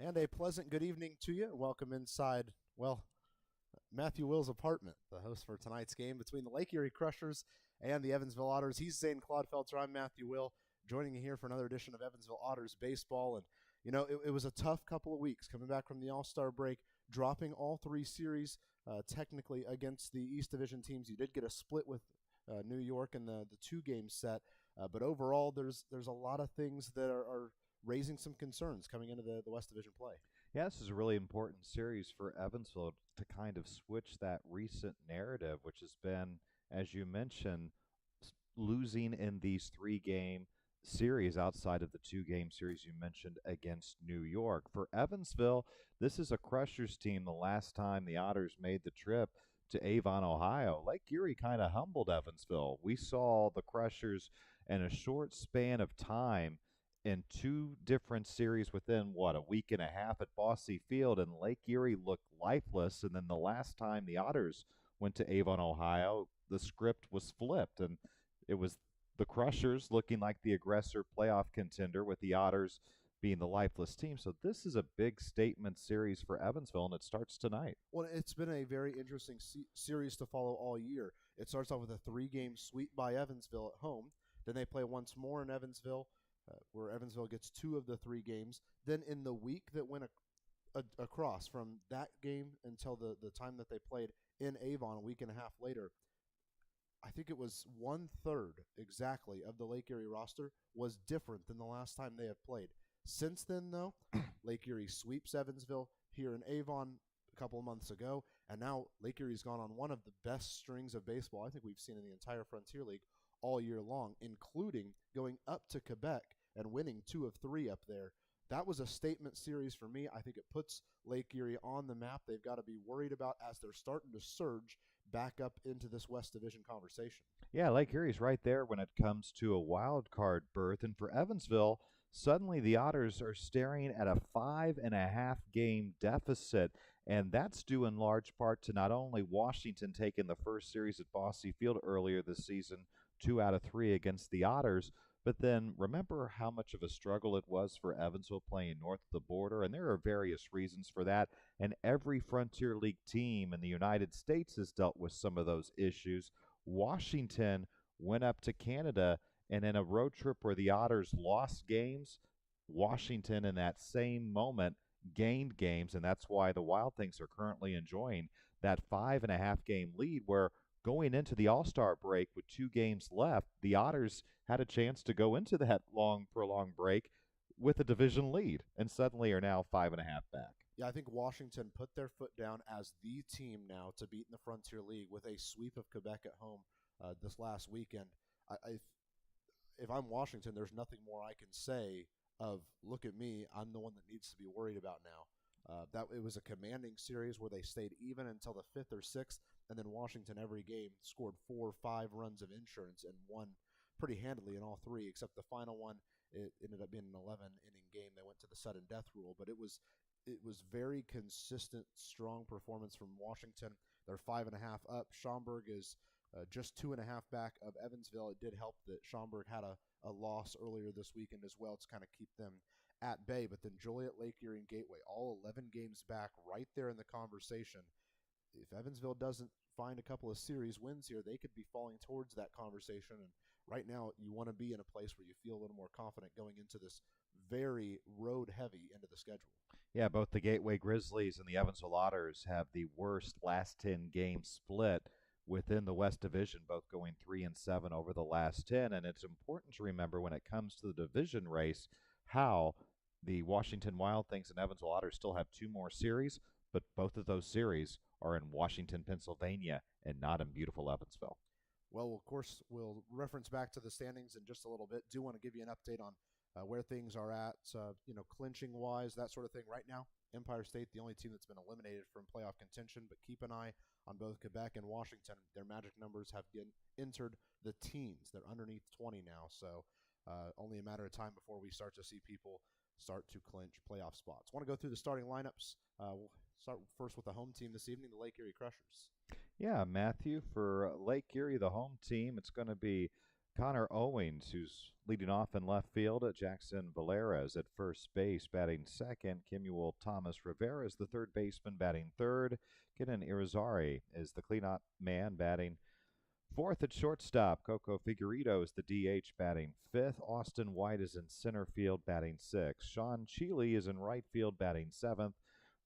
And a pleasant good evening to you. Welcome inside, Matthew Will's apartment, the host for tonight's game between the Lake Erie Crushers and the Evansville Otters. He's Zane Clodfelter. I'm Matthew Will, joining you here for another edition of Evansville Otters baseball. And, it was a tough couple of weeks coming back from the All-Star break, dropping all three series technically against the East Division teams. You did get a split with New York in the two-game set, but overall there's a lot of things that are raising some concerns coming into the West Division play. Yeah, this is a really important series for Evansville to kind of switch that recent narrative, which has been, as you mentioned, losing in these three-game series outside of the two-game series you mentioned against New York. For Evansville, this is a Crushers team. The last time the Otters made the trip to Avon, Ohio, Lake Erie kind of humbled Evansville. We saw the Crushers in a short span of time in two different series within, a week and a half at Bosse Field, and Lake Erie looked lifeless. And then the last time the Otters went to Avon, Ohio, the script was flipped, and it was the Crushers looking like the aggressor playoff contender with the Otters being the lifeless team. So this is a big statement series for Evansville, and it starts tonight. Well, it's been a very interesting series to follow all year. It starts off with a three-game sweep by Evansville at home. Then they play once more in Evansville, where Evansville gets two of the three games. Then in the week that went across from that game until the time that they played in Avon a week and a half later, I think it was 1/3 exactly of the Lake Erie roster was different than the last time they have played. Since then, though, Lake Erie sweeps Evansville here in Avon a couple of months ago, and now Lake Erie's gone on one of the best strings of baseball I think we've seen in the entire Frontier League all year long, including going up to Quebec and winning 2 of 3 up there. That was a statement series for me. I think it puts Lake Erie on the map. They've got to be worried about as they're starting to surge back up into this West Division conversation. Yeah, Lake Erie's right there when it comes to a wild card berth. And for Evansville, suddenly the Otters are staring at a 5.5 game deficit. And that's due in large part to not only Washington taking the first series at Bosse Field earlier this season, 2 out of 3 against the Otters, but then remember how much of a struggle it was for Evansville playing north of the border, and there are various reasons for that. And every Frontier League team in the United States has dealt with some of those issues. Washington went up to Canada, and in a road trip where the Otters lost games, Washington in that same moment gained games, and that's why the Wild Things are currently enjoying that 5.5 game lead, where going into the All-Star break with 2 games left, the Otters had a chance to go into that long, prolonged break with a division lead and suddenly are now 5.5 back. Yeah, I think Washington put their foot down as the team now to beat in the Frontier League with a sweep of Quebec at home this last weekend. If I'm Washington, there's nothing more I can say of, look at me, I'm the one that needs to be worried about now. That it was a commanding series where they stayed even until the 5th or 6th, and then Washington every game scored 4 or 5 runs of insurance and won pretty handily in all 3, except the final one. It ended up being an 11-inning game. They went to the sudden death rule, but it was very consistent, strong performance from Washington. They're 5.5 up. Schaumburg is just 2.5 back of Evansville. It did help that Schaumburg had a loss earlier this weekend as well to kind of keep them at bay. But then Joliet, Lake Erie, and Gateway, all 11 games back, right there in the conversation. If Evansville doesn't find a couple of series wins here, they could be falling towards that conversation. And right now, you want to be in a place where you feel a little more confident going into this very road-heavy end of the schedule. Yeah, both the Gateway Grizzlies and the Evansville Otters have the worst last 10 game split within the West Division, both going 3-7 over the last 10. And it's important to remember when it comes to the division race how the Washington Wild Things and Evansville Otters still have 2 more series, but both of those series are in Washington, Pennsylvania, and not in beautiful Evansville. Well, of course, we'll reference back to the standings in just a little bit. Do want to give you an update on where things are at, clinching-wise, that sort of thing. Right now, Empire State, the only team that's been eliminated from playoff contention, but keep an eye on both Quebec and Washington. Their magic numbers have entered the teens. They're underneath 20 now, so only a matter of time before we start to see people start to clinch playoff spots. I want to go through the starting lineups. We'll start first with the home team this evening, the Lake Erie Crushers. Yeah, Matthew, for Lake Erie, the home team, it's going to be Connor Owings, who's leading off in left field. Jackson Valera is at first base, batting second. Kimuel Thomas Rivera is the third baseman, batting third. Kenan Irizarry is the cleanup man, batting fourth at shortstop. Coco Figueredo is the DH, batting fifth. Austin White is in center field, batting sixth. Sean Cheely is in right field, batting seventh.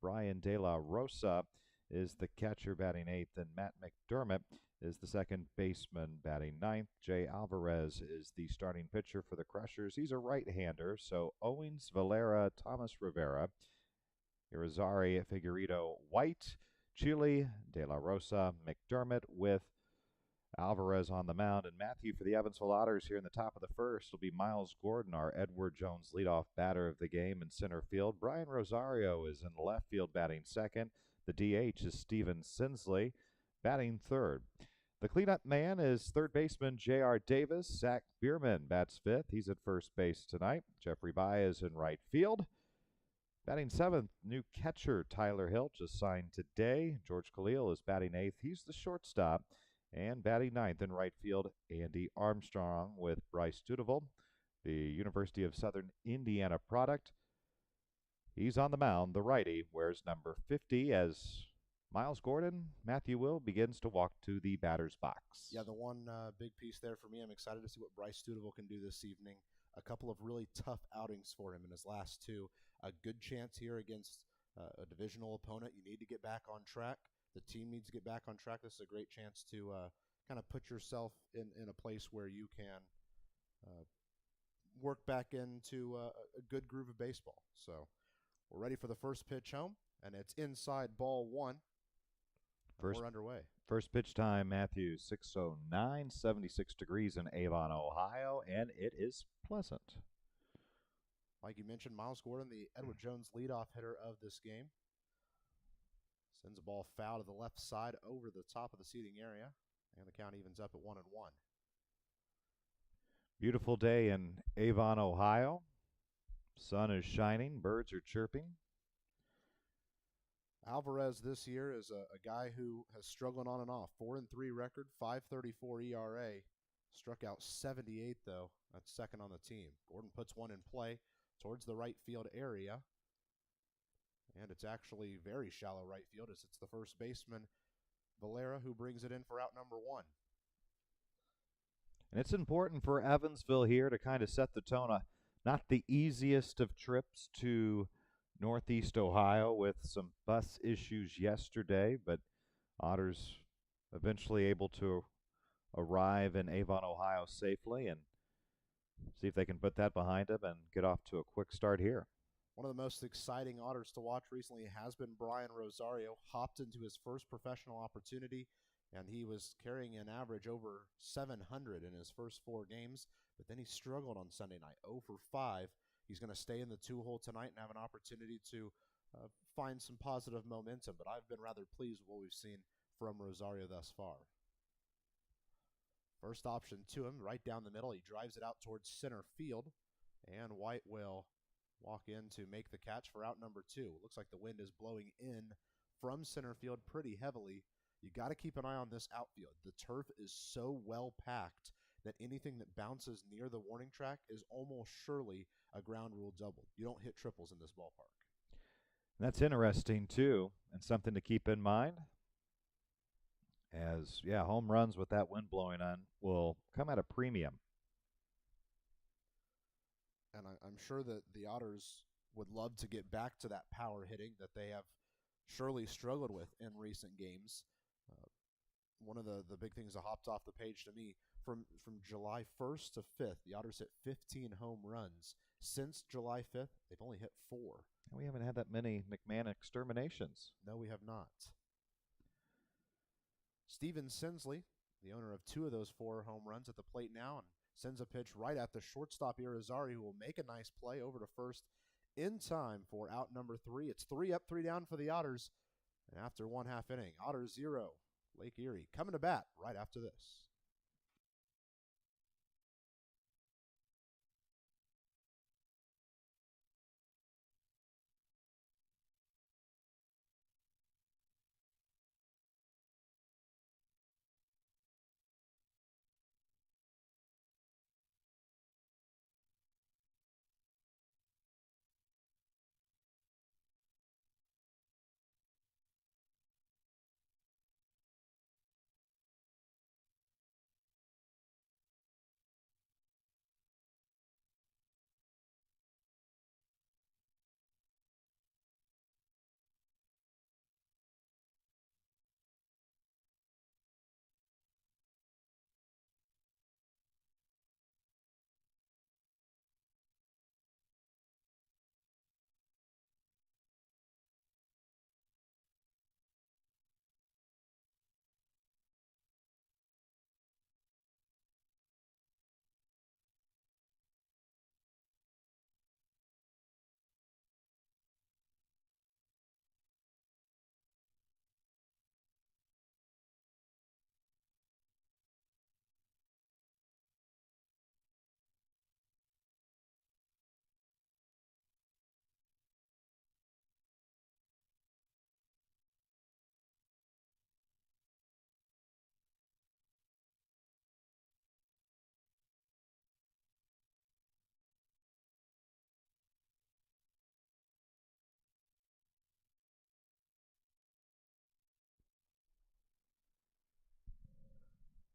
Brian De La Rosa is the catcher, batting eighth, and Matt McDermott is the second baseman, batting ninth. Jay Alvarez is the starting pitcher for the Crushers. He's a right-hander, so Owings, Valera, Thomas Rivera, Irizarry, Figueredo, White, Chile, De La Rosa, McDermott, with Alvarez on the mound. And Matthew, for the Evansville Otters here in the top of the first will be Miles Gordon, our Edward Jones leadoff batter of the game, in center field. Brian Rosario is in left field, batting second. The DH is Steven Sinsley, batting third. The cleanup man is third baseman J.R. Davis. Zach Bierman bats fifth. He's at first base tonight. Jeffrey Baez in right field. Batting seventh, new catcher Tyler Hill, just signed today. George Khalil is batting eighth. He's the shortstop. And batting ninth in right field, Andy Armstrong, with Bryce Studeville, the University of Southern Indiana product. He's on the mound. The righty wears number 50 as Miles Gordon, Matthew Will, begins to walk to the batter's box. Yeah, the one big piece there for me, I'm excited to see what Bryce Studeville can do this evening. A couple of really tough outings for him in his last two. A good chance here against a divisional opponent. You need to get back on track. The team needs to get back on track. This is a great chance to kind of put yourself in a place where you can work back into a good groove of baseball. So we're ready for the first pitch home, and it's inside ball one. We're underway. First pitch time, Matthew, 6:09, 76 degrees in Avon, Ohio, and it is pleasant. Like you mentioned, Miles Gordon, the Edward Jones leadoff hitter of this game. Sends a ball foul to the left side over the top of the seating area, and the count evens up at 1-1. Beautiful day in Avon, Ohio. Sun is shining, birds are chirping. Alvarez this year is a guy who has struggled on and off. 4-3 record, 5.34 ERA. Struck out 78, though. That's second on the team. Gordon puts one in play towards the right field area. And it's actually very shallow right field as it's the first baseman, Valera, who brings it in for out number one. And it's important for Evansville here to kind of set the tone. Not the easiest of trips to Northeast Ohio, with some bus issues yesterday, but Otters eventually able to arrive in Avon, Ohio safely, and see if they can put that behind them and get off to a quick start here. One of the most exciting Otters to watch recently has been Brian Rosario. Hopped into his first professional opportunity, and he was carrying an average over 700 in his first 4 games, but then he struggled on Sunday night, 0 for 5. He's going to stay in the 2-hole tonight and have an opportunity to find some positive momentum, but I've been rather pleased with what we've seen from Rosario thus far. First option to him, right down the middle. He drives it out towards center field, and White will walk in to make the catch for out number 2. It looks like the wind is blowing in from center field pretty heavily. You got to keep an eye on this outfield. The turf is so well packed that anything that bounces near the warning track is almost surely a ground rule double. You don't hit triples in this ballpark. That's interesting, too, and something to keep in mind. As, home runs with that wind blowing on will come at a premium. And I'm sure that the Otters would love to get back to that power hitting that they have surely struggled with in recent games. One of the big things that hopped off the page to me, from July 1st to 5th, the Otters hit 15 home runs. Since July 5th, they've only hit 4. We haven't had that many McMahon exterminations. No, we have not. Steven Sinsley, the owner of 2 of those 4 home runs, at the plate now, and sends a pitch right at the shortstop, Irizarry, who will make a nice play over to first in time for out number 3. It's 3 up, 3 down for the Otters. And after 1/2 inning, Otters 0, Lake Erie coming to bat right after this.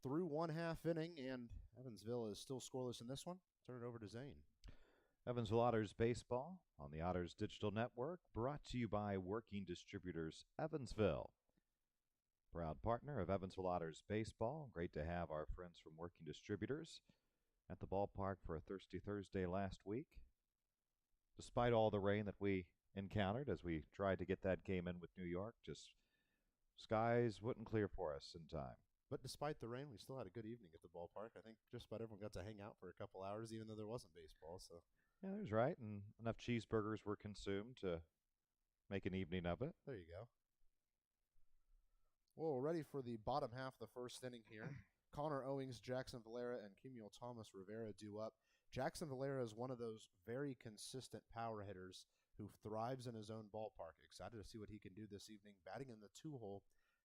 through 1/2 inning, and Evansville is still scoreless in this one. Turn it over to Zane. Evansville Otters baseball on the Otters Digital Network, brought to you by Working Distributors Evansville. Proud partner of Evansville Otters baseball. Great to have our friends from Working Distributors at the ballpark for a Thirsty Thursday last week. Despite all the rain that we encountered as we tried to get that game in with New York, just skies wouldn't clear for us in time. But despite the rain, we still had a good evening at the ballpark. I think just about everyone got to hang out for a couple hours, even though there wasn't baseball. So yeah, that's right, and enough cheeseburgers were consumed to make an evening of it. There you go. Well, we're ready for the bottom half of the first inning here. Connor Owings, Jackson Valera, and Kemuel Thomas Rivera due up. Jackson Valera is one of those very consistent power hitters who thrives in his own ballpark. Excited to see what he can do this evening, batting in the 2-hole.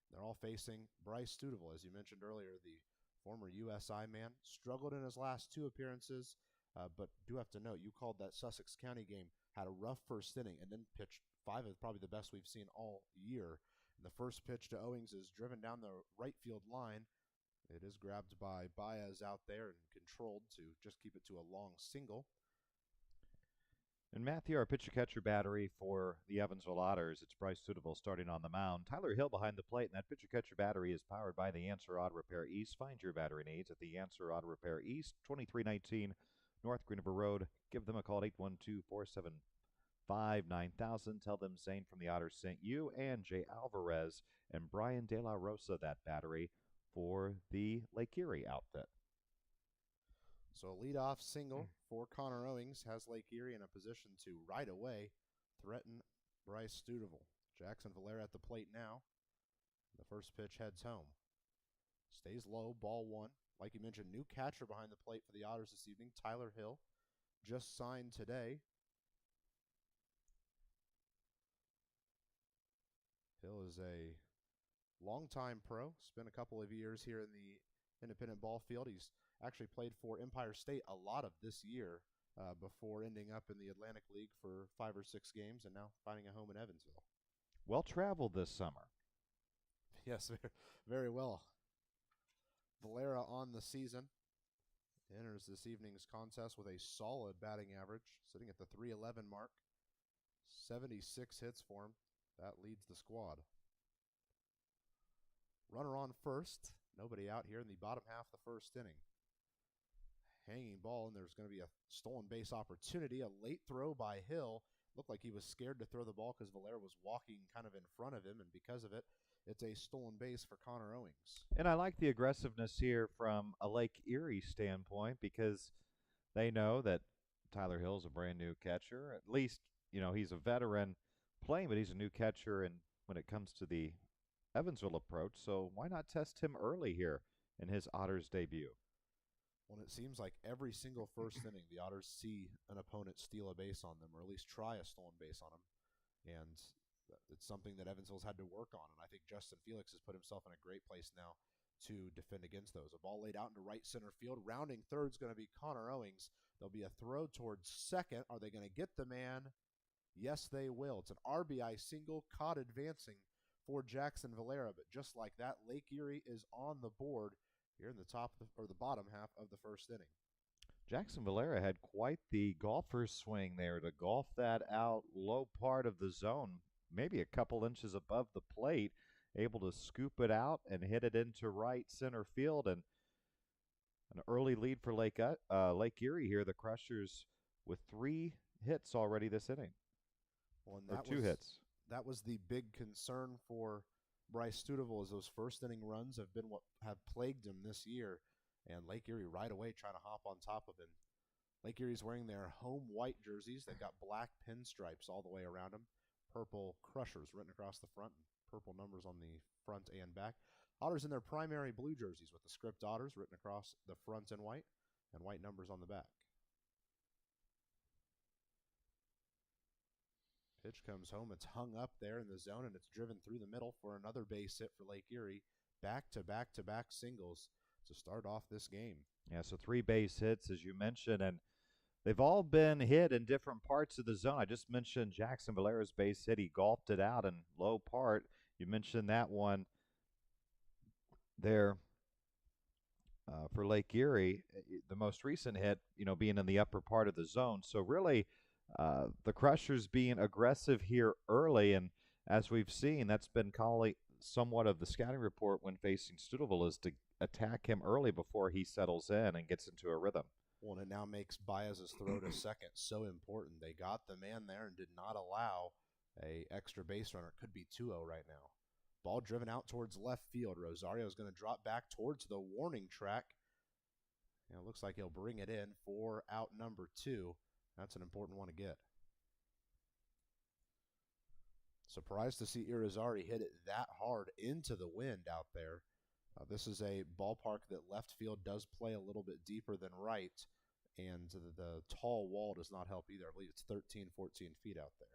They're all facing Bryce Studeville, as you mentioned earlier, the former USI man. Struggled in his last 2 appearances, but do have to note, you called that Sussex County game, had a rough first inning, and then pitched 5 of probably the best we've seen all year. And the first pitch to Owings is driven down the right field line. It is grabbed by Baez out there and controlled to just keep it to a long single. And Matthew, our pitcher-catcher battery for the Evansville Otters, it's Bryce Studeville starting on the mound. Tyler Hill behind the plate, and that pitcher-catcher battery is powered by the Answer Auto Repair East. Find your battery needs at the Answer Auto Repair East, 2319 North Greenville Road. Give them a call at 812-475-9000. Tell them Zane from the Otters sent you, and Jay Alvarez and Brian De La Rosa that battery for the Lake Erie outfit. So a leadoff single for Connor Owings has Lake Erie in a position to right away threaten Bryce Studeville. Jackson Valera at the plate now. The first pitch heads home. Stays low, ball 1. Like you mentioned, new catcher behind the plate for the Otters this evening, Tyler Hill, just signed today. Hill is a longtime pro, spent a couple of years here in the independent ball field. He's actually played for Empire State a lot of this year before ending up in the Atlantic League for 5 or 6 games and now finding a home in Evansville. Well-traveled this summer. Yes, very well. Valera on the season enters this evening's contest with a solid batting average, sitting at the .311 mark. 76 hits for him. That leads the squad. Runner on first. Nobody out here in the bottom half of the first inning. Hanging ball, and there's going to be a stolen base opportunity. A late throw by Hill. Looked like he was scared to throw the ball because Valera was walking kind of in front of him, and because of it, it's a stolen base for Connor Owings. And I like the aggressiveness here from a Lake Erie standpoint because they know that Tyler Hill's a brand new catcher. At least, you know, he's a veteran playing, but he's a new catcher and when it comes to the Evansville approach. So why not test him early here in his Otters debut? Well, it seems like every single first inning, the Otters see an opponent steal a base on them or at least try a stolen base on them. And it's something that Evansville's had to work on. And I think Justin Felix has put himself in a great place now to defend against those. A ball laid out into right center field. Rounding third is going to be Connor Owings. There'll be a throw towards second. Are they going to get the man? Yes, they will. It's an RBI single, caught advancing for Jackson Valera. But just like that, Lake Erie is on the board here in the top or the bottom half of the first inning. Jackson Valera had quite the golfer's swing there to golf that out low part of the zone, maybe a couple inches above the plate, able to scoop it out and hit it into right center field. And an early lead for Lake Erie here. The Crushers with 3 hits already this inning. Well, and or 2 hits. That was the big concern for Bryce Studeville, as those first inning runs have been what have plagued him this year. And Lake Erie right away trying to hop on top of him. Lake Erie's wearing their home white jerseys. They've got black pinstripes all the way around them. Purple Crushers written across the front, and purple numbers on the front and back. Otters in their primary blue jerseys with the script Otters written across the front and white numbers on the back. Pitch comes home. It's hung up there in the zone, and it's driven through the middle for another base hit for Lake Erie. Back-to-back-to-back singles to start off this game. Yeah, so 3 base hits, as you mentioned, and they've all been hit in different parts of the zone. I just mentioned Jackson Valera's base hit. He golfed it out in low part. You mentioned that one there for Lake Erie. The most recent hit, being in the upper part of the zone. So really, the Crushers being aggressive here early, and as we've seen, that's been somewhat of the scouting report when facing Stouffville, is to attack him early before he settles in and gets into a rhythm. Well, and it now makes Baez's throw to second so important. They got the man there and did not allow a extra base runner. It could be 2-0 right now. Ball driven out towards left field. Rosario is going to drop back towards the warning track. And it looks like he'll bring it in for out number 2. That's an important one to get. Surprised to see Irizarry hit it that hard into the wind out there. This is a ballpark that left field does play a little bit deeper than right, and the tall wall does not help either. I believe it's 13, 14 feet out there.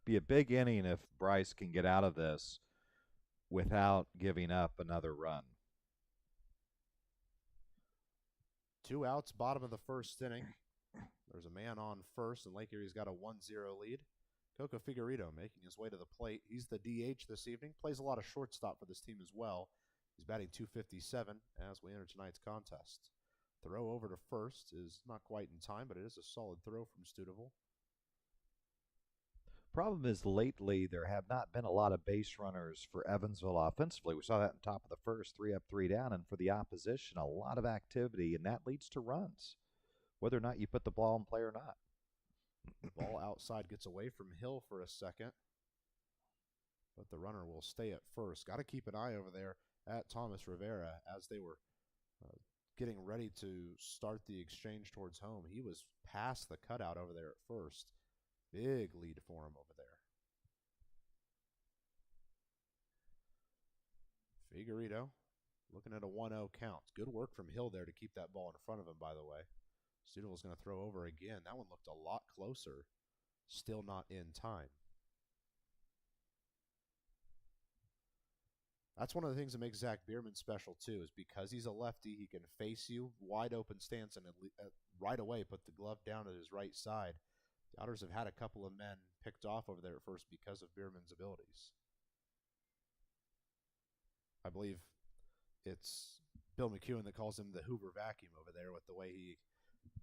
Be a big inning if Bryce can get out of this without giving up another run. 2 outs, bottom of the first inning. There's a man on first, and Lake Erie's got a 1-0 lead. Coco Figueredo making his way to the plate. He's the DH this evening. Plays a lot of shortstop for this team as well. He's batting .257 as we enter tonight's contest. Throw over to first is not quite in time, but it is a solid throw from Stouffville. Problem is, lately there have not been a lot of base runners for Evansville offensively. We saw that in top of the first, 3 up, 3 down, and for the opposition, a lot of activity, and that leads to runs, whether or not you put the ball in play or not. Ball outside gets away from Hill for a second, but the runner will stay at first. Got to keep an eye over there at Thomas Rivera as they were getting ready to start the exchange towards home. He was past the cutout over there at first. Big lead for him over there. Figueredo looking at a 1-0 count. Good work from Hill there to keep that ball in front of him, by the way. Stouffville's going to throw over again. That one looked a lot closer. Still not in time. That's one of the things that makes Zach Bierman special, too, is because he's a lefty, he can face you, wide open stance, and right away put the glove down at his right side. The Otters have had a couple of men picked off over there at first because of Bierman's abilities. I believe it's Bill McEwen that calls him the Hoover vacuum over there with the way he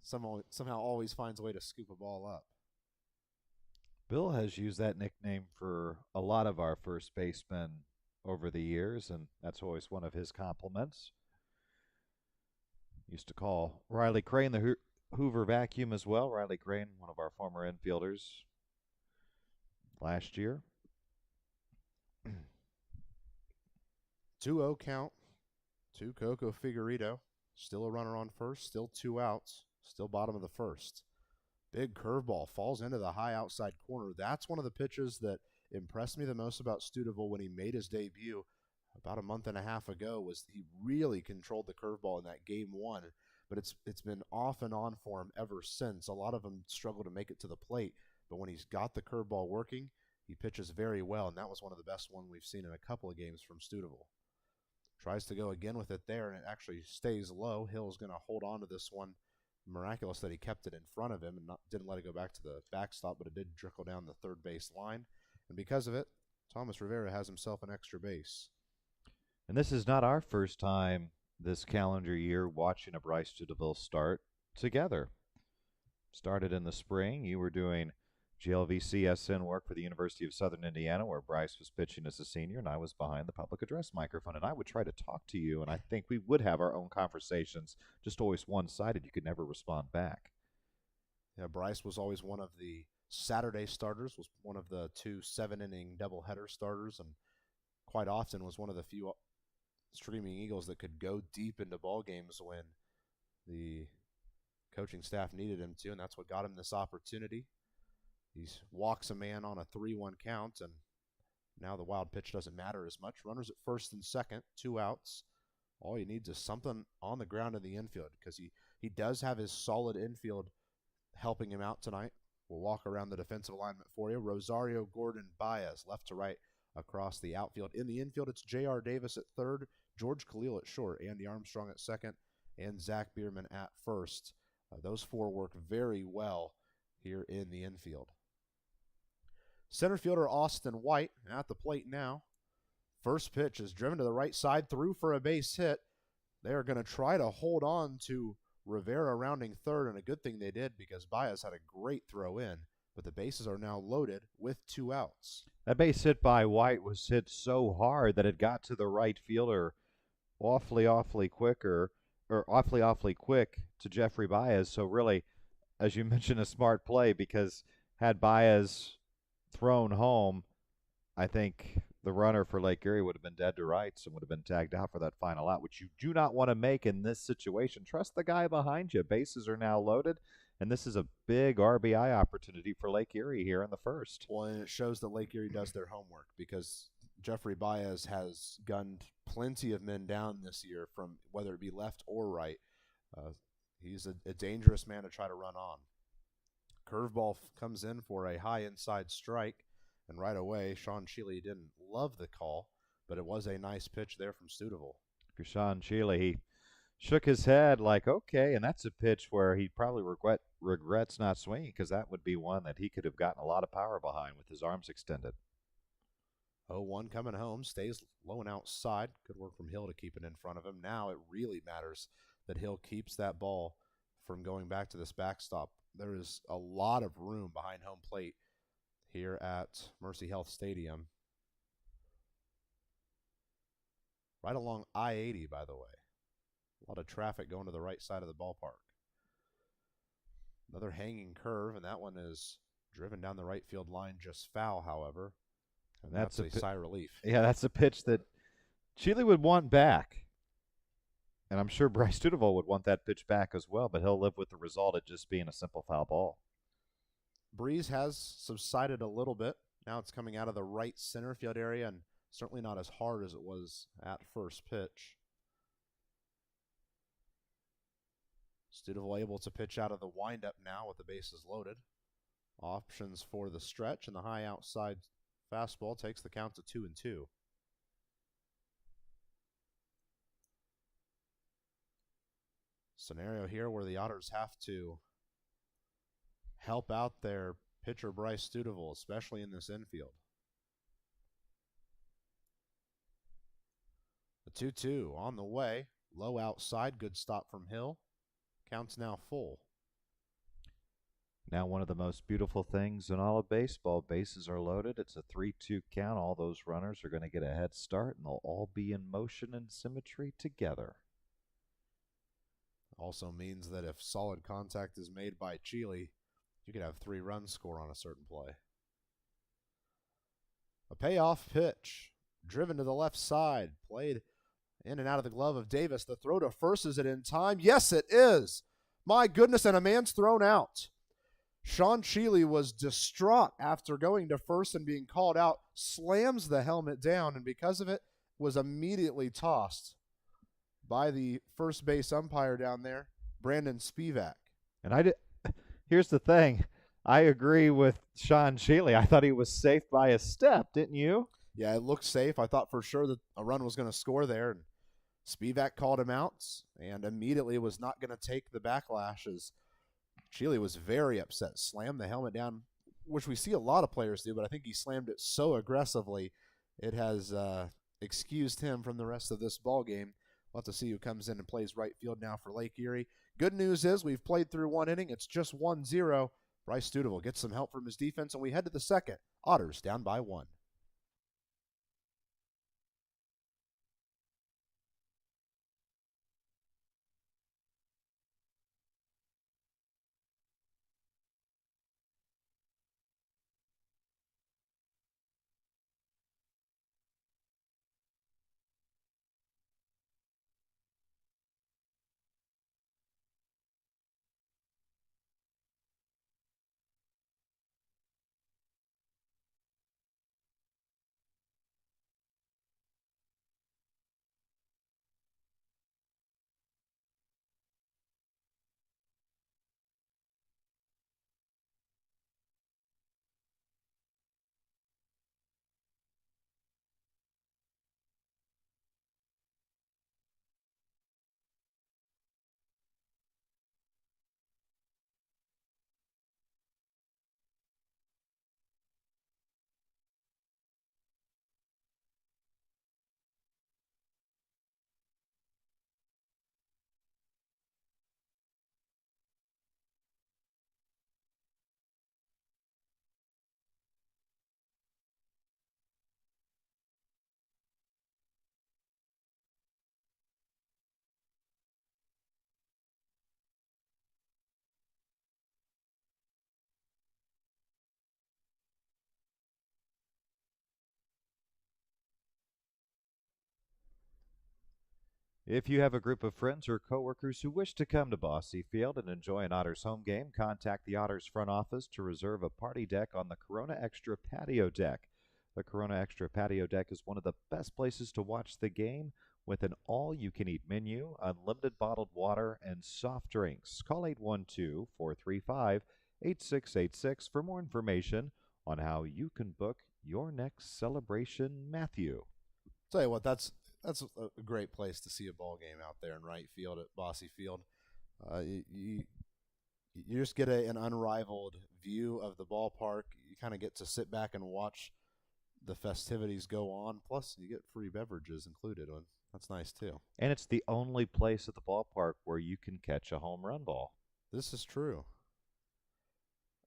somehow always finds a way to scoop a ball up. Bill has used that nickname for a lot of our first basemen over the years, and that's always one of his compliments. Used to call Riley Crane the Hoover vacuum as well. Riley Crane, one of our former infielders last year. 2-0 count to Coco Figueredo. Still a runner on first, still 2 outs, still bottom of the first. Big curveball falls into the high outside corner. That's one of the pitches that impressed me the most about Stouffville when he made his debut about a month and a half ago. Was he really controlled the curveball in that game 1, but it's been off and on for him ever since. A lot of them struggle to make it to the plate, but when he's got the curveball working, he pitches very well, and that was one of the best ones we've seen in a couple of games from Stouffville. Tries to go again with it there, and it actually stays low. Hill's going to hold on to this one. Miraculous that he kept it in front of him and didn't let it go back to the backstop, but it did trickle down the third base line. And because of it, Thomas Rivera has himself an extra base. And this is not our first time this calendar year watching a Bryce Stouffville start together. Started in the spring. You were doing GLVCSN work for the University of Southern Indiana, where Bryce was pitching as a senior, and I was behind the public address microphone, and I would try to talk to you, and I think we would have our own conversations, just always one-sided. You could never respond back. Yeah, Bryce was always one of the Saturday starters, was one of the 2 7-inning doubleheader starters, and quite often was one of the few Streaming Eagles that could go deep into ball games when the coaching staff needed him to, and that's what got him this opportunity. He walks a man on a 3-1 count, and now the wild pitch doesn't matter as much. Runners at first and second, 2 outs. All he needs is something on the ground in the infield, because he does have his solid infield helping him out tonight. We'll walk around the defensive alignment for you. Rosario, Gordon, Baez, left to right across the outfield. In the infield, it's J.R. Davis at third, George Khalil at short, Andy Armstrong at second, and Zach Bierman at first. Those 4 work very well here in the infield. Center fielder Austin White at the plate now. First pitch is driven to the right side, through for a base hit. They are going to try to hold on to Rivera rounding third, and a good thing they did because Baez had a great throw in, but the bases are now loaded with 2 outs. That base hit by White was hit so hard that it got to the right fielder awfully quick to Jeffrey Baez. So really, as you mentioned, a smart play, because had Baez thrown home, I think the runner for Lake Erie would have been dead to rights and would have been tagged out for that final out, which you do not want to make in this situation. Trust the guy behind you. Bases are now loaded, and this is a big RBI opportunity for Lake Erie here in the first. Well, and it shows that Lake Erie does their homework, because Jeffrey Baez has gunned plenty of men down this year, from whether it be left or right. He's a dangerous man to try to run on. Curveball comes in for a high inside strike, and right away, Sean Shealy didn't love the call, but it was a nice pitch there from Studeville. For Sean Shealy, he shook his head like, okay, and that's a pitch where he probably regrets not swinging, because that would be one that he could have gotten a lot of power behind with his arms extended. 0-1 coming home, stays low and outside. Good work from Hill to keep it in front of him. Now it really matters that Hill keeps that ball from going back to this backstop. There is a lot of room behind home plate here at Mercy Health Stadium. Right along I-80, by the way. A lot of traffic going to the right side of the ballpark. Another hanging curve, and that one is driven down the right field line, just foul, however. And that's a sigh of relief. Yeah, that's a pitch that Shealy would want back. And I'm sure Bryce Studeville would want that pitch back as well, but he'll live with the result of just being a simple foul ball. Breeze has subsided a little bit. Now it's coming out of the right center field area, and certainly not as hard as it was at first pitch. Studeville able to pitch out of the windup now with the bases loaded. Options for the stretch, and the high outside fastball takes the count to 2-2. Scenario here where the Otters have to help out their pitcher Bryce Studeville, especially in this infield. The 2-2 on the way. Low outside, good stop from Hill. Count's now full. Now one of the most beautiful things in all of baseball, bases are loaded. It's a 3-2 count. All those runners are going to get a head start, and they'll all be in motion and symmetry together. Also means that if solid contact is made by Shealy, you could have 3 runs score on a certain play. A payoff pitch, driven to the left side, played in and out of the glove of Davis. The throw to first, is it in time? Yes, it is. My goodness, and a man's thrown out. Sean Shealy was distraught after going to first and being called out, slams the helmet down, and because of it, was immediately tossed by the first base umpire down there, Brandon Spivak. And here's the thing. I agree with Sean Shealy. I thought he was safe by a step, didn't you? Yeah, it looked safe. I thought for sure that a run was going to score there, and Spivak called him out and immediately was not going to take the backlash, as Shealy was very upset, slammed the helmet down, which we see a lot of players do, but I think he slammed it so aggressively it has excused him from the rest of this ball game. We'll have to see who comes in and plays right field now for Lake Erie. Good news is we've played through 1 inning. It's just 1-0. Bryce Studeville gets some help from his defense, and we head to the second. Otters down by 1. If you have a group of friends or coworkers who wish to come to Bosse Field and enjoy an Otters home game, contact the Otters front office to reserve a party deck on the Corona Extra patio deck. The Corona Extra patio deck is one of the best places to watch the game with an all-you-can-eat menu, unlimited bottled water, and soft drinks. Call 812-435-8686 for more information on how you can book your next celebration, Matthew. Tell you what, that's a great place to see a ball game out there in right field at Bosse Field. You just get an unrivaled view of the ballpark. You kind of get to sit back and watch the festivities go on. Plus, you get free beverages included. That's nice, too. And it's the only place at the ballpark where you can catch a home run ball. This is true.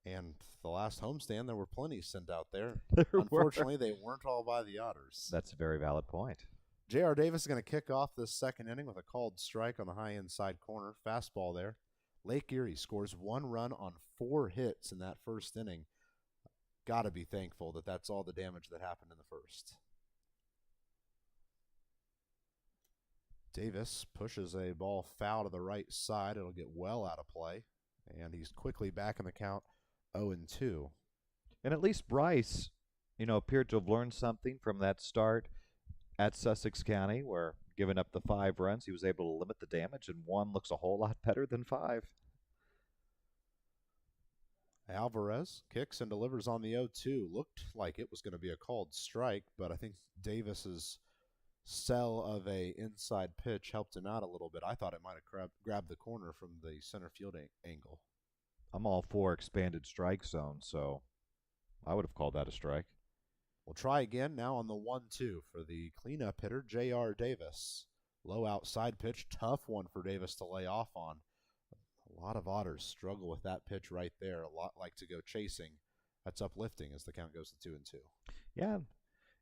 And the last homestand, there were plenty sent out there. Unfortunately, they weren't all by the Otters. That's a very valid point. J.R. Davis is going to kick off this second inning with a called strike on the high inside corner. Fastball there. Lake Erie scores 1 run on 4 hits in that first inning. Got to be thankful that that's all the damage that happened in the first. Davis pushes a ball foul to the right side. It'll get well out of play. And he's quickly back in the count 0-2. And at least Bryce, appeared to have learned something from that start at Sussex County, where giving up the 5 runs, he was able to limit the damage, and 1 looks a whole lot better than 5. Alvarez kicks and delivers on the 0-2. Looked like it was going to be a called strike, but I think Davis's sell of a inside pitch helped him out a little bit. I thought it might have grabbed the corner from the center field angle. I'm all for expanded strike zone, so I would have called that a strike. We'll try again now on the 1-2 for the cleanup hitter, J.R. Davis. Low outside pitch, tough one for Davis to lay off on. A lot of Otters struggle with that pitch right there. A lot like to go chasing. That's uplifting as the count goes to 2-2. Yeah,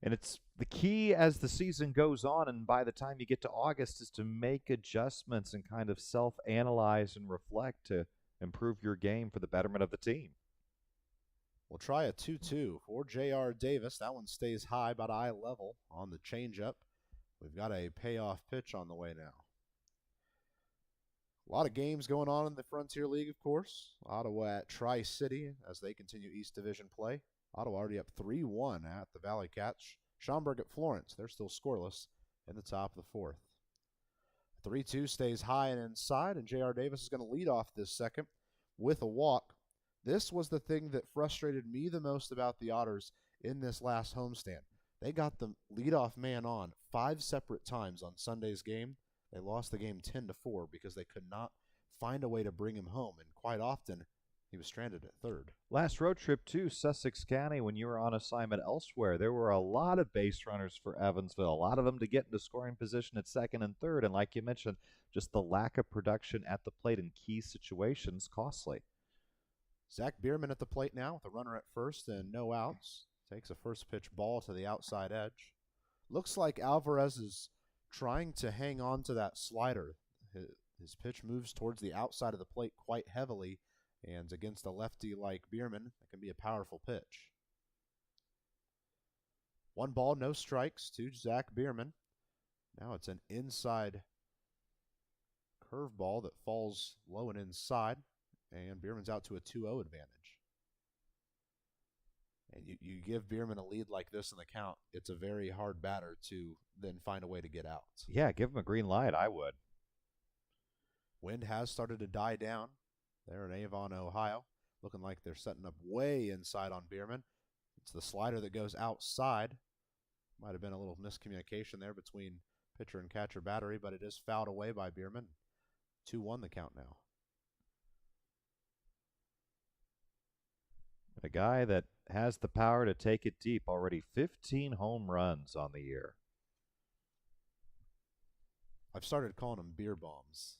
and it's the key as the season goes on, and by the time you get to August, is to make adjustments and kind of self-analyze and reflect to improve your game for the betterment of the team. We'll try a 2-2 for J.R. Davis. That one stays high, about eye level on the changeup. We've got a payoff pitch on the way now. A lot of games going on in the Frontier League, of course. Ottawa at Tri-City as they continue East Division play. Ottawa already up 3-1 at the Valley Cats. Schaumburg at Florence. They're still scoreless in the top of the 4th. 3-2 stays high and inside, and J.R. Davis is going to lead off this second with a walk. This was the thing that frustrated me the most about the Otters in this last homestand. They got the leadoff man on 5 separate times on Sunday's game. They lost the game 10-4 because they could not find a way to bring him home, and quite often he was stranded at third. Last road trip to Sussex County, when you were on assignment elsewhere, there were a lot of base runners for Evansville, a lot of them to get into scoring position at second and third, and like you mentioned, just the lack of production at the plate in key situations costly. Zach Bierman at the plate now with a runner at first and no outs. Takes a first pitch ball to the outside edge. Looks like Alvarez is trying to hang on to that slider. His pitch moves towards the outside of the plate quite heavily, and against a lefty like Bierman, that can be a powerful pitch. 1 ball, no strikes to Zach Bierman. Now it's an inside curveball that falls low and inside, and Bierman's out to a 2-0 advantage. And you give Bierman a lead like this in the count, it's a very hard batter to then find a way to get out. Yeah, give him a green light, I would. Wind has started to die down there in Avon, Ohio. Looking like they're setting up way inside on Bierman. It's the slider that goes outside. Might have been a little miscommunication there between pitcher and catcher battery, but it is fouled away by Bierman. 2-1 the count now. A guy that has the power to take it deep, already 15 home runs on the year. I've started calling them beer bombs.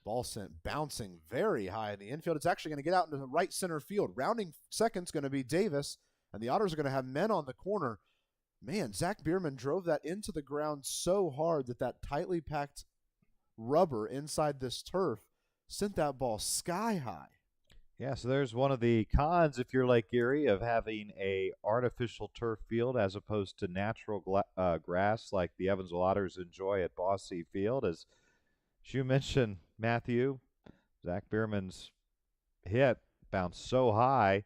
Ball sent bouncing very high in the infield. It's actually going to get out into the right center field. Rounding second's going to be Davis, and the Otters are going to have men on the corner. Man, Zach Bierman drove that into the ground so hard that tightly packed rubber inside this turf sent that ball sky high. Yeah, so there's one of the cons, if you're Lake Erie, of having a artificial turf field as opposed to natural grass like the Evansville Otters enjoy at Bossy Field. As you mentioned, Matthew, Zach Bierman's hit bounced so high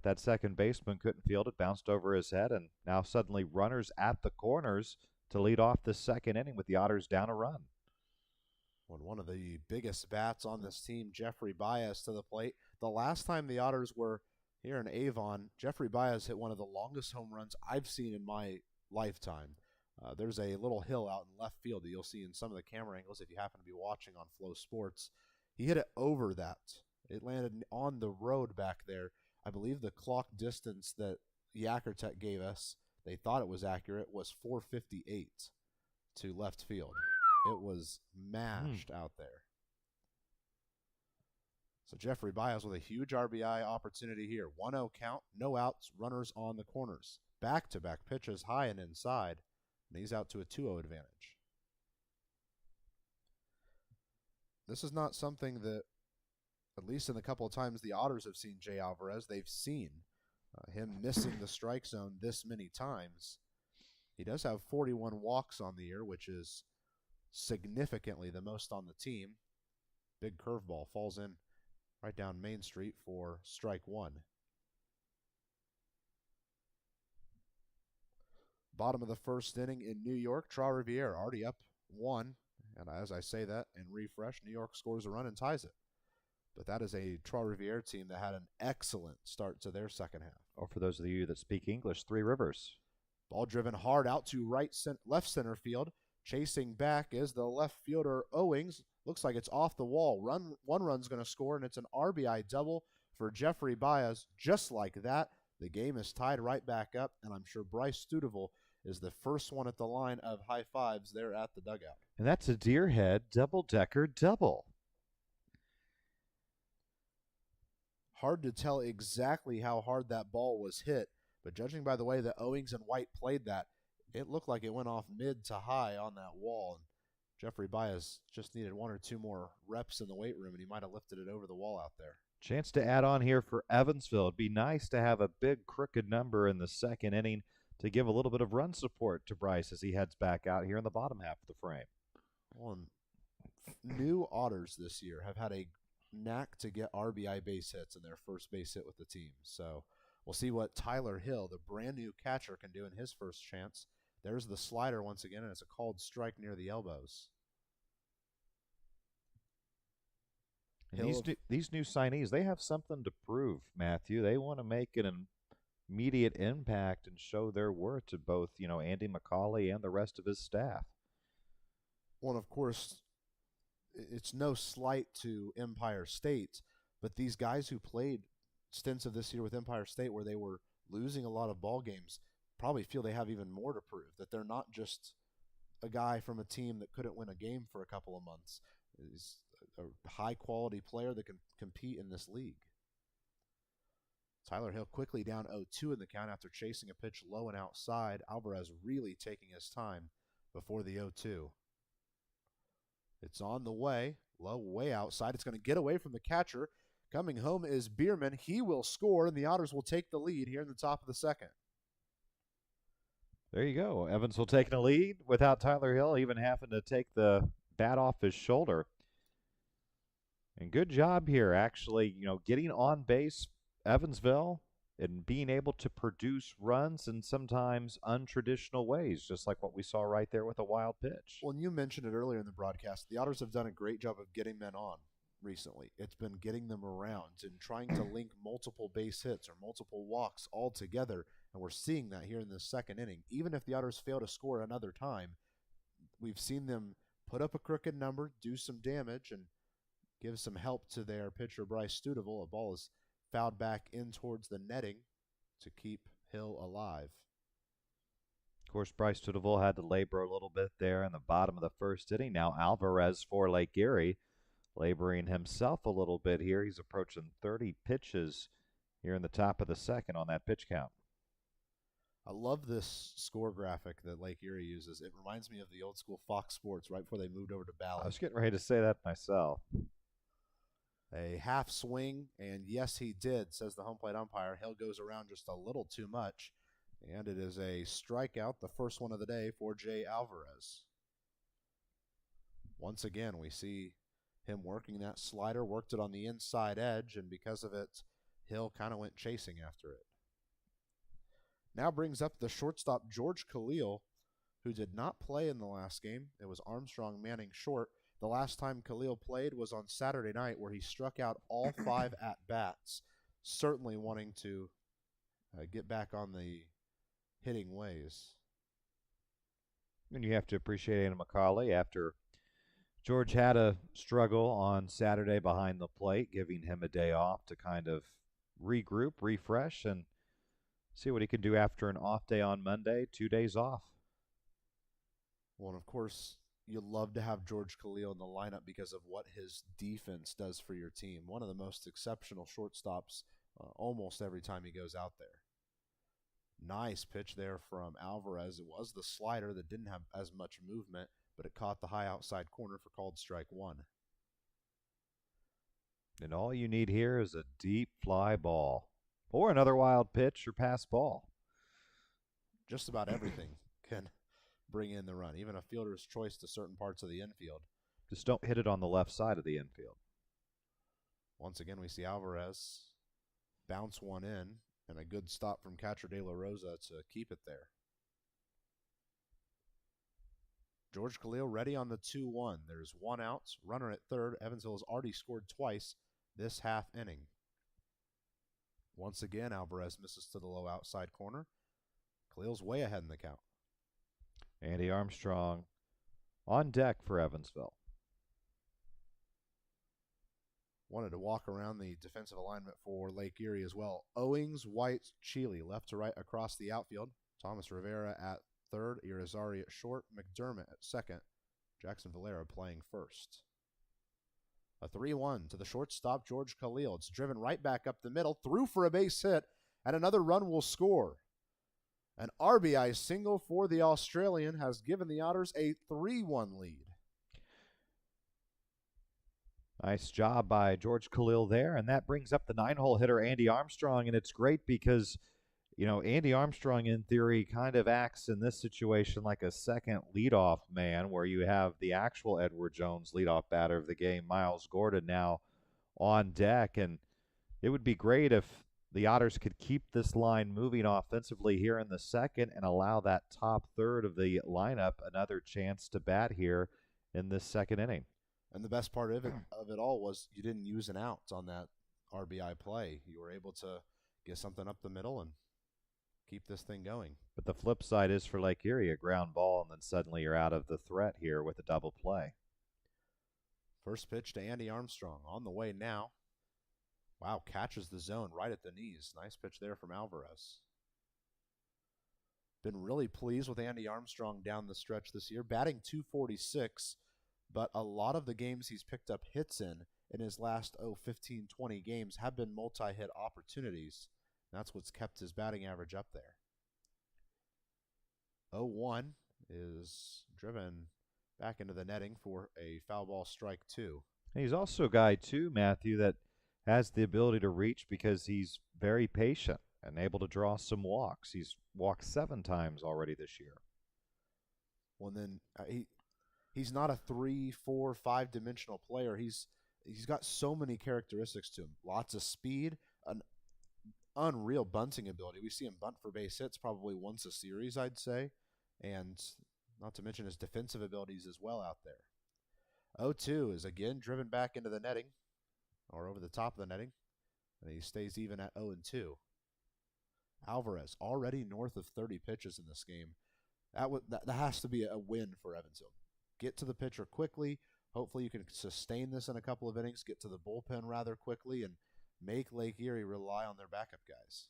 that second baseman couldn't field it, bounced over his head, and now suddenly runners at the corners to lead off the second inning with the Otters down a run. When one of the biggest bats on this team, Jeffrey Baez, to the plate. The last time the Otters were here in Avon, Jeffrey Baez hit one of the longest home runs I've seen in my lifetime. There's a little hill out in left field that you'll see in some of the camera angles if you happen to be watching on Flow Sports. He hit it over that. It landed on the road back there. I believe the clock distance that Yakkertech gave us, they thought it was accurate, was 458 to left field. It was mashed out there. So Jeffrey Baez with a huge RBI opportunity here. 1-0 count, no outs, runners on the corners. Back-to-back pitches high and inside, and he's out to a 2-0 advantage. This is not something that, at least in the couple of times the Otters have seen Jay Alvarez, they've seen him missing the strike zone this many times. He does have 41 walks on the year, which is significantly the most on the team. Big curveball falls in right down Main Street for strike one. Bottom of the first inning in New York, Trois-Rivières already up 1. And as I say that and refresh, New York scores a run and ties it. But that is a Trois-Rivières team that had an excellent start to their second half. Or for those of you that speak English, Three Rivers. Ball driven hard out to left center field. Chasing back is the left fielder Owings. Looks like it's off the wall. One run's going to score, and it's an RBI double for Jeffrey Baez. Just like that, the game is tied right back up, and I'm sure Bryce Studeville is the first one at the line of high fives there at the dugout. And that's a deer head double-decker double. Hard to tell exactly how hard that ball was hit, but judging by the way that Owings and White played that, it looked like it went off mid to high on that wall. And Jeffrey Baez just needed 1 or 2 more reps in the weight room, and he might have lifted it over the wall out there. Chance to add on here for Evansville. It'd be nice to have a big crooked number in the second inning to give a little bit of run support to Bryce as he heads back out here in the bottom half of the frame. Well, new Otters this year have had a knack to get RBI base hits in their first base hit with the team. So we'll see what Tyler Hill, the brand new catcher, can do in his first chance. There's the slider once again, and it's a called strike near the elbows. And these new signees, they have something to prove, Matthew. They want to make an immediate impact and show their worth to both, Andy McCauley and the rest of his staff. Well, of course, it's no slight to Empire State, but these guys who played stints of this year with Empire State where they were losing a lot of ball games probably feel they have even more to prove, that they're not just a guy from a team that couldn't win a game for a couple of months. He's a high-quality player that can compete in this league. Tyler Hill quickly down 0-2 in the count after chasing a pitch low and outside. Alvarez really taking his time before the 0-2. It's on the way, low, way outside. It's going to get away from the catcher. Coming home is Bierman. He will score, and the Otters will take the lead here in the top of the second. There you go. Evansville taking a lead without Tyler Hill even having to take the bat off his shoulder. And good job here, actually, getting on base, Evansville, and being able to produce runs in sometimes untraditional ways, just like what we saw right there with a wild pitch. Well, and you mentioned it earlier in the broadcast. The Otters have done a great job of getting men on recently. It's been getting them around and trying to link multiple base hits or multiple walks all together, and we're seeing that here in the second inning. Even if the Otters fail to score another time, we've seen them put up a crooked number, do some damage, and give some help to their pitcher, Bryce Studeville. A ball is fouled back in towards the netting to keep Hill alive. Of course, Bryce Studeville had to labor a little bit there in the bottom of the first inning. Now Alvarez for Lake Erie, laboring himself a little bit here. He's approaching 30 pitches here in the top of the second on that pitch count. I love this score graphic that Lake Erie uses. It reminds me of the old school Fox Sports right before they moved over to Ballard. I was getting ready to say that myself. A half swing, and yes, he did, says the home plate umpire. Hill goes around just a little too much, and it is a strikeout, the first one of the day for Jay Alvarez. Once again, we see him working that slider, worked it on the inside edge, and because of it, Hill kind of went chasing after it. Now brings up the shortstop, George Khalil, who did not play in the last game. It was Armstrong manning short. The last time Khalil played was on Saturday night, where he struck out all 5 at-bats, certainly wanting to get back on the hitting ways. And you have to appreciate Anna McCauley after George had a struggle on Saturday behind the plate, giving him a day off to kind of regroup, refresh, and see what he can do after an off day on Monday, 2 days off. Well, and of course, you love to have George Khalil in the lineup because of what his defense does for your team. One of the most exceptional shortstops almost every time he goes out there. Nice pitch there from Alvarez. It was the slider that didn't have as much movement, but it caught the high outside corner for called strike 1. And all you need here is a deep fly ball or another wild pitch or pass ball. Just about everything can bring in the run, even a fielder's choice to certain parts of the infield. Just don't hit it on the left side of the infield. Once again, we see Alvarez bounce one in, and a good stop from catcher De La Rosa to keep it there. George Khalil ready on the 2-1. There's 1 out, runner at third. Evansville has already scored twice this half inning. Once again, Alvarez misses to the low outside corner. Khalil's way ahead in the count. Andy Armstrong on deck for Evansville. Wanted to walk around the defensive alignment for Lake Erie as well. Owings, White, Cheeley left to right across the outfield. Thomas Rivera at third, Rosario at short, Mcdermott at second, Jackson Valera playing first. A 3-1 to the shortstop, George Khalil. It's driven right back up the middle, through for a base hit, and another run will score. An RBI single for the Australian has given the Otters a 3-1 lead. Nice job by George Khalil there, and that brings up the 9-hole hitter, Andy Armstrong, and it's great because, you know, Andy Armstrong, in theory, kind of acts in this situation like a second leadoff man, where you have the actual Edward Jones leadoff batter of the game, Miles Gordon, now on deck, and it would be great if the Otters could keep this line moving offensively here in the second and allow that top third of the lineup another chance to bat here in this second inning. And the best part of it all was you didn't use an out on that RBI play. You were able to get something up the middle and keep this thing going. But the flip side is for Lake Erie, a ground ball, and then suddenly you're out of the threat here with a double play. First pitch to Andy Armstrong on the way now. Wow, catches the zone right at the knees. Nice pitch there from Alvarez. Been really pleased with Andy Armstrong down the stretch this year, batting .246, but a lot of the games he's picked up hits in his last 15, 20 games have been multi-hit opportunities. That's what's kept his batting average up there. 0-1 is driven back into the netting for a foul ball strike 2. And he's also a guy, too, Matthew, that has the ability to reach because he's very patient and able to draw some walks. He's walked 7 times already this year. Well, then he's not a 3, 4, 5-dimensional player. He's got so many characteristics to him. Lots of speed, an unreal bunting ability. We see him bunt for base hits probably once a series, I'd say, and not to mention his defensive abilities as well out there. 0-2 is again driven back into the netting, or over the top of the netting, and he stays even at 0-2. Alvarez already north of 30 pitches in this game. That has to be a win for Evansville. Get to the pitcher quickly. Hopefully you can sustain this in a couple of innings, get to the bullpen rather quickly, and make Lake Erie rely on their backup guys.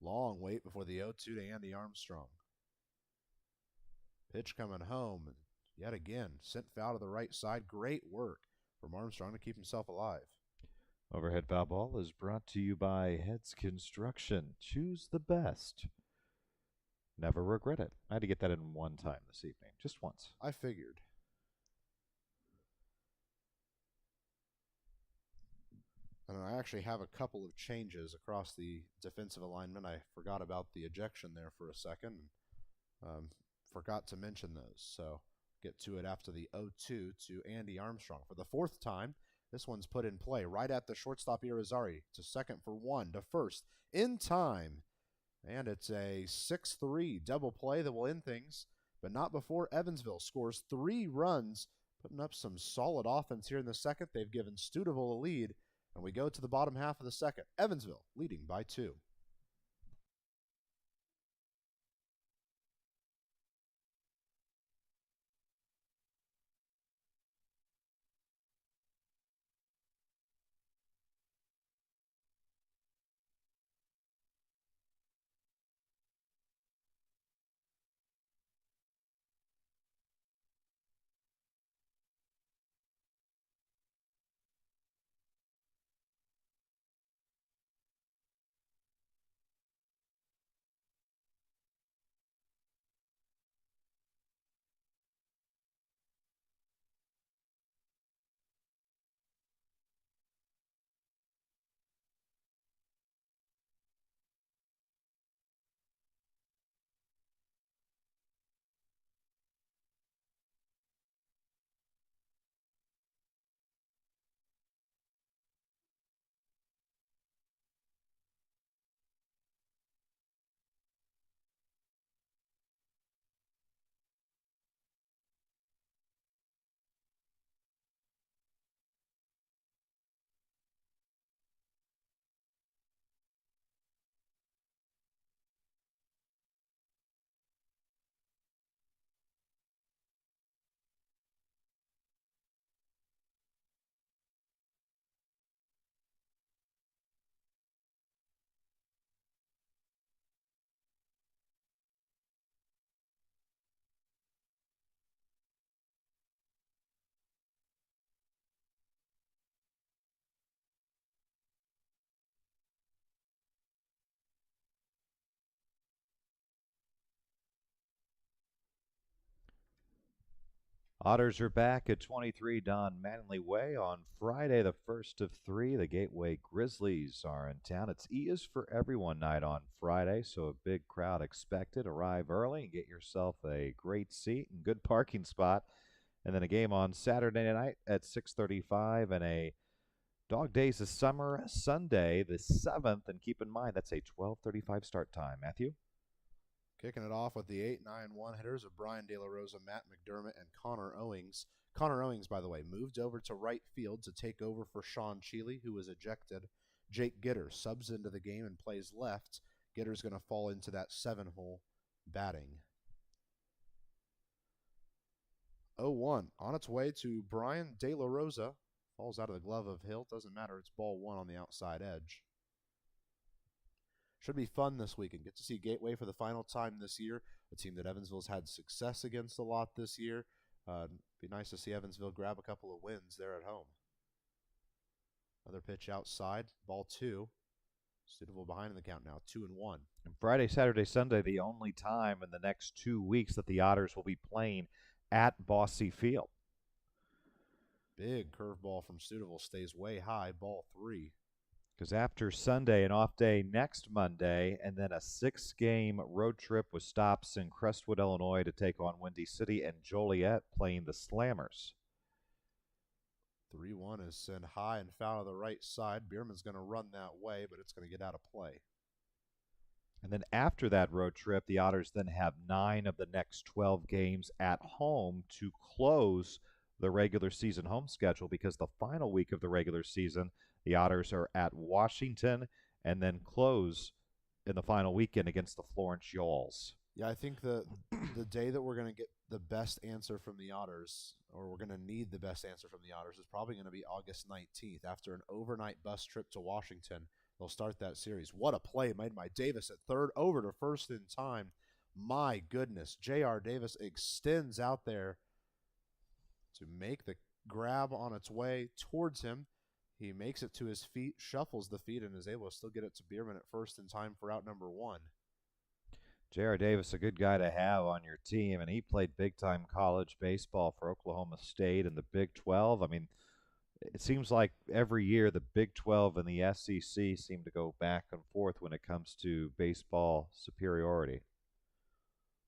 Long wait before the 0-2 to Andy Armstrong. Pitch coming home, and yet again, sent foul to the right side. Great work from Armstrong to keep himself alive. Overhead foul ball is brought to you by Heads Construction. Choose the best. Never regret it. I had to get that in one time this evening, just once. I figured. And I actually have a couple of changes across the defensive alignment. I forgot about the ejection there for a second. Forgot to mention those. So get to it after the 0-2 to Andy Armstrong. For the fourth time, this one's put in play right at the shortstop Rosario to second for one to first in time. And it's a 6-3 double play that will end things, but not before Evansville scores 3 runs, putting up some solid offense here in the second. They've given Steubenville a lead, and we go to the bottom half of the second. Evansville leading by 2. Otters are back at 23 Don Manley Way on Friday, the first of 3. The Gateway Grizzlies are in town. It's E is for Everyone night on Friday, so a big crowd expected. Arrive early and get yourself a great seat and good parking spot. And then a game on Saturday night at 6:35 and a Dog Days of Summer Sunday, the 7th. And keep in mind, that's a 12:35 start time. Matthew? Kicking it off with the 8-9-1 hitters of Brian De La Rosa, Matt McDermott, and Connor Owings. Connor Owings, by the way, moved over to right field to take over for Sean Cheeley, who was ejected. Jake Gitter subs into the game and plays left. Gitter's going to fall into that 7-hole batting. 0-1 on its way to Brian De La Rosa. Falls out of the glove of Hill. Doesn't matter. It's ball 1 on the outside edge. Should be fun this weekend. Get to see Gateway for the final time this year, a team that Evansville's had success against a lot this year. Be nice to see Evansville grab a couple of wins there at home. Another pitch outside, ball 2. Steubenville behind in the count now, 2-1. And Friday, Saturday, Sunday, the only time in the next 2 weeks that the Otters will be playing at Bosse Field. Big curveball from Steubenville stays way high, ball 3. Because after Sunday, an off day next Monday, and then a 6-game road trip with stops in Crestwood, Illinois to take on Windy City and Joliet playing the Slammers. 3-1 is sent high and foul to the right side. Bierman's going to run that way, but it's going to get out of play. And then after that road trip, the Otters then have 9 of the next 12 games at home to close the regular season home schedule, because the final week of the regular season, the Otters are at Washington and then close in the final weekend against the Florence Yawls. Yeah, I think the day that we're going to get the best answer from the Otters, or we're going to need the best answer from the Otters, is probably going to be August 19th. After an overnight bus trip to Washington, they'll start that series. What a play made by Davis at third, over to first in time. My goodness, J.R. Davis extends out there to make the grab on its way towards him. He makes it to his feet, shuffles the feet, and is able to still get it to Bierman at first in time for out number 1. J.R. Davis, a good guy to have on your team, and he played big-time college baseball for Oklahoma State in the Big 12. I mean, It seems like every year the Big 12 and the SEC seem to go back and forth when it comes to baseball superiority.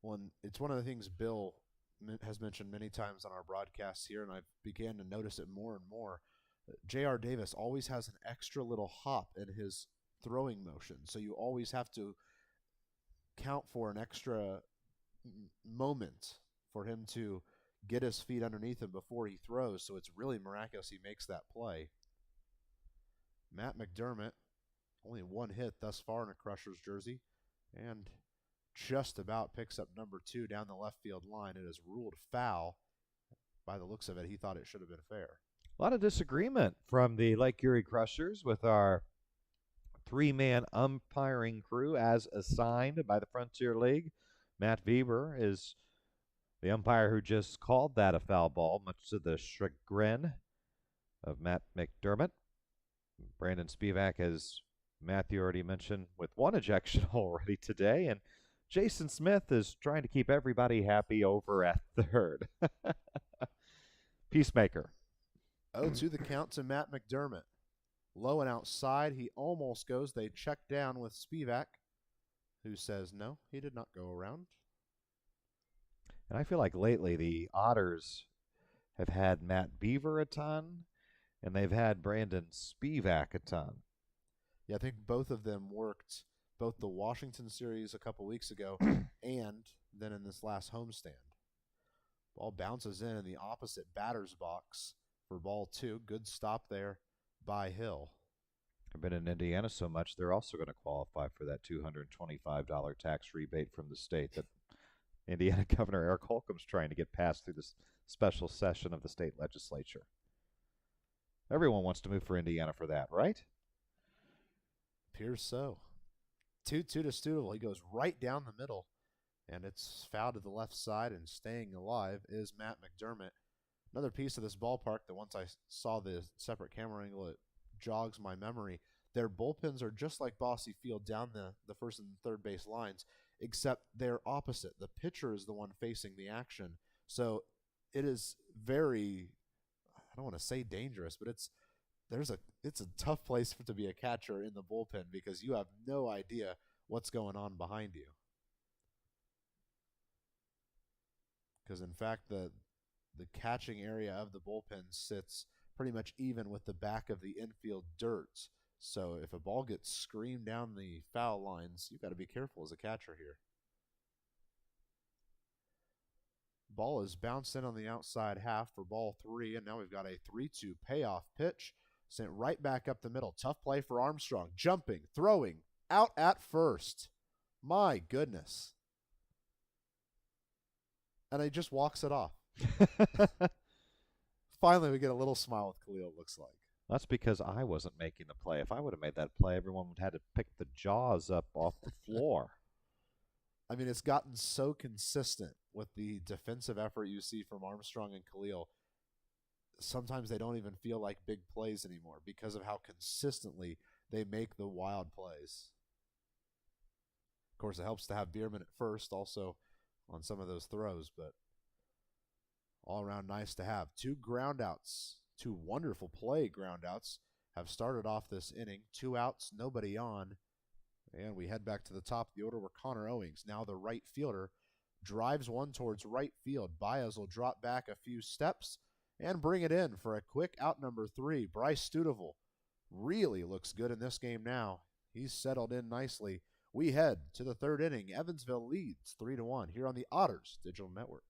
Well, it's one of the things Bill has mentioned many times on our broadcasts here, and I began to notice it more and more. J.R. Davis always has an extra little hop in his throwing motion, so you always have to count for an extra moment for him to get his feet underneath him before he throws, so it's really miraculous he makes that play. Matt McDermott, only one hit thus far in a Crushers jersey, and just about picks up number 2 down the left field line. It is ruled foul. By the looks of it, he thought it should have been fair. A lot of disagreement from the Lake Erie Crushers with our 3-man umpiring crew as assigned by the Frontier League. Matt Weber is the umpire who just called that a foul ball, much to the chagrin of Matt McDermott. Brandon Spivak, as Matthew already mentioned, with one ejection already today, and Jason Smith is trying to keep everybody happy over at third. Peacemaker. 0-2 the count to Matt McDermott. Low and outside, he almost goes. They check down with Spivak, who says no, he did not go around. And I feel like lately the Otters have had Matt Beaver a ton, and they've had Brandon Spivak a ton. Yeah, I think both of them worked both the Washington series a couple weeks ago and then in this last homestand. Ball bounces in the opposite batter's box for ball 2. Good stop there by Hill. I've been in Indiana so much, they're also going to qualify for that $225 tax rebate from the state that Indiana Governor Eric Holcomb's trying to get passed through this special session of the state legislature. Everyone wants to move for Indiana for that, right? Appears so. 2-2 to Studeville. He goes right down the middle, and it's fouled to the left side, and staying alive is Matt McDermott. Another piece of this ballpark that once I saw the separate camera angle, it jogs my memory. Their bullpens are just like Bosse Field down the first and third base lines, except they're opposite. The pitcher is the one facing the action. So it is very, I don't want to say dangerous, but it's a tough place to be a catcher in the bullpen because you have no idea what's going on behind you. Because in fact, the catching area of the bullpen sits pretty much even with the back of the infield dirt. So if a ball gets screamed down the foul lines, you've got to be careful as a catcher here. Ball is bounced in on the outside half for ball 3, and now we've got a 3-2 payoff pitch sent right back up the middle. Tough play for Armstrong. Jumping, throwing, out at first. My goodness. And he just walks it off. Finally, we get a little smile with Khalil, it looks like. That's because I wasn't making the play. If I would have made that play, everyone would have had to pick the jaws up off the floor. I mean, it's gotten so consistent with the defensive effort you see from Armstrong and Khalil. Sometimes they don't even feel like big plays anymore because of how consistently they make the wild plays. Of course, it helps to have Bierman at first also on some of those throws, but all around nice to have. 2 groundouts, 2 wonderful play groundouts have started off this inning. 2 outs, nobody on. And we head back to the top of the order where Connor Owings, now the right fielder, drives one towards right field. Baez will drop back a few steps and bring it in for a quick out number 3. Bryce Studeville really looks good in this game now. He's settled in nicely. We head to the 3rd inning. Evansville leads 3-1 here on the Otters Digital Network.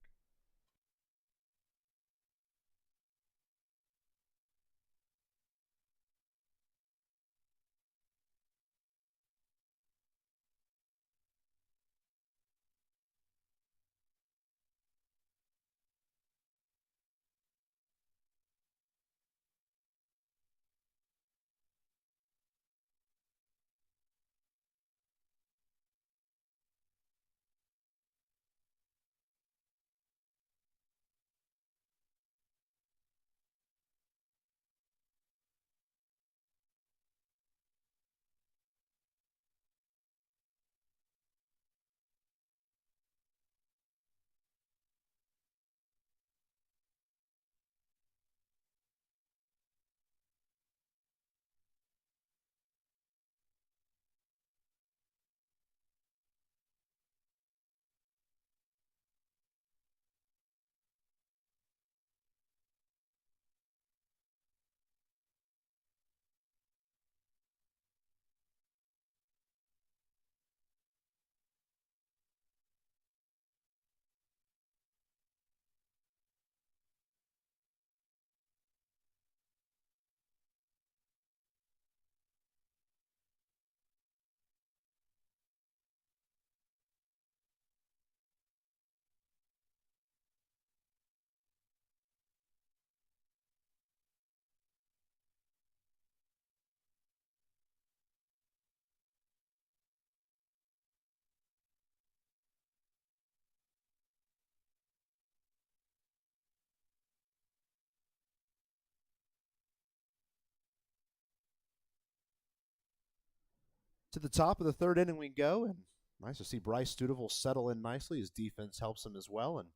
To the top of the third inning we go, and nice to see Bryce Studeville settle in nicely. His defense helps him as well, and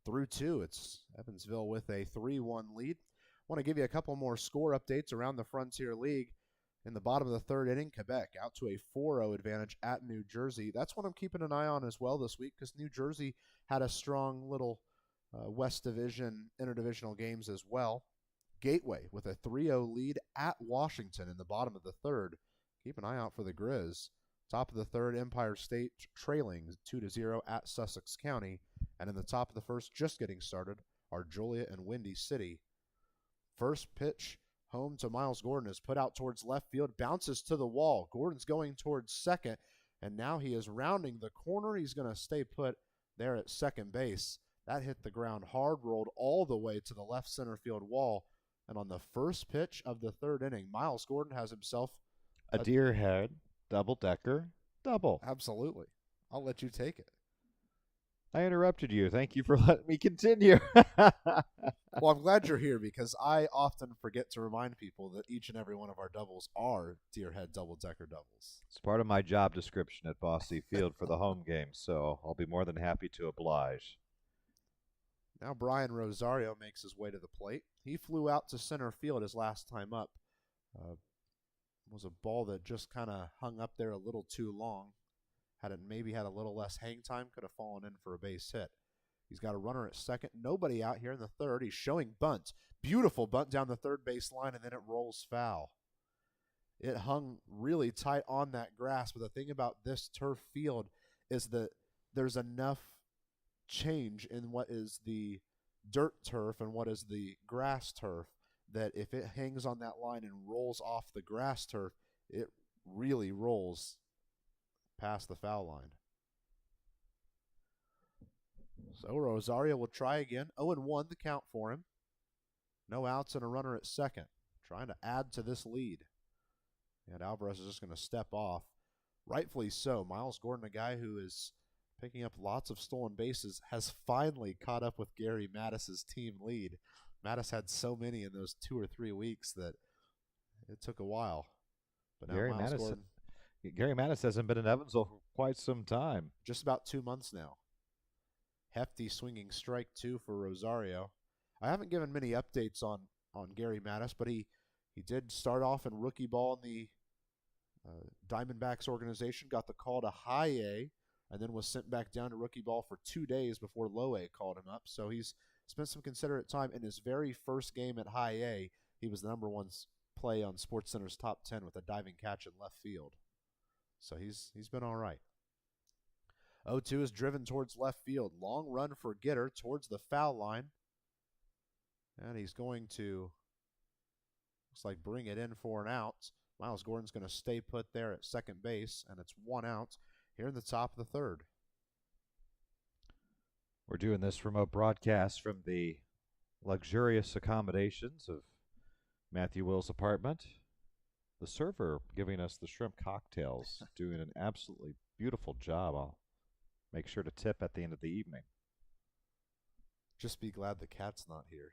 through 2, it's Evansville with a 3-1 lead. I want to give you a couple more score updates around the Frontier League. In the bottom of the third inning, Quebec out to a 4-0 advantage at New Jersey. That's what I'm keeping an eye on as well this week, because New Jersey had a strong little West Division interdivisional games as well. Gateway with a 3-0 lead at Washington in the bottom of the third. Keep an eye out for the Grizz. Top of the third, Empire State trailing 2-0 at Sussex County. And in the top of the first, just getting started, are Joliet and Windy City. First pitch home to Miles Gordon is put out towards left field, bounces to the wall. Gordon's going towards second, and now he is rounding the corner. He's going to stay put there at second base. That hit the ground hard, rolled all the way to the left center field wall. And on the first pitch of the third inning, Miles Gordon has himself a deer head, double-decker, double. Absolutely. I'll let you take it. I interrupted you. Thank you for letting me continue. Well, I'm glad you're here because I often forget to remind people that each and every one of our doubles are deer head double-decker doubles. It's part of my job description at Bossy Field for the home game, so I'll be more than happy to oblige. Now Brian Rosario makes his way to the plate. He flew out to center field his last time up. Was a ball that just kind of hung up there a little too long. Had it maybe had a little less hang time, could have fallen in for a base hit. He's got a runner at second. Nobody out here in the third. He's showing bunt. Beautiful bunt down the third base line, and then it rolls foul. It hung really tight on that grass, but the thing about this turf field is that there's enough change in what is the dirt turf and what is the grass turf that if it hangs on that line and rolls off the grass turf, it really rolls past the foul line. So Rosario will try again. 0-1 the count for him. No outs and a runner at second. Trying to add to this lead. And Alvarez is just going to step off. Rightfully so. Miles Gordon, a guy who is picking up lots of stolen bases, has finally caught up with Gary Mattis's team lead. Mattis had so many in those 2 or 3 weeks that it took a while. But now Gary Mattis hasn't been in Evansville for quite some time. Just about 2 months now. Hefty swinging strike 2 for Rosario. I haven't given many updates on Gary Mattis, but he did start off in rookie ball in the Diamondbacks organization, got the call to high A, and then was sent back down to rookie ball for 2 days before low A called him up. So he's spent some considerate time. In his very first game at high A, he was the number 1 play on SportsCenter's top 10 with a diving catch in left field. So he's been all right. 0-2 is driven towards left field. Long run for Gitter towards the foul line. And he's going to, looks like, bring it in for an out. Miles Gordon's going to stay put there at second base, and it's 1 out here in the top of the third. We're doing this remote broadcast from the luxurious accommodations of Matthew Will's apartment. The server giving us the shrimp cocktails, doing an absolutely beautiful job. I'll make sure to tip at the end of the evening. Just be glad the cat's not here.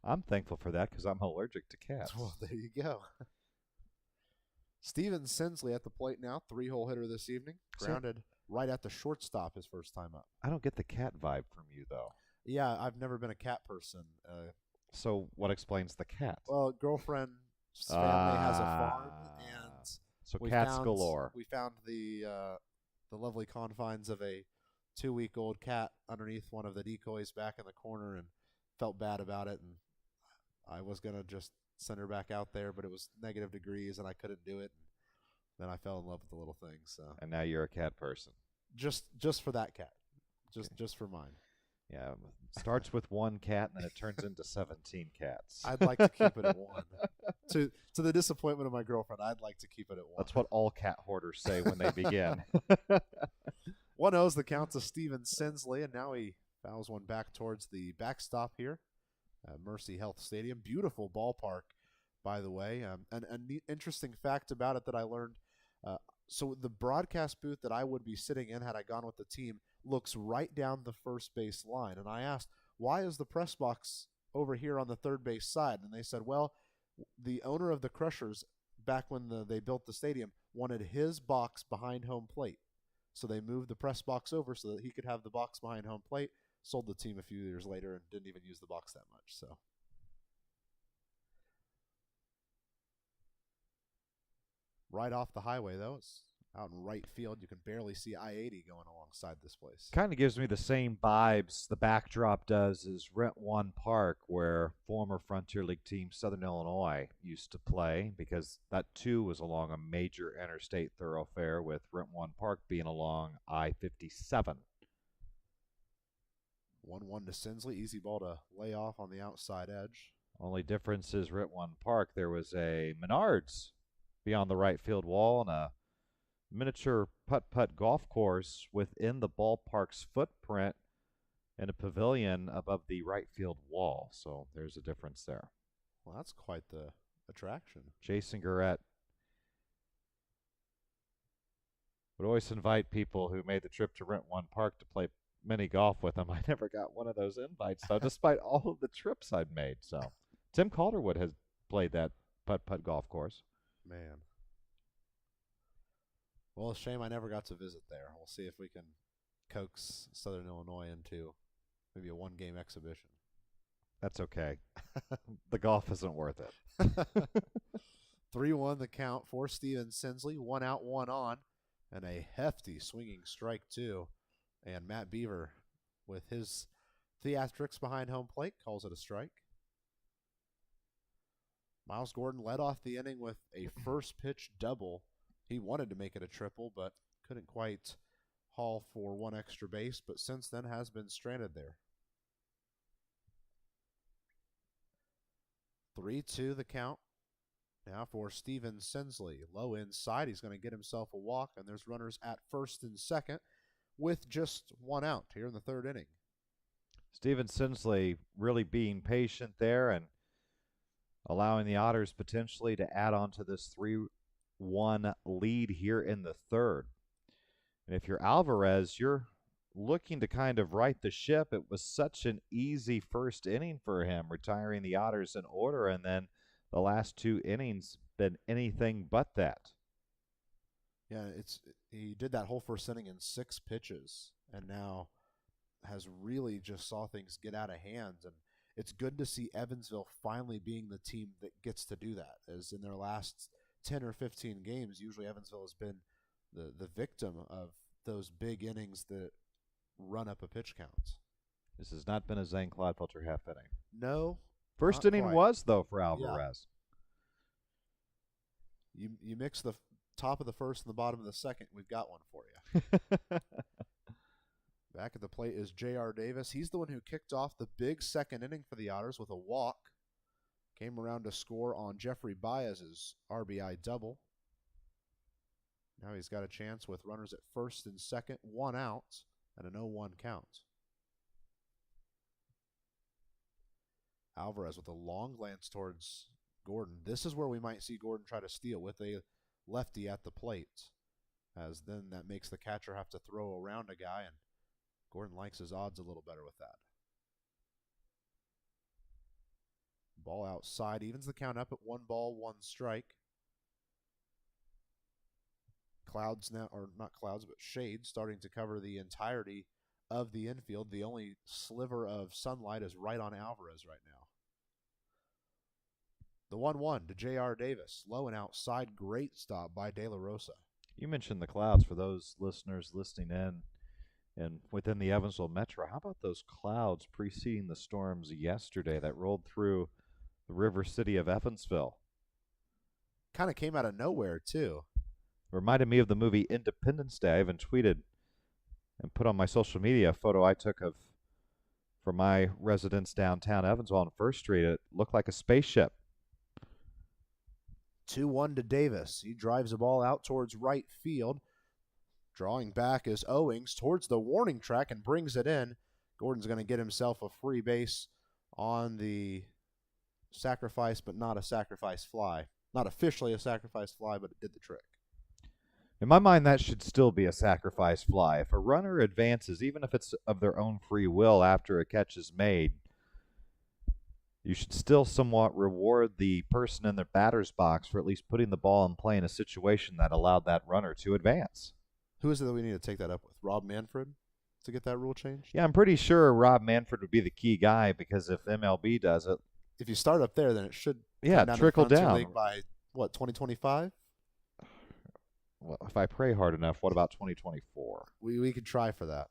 I'm thankful for that because I'm allergic to cats. Well, there you go. Steven Sinsley at the plate now, 3-hole hitter this evening. Grounded right at the shortstop his first time up. I don't get the cat vibe from you, though. Yeah, I've never been a cat person. So what explains the cat? Well, girlfriend's family has a farm, and so cats galore. We found the lovely confines of a 2-week-old cat underneath one of the decoys back in the corner, and felt bad about it. And I was gonna just send her back out there, but it was negative degrees, and I couldn't do it. And then I fell in love with the little thing. So. And now you're a cat person. Just for that cat, just for mine. Yeah, it starts with 1 cat, and then it turns into 17 cats. I'd like to keep it at 1. To the disappointment of my girlfriend, I'd like to keep it at 1. That's what all cat hoarders say when they begin. 1-0 is the count to Steven Sinsley, and now he fouls one back towards the backstop here at Mercy Health Stadium. Beautiful ballpark, by the way. And a neat, interesting fact about it that I learned. So the broadcast booth that I would be sitting in had I gone with the team looks right down the first base line. And I asked, why is the press box over here on the third base side? And they said, well, the owner of the Crushers back when they built the stadium, wanted his box behind home plate. So they moved the press box over so that he could have the box behind home plate. Sold the team a few years later and didn't even use the box that much. So right off the highway, though, it's out in right field. You can barely see I-80 going alongside this place. Kind of gives me the same vibes the backdrop does as Rent One Park, where former Frontier League team Southern Illinois used to play, because that too was along a major interstate thoroughfare, with Rent One Park being along I-57. 1-1 to Sinsley. Easy ball to lay off on the outside edge. Only difference is Rent One Park, there was a Menards beyond the right field wall and a miniature putt-putt golf course within the ballpark's footprint and a pavilion above the right field wall. So there's a difference there. Well, that's quite the attraction. Jason Garrett would always invite people who made the trip to Rent One Park to play mini golf with him. I never got one of those invites, though, despite all of the trips I'd made. So Tim Calderwood has played that putt-putt golf course. Man. Well, a shame I never got to visit there. We'll see if we can coax Southern Illinois into maybe a one-game exhibition. That's okay. The golf isn't worth it. 3-1 the count for Steven Sinsley. 1 out, 1 on, and a hefty swinging strike, too. And Matt Beaver, with his theatrics behind home plate, calls it a strike. Miles Gordon led off the inning with a first pitch double. He wanted to make it a triple, but couldn't quite haul for one extra base, but since then has been stranded there. 3-2 the count. Now for Steven Sinsley. Low inside. He's going to get himself a walk, and there's runners at first and second with just 1 out here in the third inning. Steven Sinsley really being patient there and allowing the Otters potentially to add on to this 3-1 lead here in the third. And if you're Alvarez, you're looking to kind of right the ship. It was such an easy first inning for him, retiring the Otters in order, and then the last 2 innings been anything but that. Yeah, he did that whole first inning in 6 pitches, and now has really just saw things get out of hand. And it's good to see Evansville finally being the team that gets to do that, as in their last 10 or 15 games, usually Evansville has been the victim of those big innings that run up a pitch count. This has not been a Zane Clodfelter half inning. No. First inning quite. was, though, for Alvarez. Yeah. You mix the top of the first and the bottom of the second, we've got one for you. Back at the plate is J.R. Davis. He's the one who kicked off the big second inning for the Otters with a walk. Came around to score on Jeffrey Baez's RBI double. Now he's got a chance with runners at first and second, 1 out, and an 0-1 count. Alvarez with a long glance towards Gordon. This is where we might see Gordon try to steal with a lefty at the plate, as then that makes the catcher have to throw around a guy, and Gordon likes his odds a little better with that. Ball outside, evens the count up at 1 ball, 1 strike. Clouds now, or not clouds, but shades starting to cover the entirety of the infield. The only sliver of sunlight is right on Alvarez right now. The 1-1 to J.R. Davis. Low and outside. Great stop by De La Rosa. You mentioned the clouds for those listeners listening in and within the Evansville Metro. How about those clouds preceding the storms yesterday that rolled through the river city of Evansville? Kind of came out of nowhere, too. Reminded me of the movie Independence Day. I even tweeted and put on my social media a photo I took of from my residence downtown Evansville on 1st Street. It looked like a spaceship. 2-1 to Davis. He drives the ball out towards right field. Drawing back is Owings towards the warning track and brings it in. Gordon's going to get himself a free base on the sacrifice, but not a sacrifice fly. Not officially a sacrifice fly, but it did the trick. In my mind, that should still be a sacrifice fly. If a runner advances, even if it's of their own free will after a catch is made, you should still somewhat reward the person in the batter's box for at least putting the ball in play in a situation that allowed that runner to advance. Who is it that we need to take that up with? Rob Manfred to get that rule changed? Yeah, I'm pretty sure Rob Manfred would be the key guy because if MLB does it, if you start up there, then it should trickle down. League by what, 2025? Well, if I pray hard enough, what about 2024? We could try for that.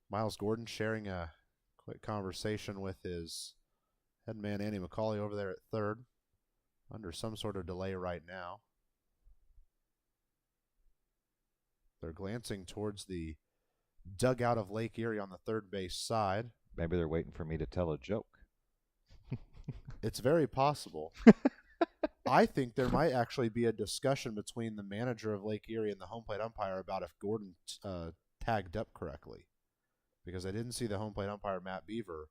Miles Gordon sharing a quick conversation with his head man Andy McCauley over there at third, under some sort of delay right now. They're glancing towards the dugout of Lake Erie on the third base side. Maybe they're waiting for me to tell a joke. It's very possible. I think there might actually be a discussion between the manager of Lake Erie and the home plate umpire about if Gordon tagged up correctly. Because I didn't see the home plate umpire, Matt Beaver,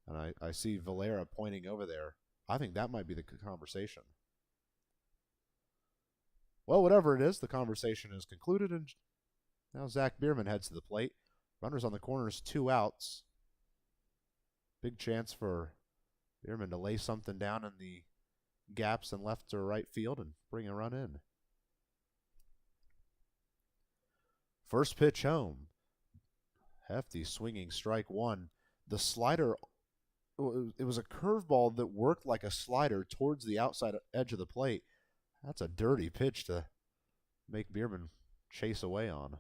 and I see Valera pointing over there. I think that might be the conversation. Well, whatever it is, the conversation is concluded, and now Zach Bierman heads to the plate. Runners on the corners, 2 outs. Big chance for Bierman to lay something down in the gaps in left or right field and bring a run in. First pitch home. Hefty swinging strike one. The slider, it was a curveball that worked like a slider towards the outside edge of the plate. That's a dirty pitch to make Bierman chase away on.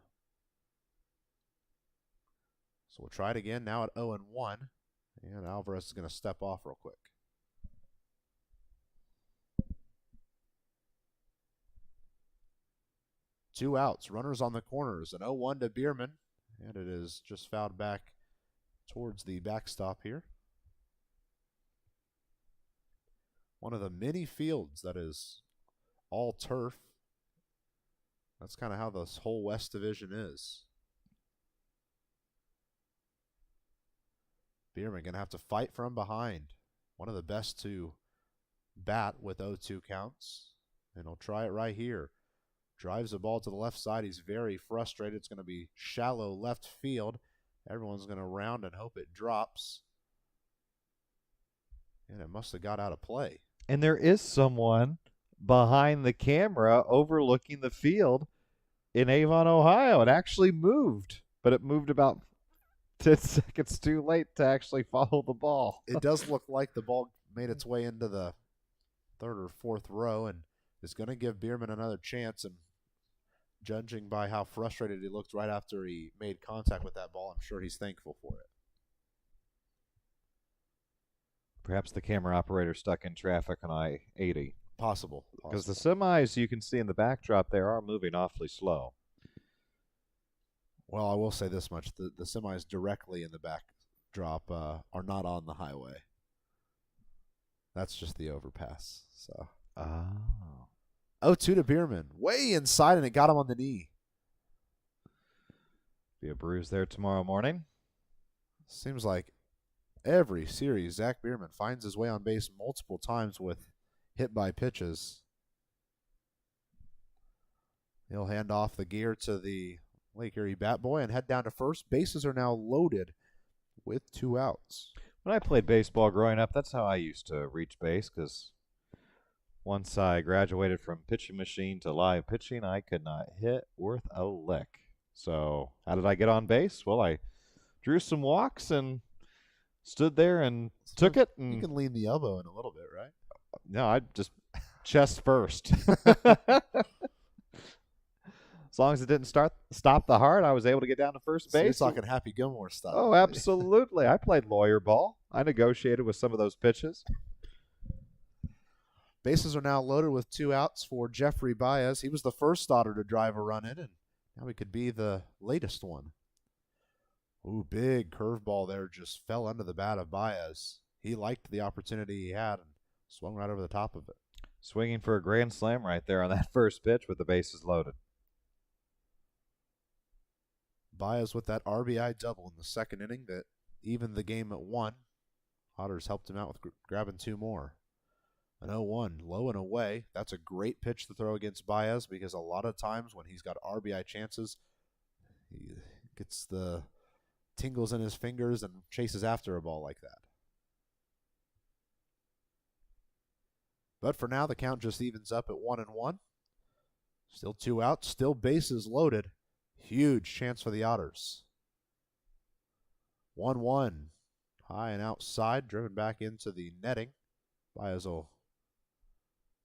So we'll try it again now at 0-1. And Alvarez is going to step off real quick. Two outs, runners on the corners. An 0-1 to Bierman. And it is just fouled back towards the backstop here. One of the many fields that is all turf. That's kind of how this whole West Division is. Bierman going to have to fight from behind. One of the best to bat with 0-2 counts. And he'll try it right here. Drives the ball to the left side. He's very frustrated. It's going to be shallow left field. Everyone's going to round and hope it drops. And it must have got out of play. And there is someone behind the camera overlooking the field in Avon, Ohio. It actually moved, but it moved about 10 seconds too late to actually follow the ball. It does look like the ball made its way into the third or fourth row and is going to give Bierman another chance. And judging by how frustrated he looked right after he made contact with that ball, I'm sure he's thankful for it. Perhaps the camera operator stuck in traffic on I-80. Possible. Because the semis you can see in the backdrop there are moving awfully slow. Well, I will say this much. The semis directly in the backdrop are not on the highway. That's just the overpass. So. Oh. 0-2 to Bierman. Way inside, and it got him on the knee. Be a bruise there tomorrow morning. Seems like every series, Zach Bierman finds his way on base multiple times with hit by pitches. He'll hand off the gear to the Lake Erie bat boy and head down to first. Bases are now loaded with 2 outs. When I played baseball growing up, that's how I used to reach base, because once I graduated from pitching machine to live pitching, I could not hit worth a lick. So how did I get on base? Well, I drew some walks and stood there and took it. And you can lean the elbow in a little bit, right? No, I just chest first. As long as it didn't stop the heart, I was able to get down to first base. So you're talking Happy Gilmore style. Oh, absolutely. I played lawyer ball. I negotiated with some of those pitches. Bases are now loaded with 2 outs for Jeffrey Baez. He was the first Otter to drive a run in, and now he could be the latest one. Ooh, big curveball there just fell under the bat of Baez. He liked the opportunity he had and swung right over the top of it. Swinging for a grand slam right there on that first pitch with the bases loaded. Baez with that RBI double in the second inning that evened the game at 1. Otters helped him out with grabbing 2 more. An 0-1, low and away. That's a great pitch to throw against Baez because a lot of times when he's got RBI chances, he gets the tingles in his fingers and chases after a ball like that. But for now, the count just evens up at 1-1. Still 2 outs, still bases loaded. Huge chance for the Otters. 1-1. High and outside, driven back into the netting. Baez will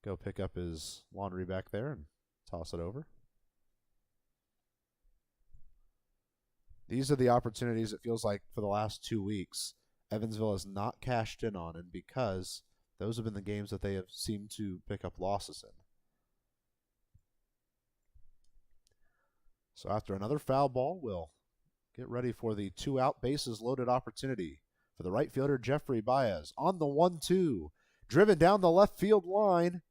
go pick up his laundry back there and toss it over. These are the opportunities, it feels like, for the last 2 weeks, Evansville has not cashed in on, and because those have been the games that they have seemed to pick up losses in. So after another foul ball, we'll get ready for the 2-out bases loaded opportunity for the right fielder, Jeffrey Baez. On the 1-2, driven down the left field line,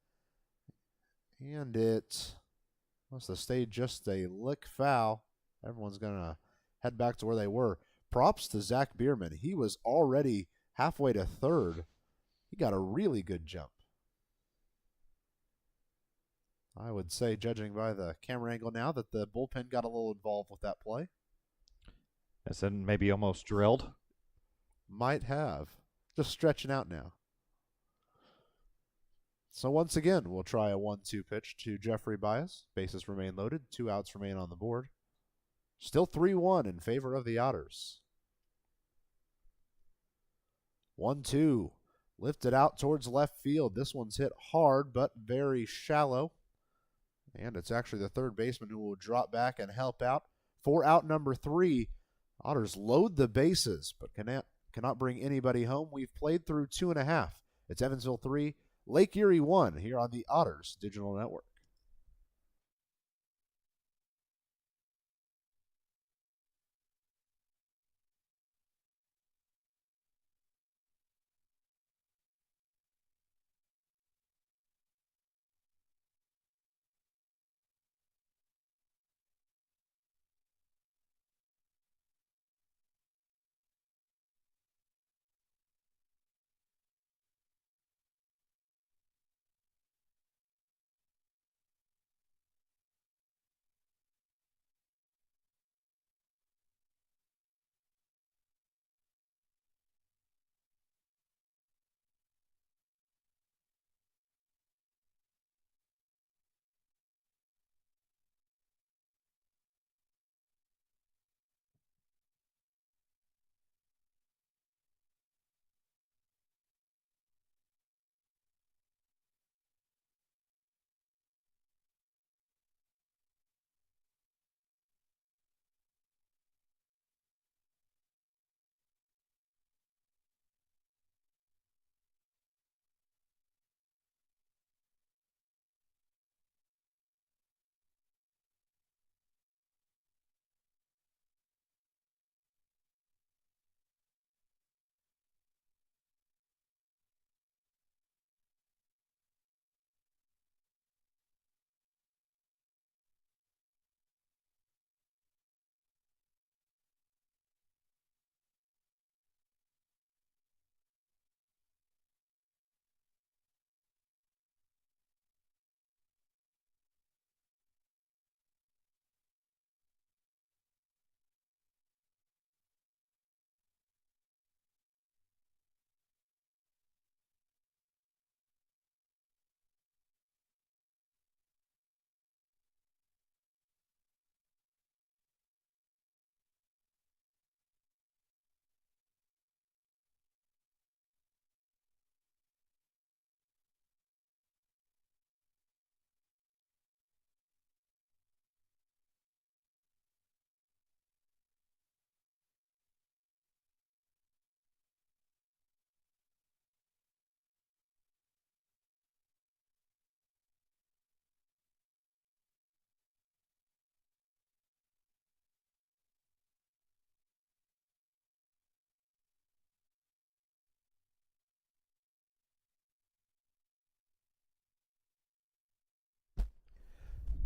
and it must have stayed just a lick foul. Everyone's going to head back to where they were. Props to Zach Bierman. He was already halfway to third. He got a really good jump. I would say, judging by the camera angle now, that the bullpen got a little involved with that play. Yes, and maybe almost drilled. Might have. Just stretching out now. So once again, we'll try a 1-2 pitch to Jeffrey Baez. Bases remain loaded. 2 outs remain on the board. Still 3-1 in favor of the Otters. 1-2. Lifted out towards left field. This one's hit hard, but very shallow. And it's actually the third baseman who will drop back and help out. For out number 3, Otters load the bases, but cannot bring anybody home. We've played through 2.5. It's Evansville 3, Lake Erie 1 here on the Otters Digital Network.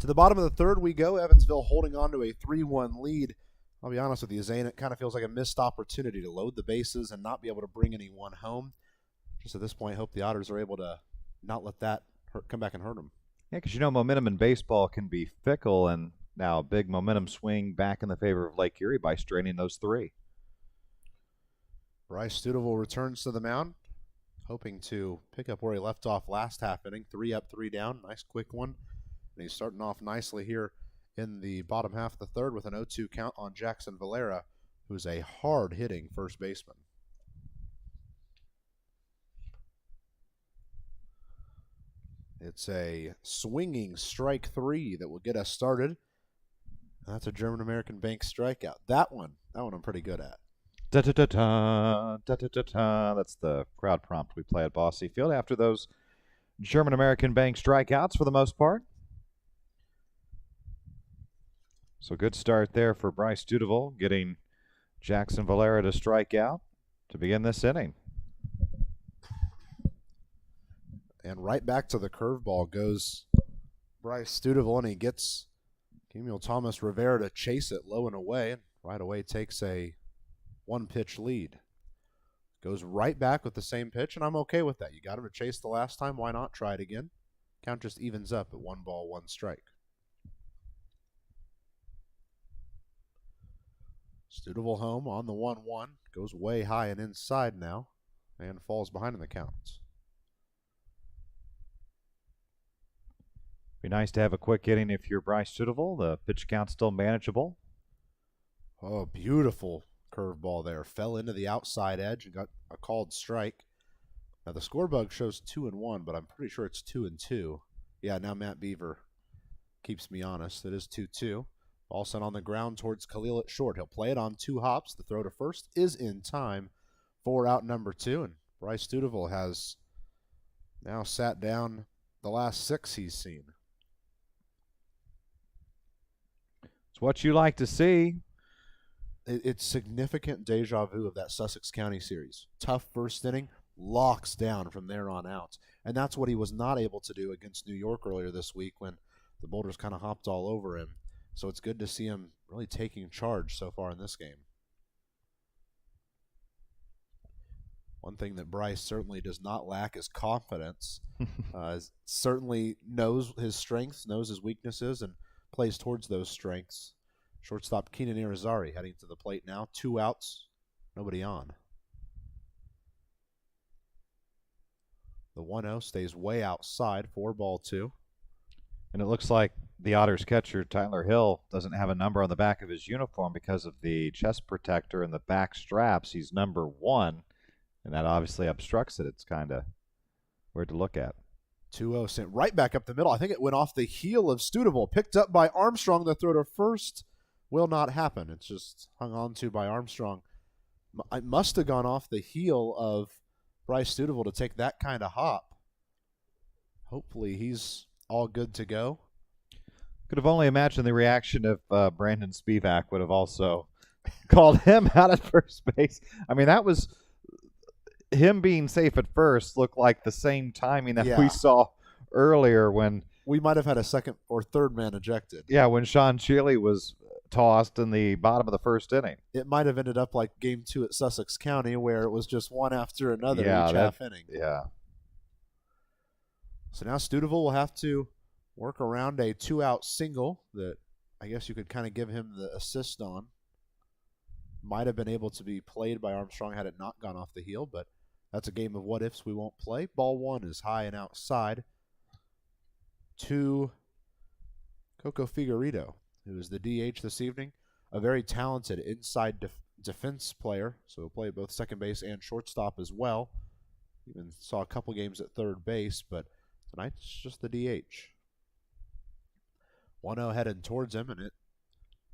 To the bottom of the third we go. Evansville holding on to a 3-1 lead. I'll be honest with you, Zane, it kind of feels like a missed opportunity to load the bases and not be able to bring anyone home. Just at this point, hope the Otters are able to not let that come back and hurt them. Yeah, because momentum in baseball can be fickle, and now a big momentum swing back in the favor of Lake Erie by straining those 3. Bryce Studeville returns to the mound. hoping to pick up where he left off last half inning. 3 up, 3 down. Nice quick one. And he's starting off nicely here in the bottom half of the third with an 0-2 count on Jackson Valera, who's a hard-hitting first baseman. It's a swinging strike 3 that will get us started. That's a German-American Bank strikeout. That one I'm pretty good at. Da-da-da-da, da-da-da-da. That's the crowd prompt we play at Bossy Field after those German-American Bank strikeouts for the most part. So good start there for Bryce Dudeville, getting Jackson Valera to strike out to begin this inning. And right back to the curveball goes Bryce Dudeville, and he gets Camille Thomas Rivera to chase it low and away, and right away takes a one-pitch lead. Goes right back with the same pitch, and I'm okay with that. You got him to chase the last time. Why not try it again? Count just evens up at 1 ball, 1 strike. Studeville home on the 1-1. Goes way high and inside now and falls behind in the count. Be nice to have a quick inning if you're Bryce Studeville. The pitch count's still manageable. Oh, beautiful curveball there. Fell into the outside edge and got a called strike. Now the score bug shows 2-1, but I'm pretty sure it's 2-2. Yeah, now Matt Beaver keeps me honest. It is 2-2. Ball sent on the ground towards Khalil at short. He'll play it on 2 hops. The throw to first is in time for out number 2. And Bryce Studeville has now sat down the last 6 he's seen. It's what you like to see. It's significant deja vu of that Sussex County series. Tough first inning, locks down from there on out. And that's what he was not able to do against New York earlier this week when the Boulders kind of hopped all over him. So it's good to see him really taking charge so far in this game. One thing that Bryce certainly does not lack is confidence. Certainly knows his strengths, knows his weaknesses, and plays towards those strengths. Shortstop Keenan Irizarry heading to the plate now. 2 outs, nobody on. The 1-0 stays way outside, 4 ball 2. And it looks like the Otters catcher, Tyler Hill, doesn't have a number on the back of his uniform because of the chest protector and the back straps. He's number 1, and that obviously obstructs it. It's kind of weird to look at. 2-0 sent right back up the middle. I think it went off the heel of Studeville. Picked up by Armstrong. The throw to first will not happen. It's just hung on to by Armstrong. It must have gone off the heel of Bryce Studeville to take that kind of hop. Hopefully he's all good to go. Could have only imagined the reaction if Brandon Spivak would have also called him out at first base. I mean, that was him being safe at first looked like the same timing that we saw earlier when we might have had a second or third man ejected. Yeah, when Sean Shealy was tossed in the bottom of the first inning. It might have ended up like Game 2 at Sussex County where it was just one after another each half inning. Yeah. So now Studeville will have to work around a 2-out single that I guess you could kind of give him the assist on. Might have been able to be played by Armstrong had it not gone off the heel, but that's a game of what-ifs we won't play. Ball 1 is high and outside to Coco Figueredo, who is the DH this evening. A very talented inside defense player, so he'll play both second base and shortstop as well. Even saw a couple games at third base, but tonight it's just the DH. 1-0 headed towards him, and it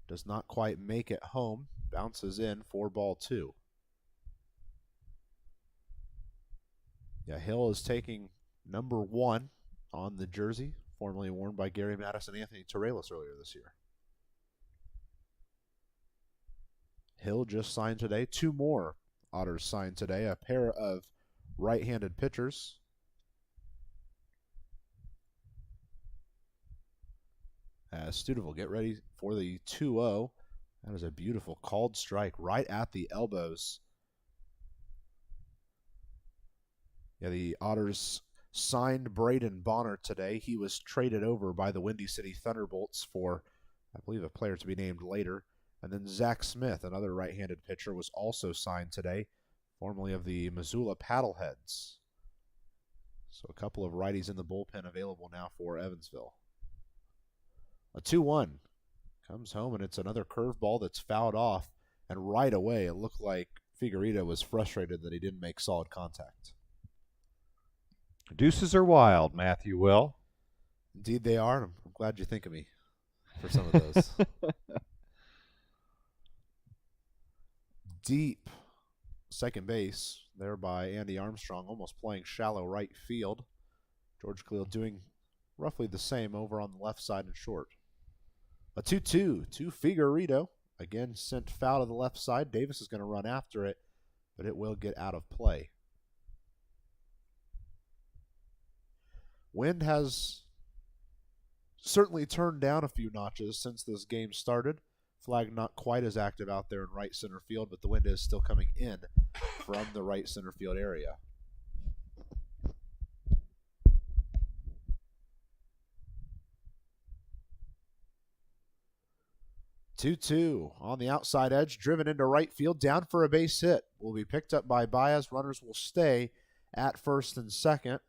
does not quite make it home. Bounces in, 4 ball 2. Yeah, Hill is taking number 1 on the jersey, formerly worn by Gary Mattis and Anthony Torrelas earlier this year. Hill just signed today. 2 more Otters signed today. A pair of right-handed pitchers. As Studeville get ready for the 2-0. That is a beautiful called strike right at the elbows. Yeah, the Otters signed Braden Bonner today. He was traded over by the Windy City Thunderbolts for, I believe, a player to be named later. And then Zach Smith, another right-handed pitcher, was also signed today, formerly of the Missoula Paddleheads. So a couple of righties in the bullpen available now for Evansville. A 2-1 comes home, and it's another curveball that's fouled off. And right away, it looked like Figueredo was frustrated that he didn't make solid contact. Deuces are wild, Matthew Will. Indeed they are. I'm glad you think of me for some of those. Deep second base there by Andy Armstrong, almost playing shallow right field. George Khalil doing roughly the same over on the left side and short. A 2-2 to Figueredo. Again, sent foul to the left side. Davis is going to run after it, but it will get out of play. Wind has certainly turned down a few notches since this game started. Flag not quite as active out there in right center field, but the wind is still coming in from the right center field area. Two on the outside edge, driven into right field, down for a base hit. Will be picked up by Baez. Runners will stay at first and second.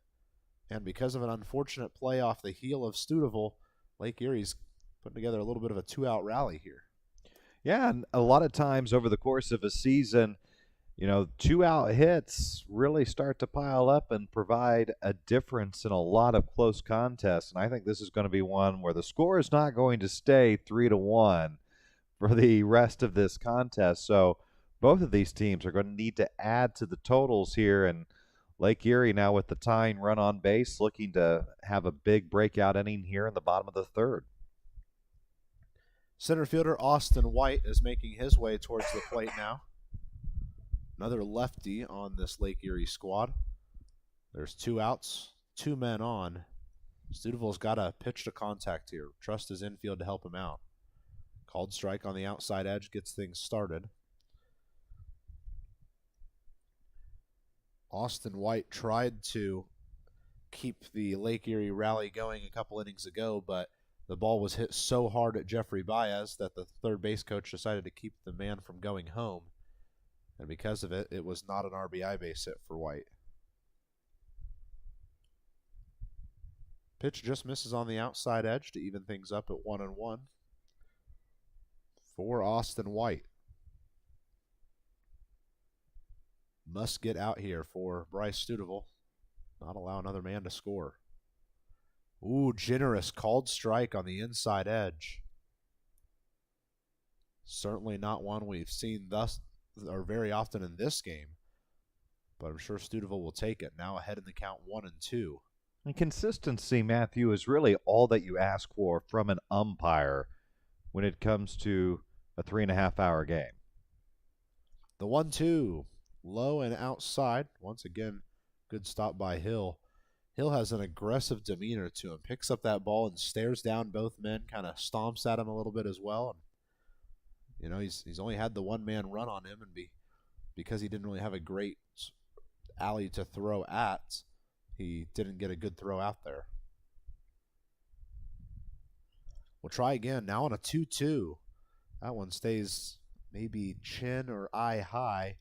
And because of an unfortunate play off the heel of Studeville, Lake Erie's putting together a little bit of a 2-out rally here. Yeah, and a lot of times over the course of a season, 2-out hits really start to pile up and provide a difference in a lot of close contests. And I think this is going to be one where the score is not going to stay 3-1 for the rest of this contest. So both of these teams are going to need to add to the totals here. And Lake Erie now with the tying run on base, looking to have a big breakout inning here in the bottom of the third. Center fielder Austin White is making his way towards the plate now. Another lefty on this Lake Erie squad. There's 2 outs, 2 men on. Studeville's got a pitch to contact here. Trust his infield to help him out. Called strike on the outside edge gets things started. Austin White tried to keep the Lake Erie rally going a couple innings ago, but the ball was hit so hard at Jeffrey Baez that the third base coach decided to keep the man from going home. And because of it, it was not an RBI base hit for White. Pitch just misses on the outside edge to even things up at 1-1 for Austin White. Must get out here for Bryce Studeville. Not allow another man to score. Ooh, generous called strike on the inside edge. Certainly not one we've seen thus or very often in this game, but I'm sure Studeville will take it. Now ahead in the count 1-2. And consistency, Matthew, is really all that you ask for from an umpire when it comes to a 3.5-hour game. The 1-2, low and outside. Once again, good stop by Hill. Hill has an aggressive demeanor to him. Picks up that ball and stares down both men, kind of stomps at him a little bit as well. And, he's only had the one-man run on him, and because he didn't really have a great alley to throw at, he didn't get a good throw out there. We'll try again. Now on a 2-2. That one stays maybe chin or eye high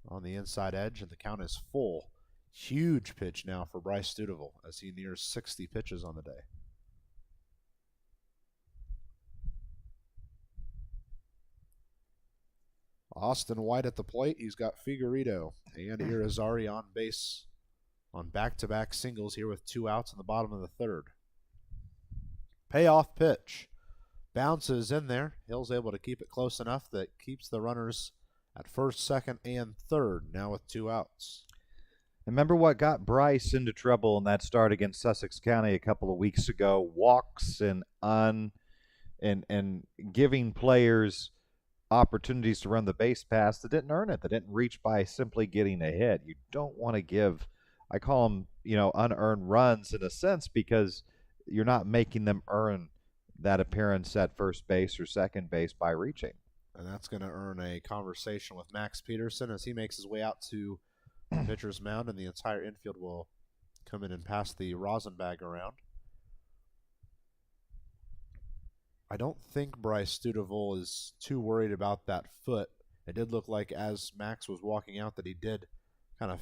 on the inside edge, and the count is full. Huge pitch now for Bryce Studeville as he nears 60 pitches on the day. Austin White at the plate. He's got Figueredo and Rosario on base on back-to-back singles here with 2 outs in the bottom of the third. Payoff pitch. Bounces in there. Hill's able to keep it close enough that keeps the runners at first, second, and third, now with 2 outs. Remember what got Bryce into trouble in that start against Sussex County a couple of weeks ago? Walks and giving players opportunities to run the base pass that didn't earn it. They didn't reach by simply getting a hit. You don't want to give, I call them, unearned runs in a sense, because you're not making them earn that appearance at first base or second base by reaching. And that's going to earn a conversation with Max Peterson as he makes his way out to the pitcher's mound, and the entire infield will come in and pass the rosin bag around. I don't think Bryce Studeville is too worried about that foot. It did look like as Max was walking out that he did kind of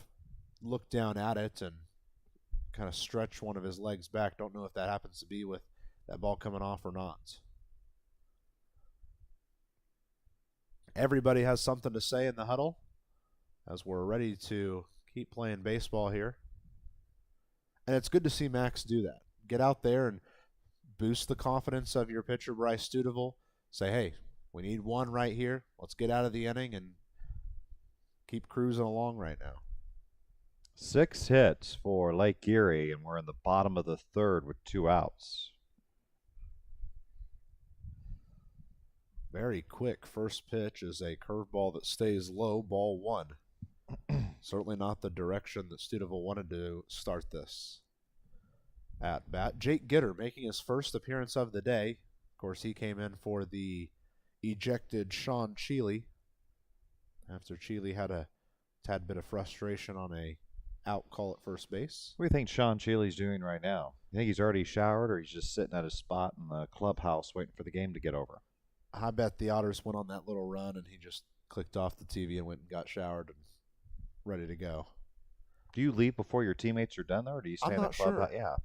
look down at it and kind of stretch one of his legs back. Don't know if that happens to be with that ball coming off or not. Everybody has something to say in the huddle as we're ready to keep playing baseball here. And it's good to see Max do that. Get out there and boost the confidence of your pitcher, Bryce Studeville. Say, hey, we need one right here. Let's get out of the inning and keep cruising along right now. 6 hits for Lake Erie, and we're in the bottom of the third with 2 outs. Very quick. First pitch is a curveball that stays low, ball 1. Certainly not the direction that Studeville wanted to start this at bat. Jake Gitter making his first appearance of the day. Of course, he came in for the ejected Sean Cheely after Cheely had a tad bit of frustration on a out call at first base. What do you think Sean Cheely's doing right now? You think he's already showered, or he's just sitting at his spot in the clubhouse waiting for the game to get over? I bet the Otters went on that little run and he just clicked off the TV and went and got showered and ready to go. Do you leave before your teammates are done, though, or do you stay in the clubhouse? Sure. Yeah.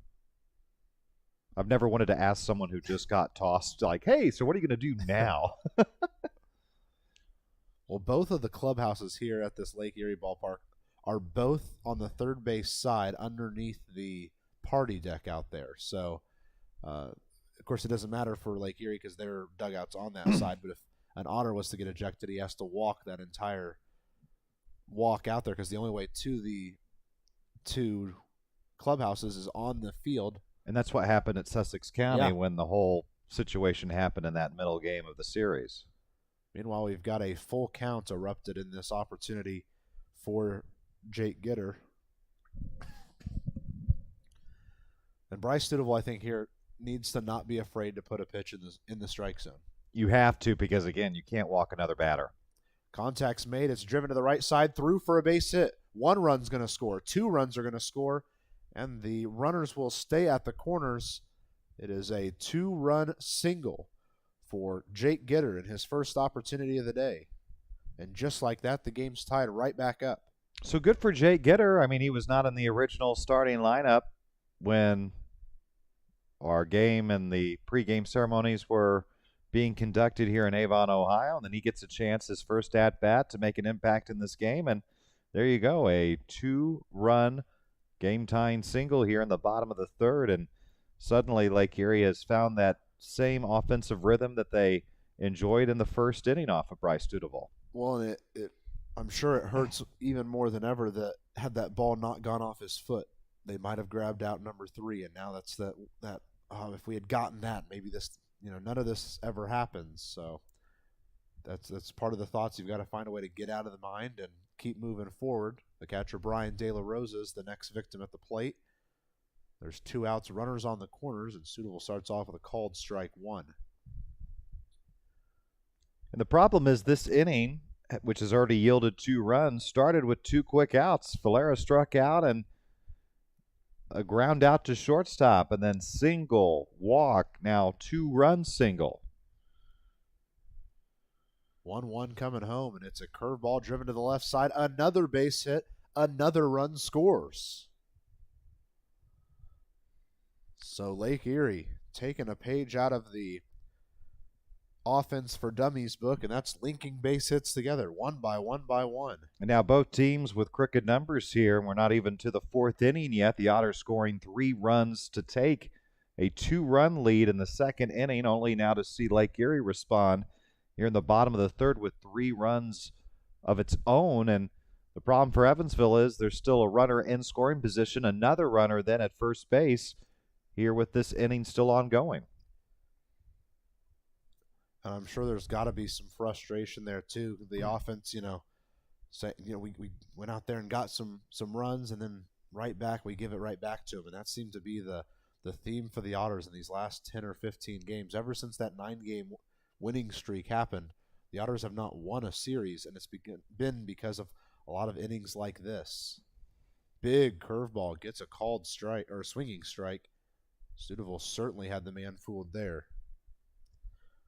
I've never wanted to ask someone who just got tossed, like, hey, so what are you going to do now? Well, both of the clubhouses here at this Lake Erie ballpark are both on the third base side underneath the party deck out there. So, of course, it doesn't matter for Lake Erie because their dugout's on that side. But if an Otter was to get ejected, he has to walk that entire walk out there because the only way to the 2 clubhouses is on the field. And that's what happened at Sussex County when the whole situation happened in that middle game of the series. Meanwhile, we've got a full count erupted in this opportunity for Jake Gitter. And Bryce Studeville, I think, here needs to not be afraid to put a pitch in the strike zone. You have to because, again, you can't walk another batter. Contact's made. It's driven to the right side, through for a base hit. 1 run's going to score. 2 runs are going to score. And the runners will stay at the corners. It is a 2-run single for Jake Gitter in his first opportunity of the day. And just like that, the game's tied right back up. So good for Jake Gitter. I mean, he was not in the original starting lineup when our game and the pregame ceremonies were being conducted here in Avon, Ohio. And then he gets a chance, his first at-bat, to make an impact in this game. And there you go, a 2-run game-tying single here in the bottom of the third, and suddenly Lake Erie has found that same offensive rhythm that they enjoyed in the first inning off of Bryce Studeville. Well, and I'm sure it hurts even more than ever that had that ball not gone off his foot, they might have grabbed out number 3, and now that's that if we had gotten that, maybe this, none of this ever happens. So that's part of the thoughts. You've got to find a way to get out of the mind and keep moving forward. The catcher, Brian De La Rosa, is the next victim at the plate. There's 2 outs, runners on the corners, and Studeville starts off with a called strike 1. And the problem is this inning, which has already yielded 2 runs, started with 2 quick outs. Valera struck out and a ground out to shortstop, and then single, walk, now 2-run single. 1-1 coming home, and it's a curveball driven to the left side. Another base hit, another run scores. So Lake Erie taking a page out of the offense for dummies book, and that's linking base hits together, 1 by 1 by 1. And now both teams with crooked numbers here, and we're not even to the 4th inning yet. The Otters scoring 3 runs to take a 2-run lead in the 2nd inning, only now to see Lake Erie respond here in the bottom of the 3rd with 3 runs of its own. And the problem for Evansville is there's still a runner in scoring position, another runner then at first base here with this inning still ongoing. And I'm sure there's got to be some frustration there too. The offense, we went out there and got some runs, and then right back we give it right back to them, and that seemed to be the theme for the Otters in these last 10 or 15 games. Ever since that 9-game winning streak happened, the Otters have not won a series, and it's been because of a lot of innings like this. Big curveball gets a called strike or a swinging strike. Studeville certainly had the man fooled there.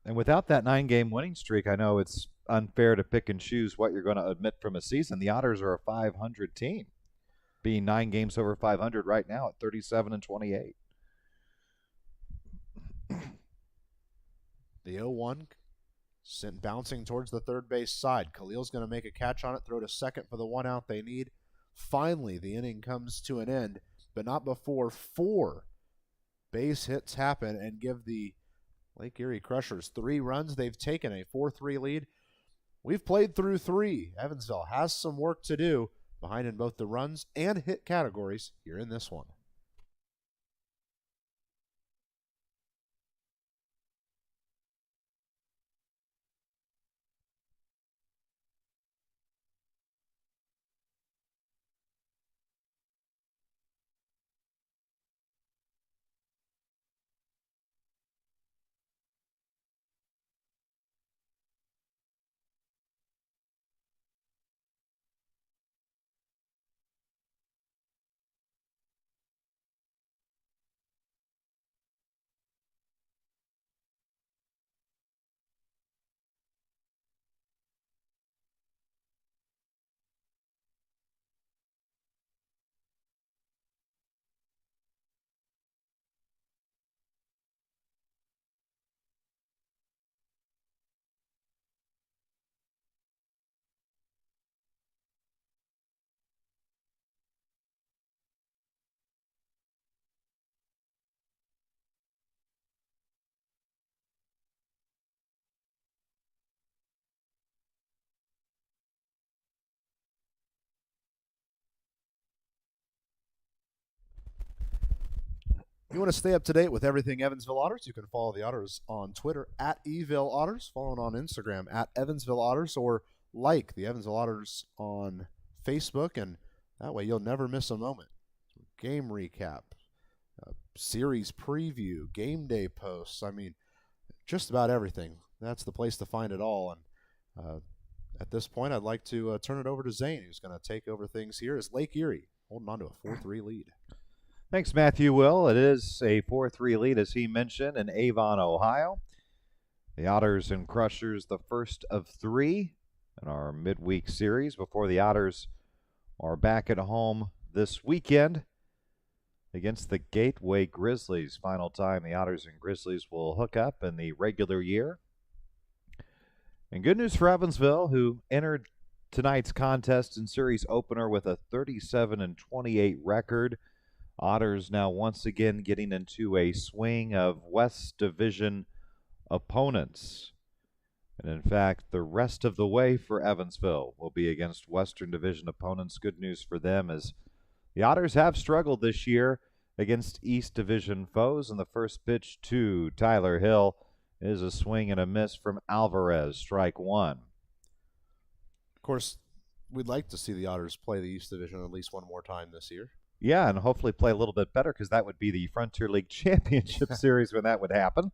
And without that 9-game winning streak, I know it's unfair to pick and choose what you're going to admit from a season. The Otters are a .500 team. being 9 games over 500 right now at 37-28. The 0-1 sent bouncing towards the third base side. Khalil's going to make a catch on it, throw to second for the 1 out they need. Finally, the inning comes to an end, but not before 4 base hits happen and give the Lake Erie Crushers 3 runs. They've taken a 4-3 lead. We've played through 3. Evansville has some work to do, behind in both the runs and hit categories here in this one. If you want to stay up to date with everything Evansville Otters, you can follow the Otters on Twitter at Eville Otters, follow on Instagram at Evansville Otters, or like the Evansville Otters on Facebook, and that way you'll never miss a moment. Game recap, series preview, game day posts, I mean, just about everything. That's the place to find it all. And at this point, I'd like to turn it over to Zane, who's going to take over things here as Lake Erie holding on to a 4-3 lead. Thanks, Matthew. Will, it is a 4-3 lead, as he mentioned, in Avon, Ohio. The Otters and Crushers, the first of 3 in our midweek series before the Otters are back at home this weekend against the Gateway Grizzlies. Final time the Otters and Grizzlies will hook up in the regular year. And good news for Evansville, who entered tonight's contest and series opener with a 37-28 record. Otters now once again getting into a swing of West Division opponents. And in fact, the rest of the way for Evansville will be against Western Division opponents. Good news for them, as the Otters have struggled this year against East Division foes. And the first pitch to Tyler Hill is a swing and a miss from Alvarez, strike 1. Of course, we'd like to see the Otters play the East Division at least one more time this year. Yeah, and hopefully play a little bit better, because that would be the Frontier League Championship Series when that would happen.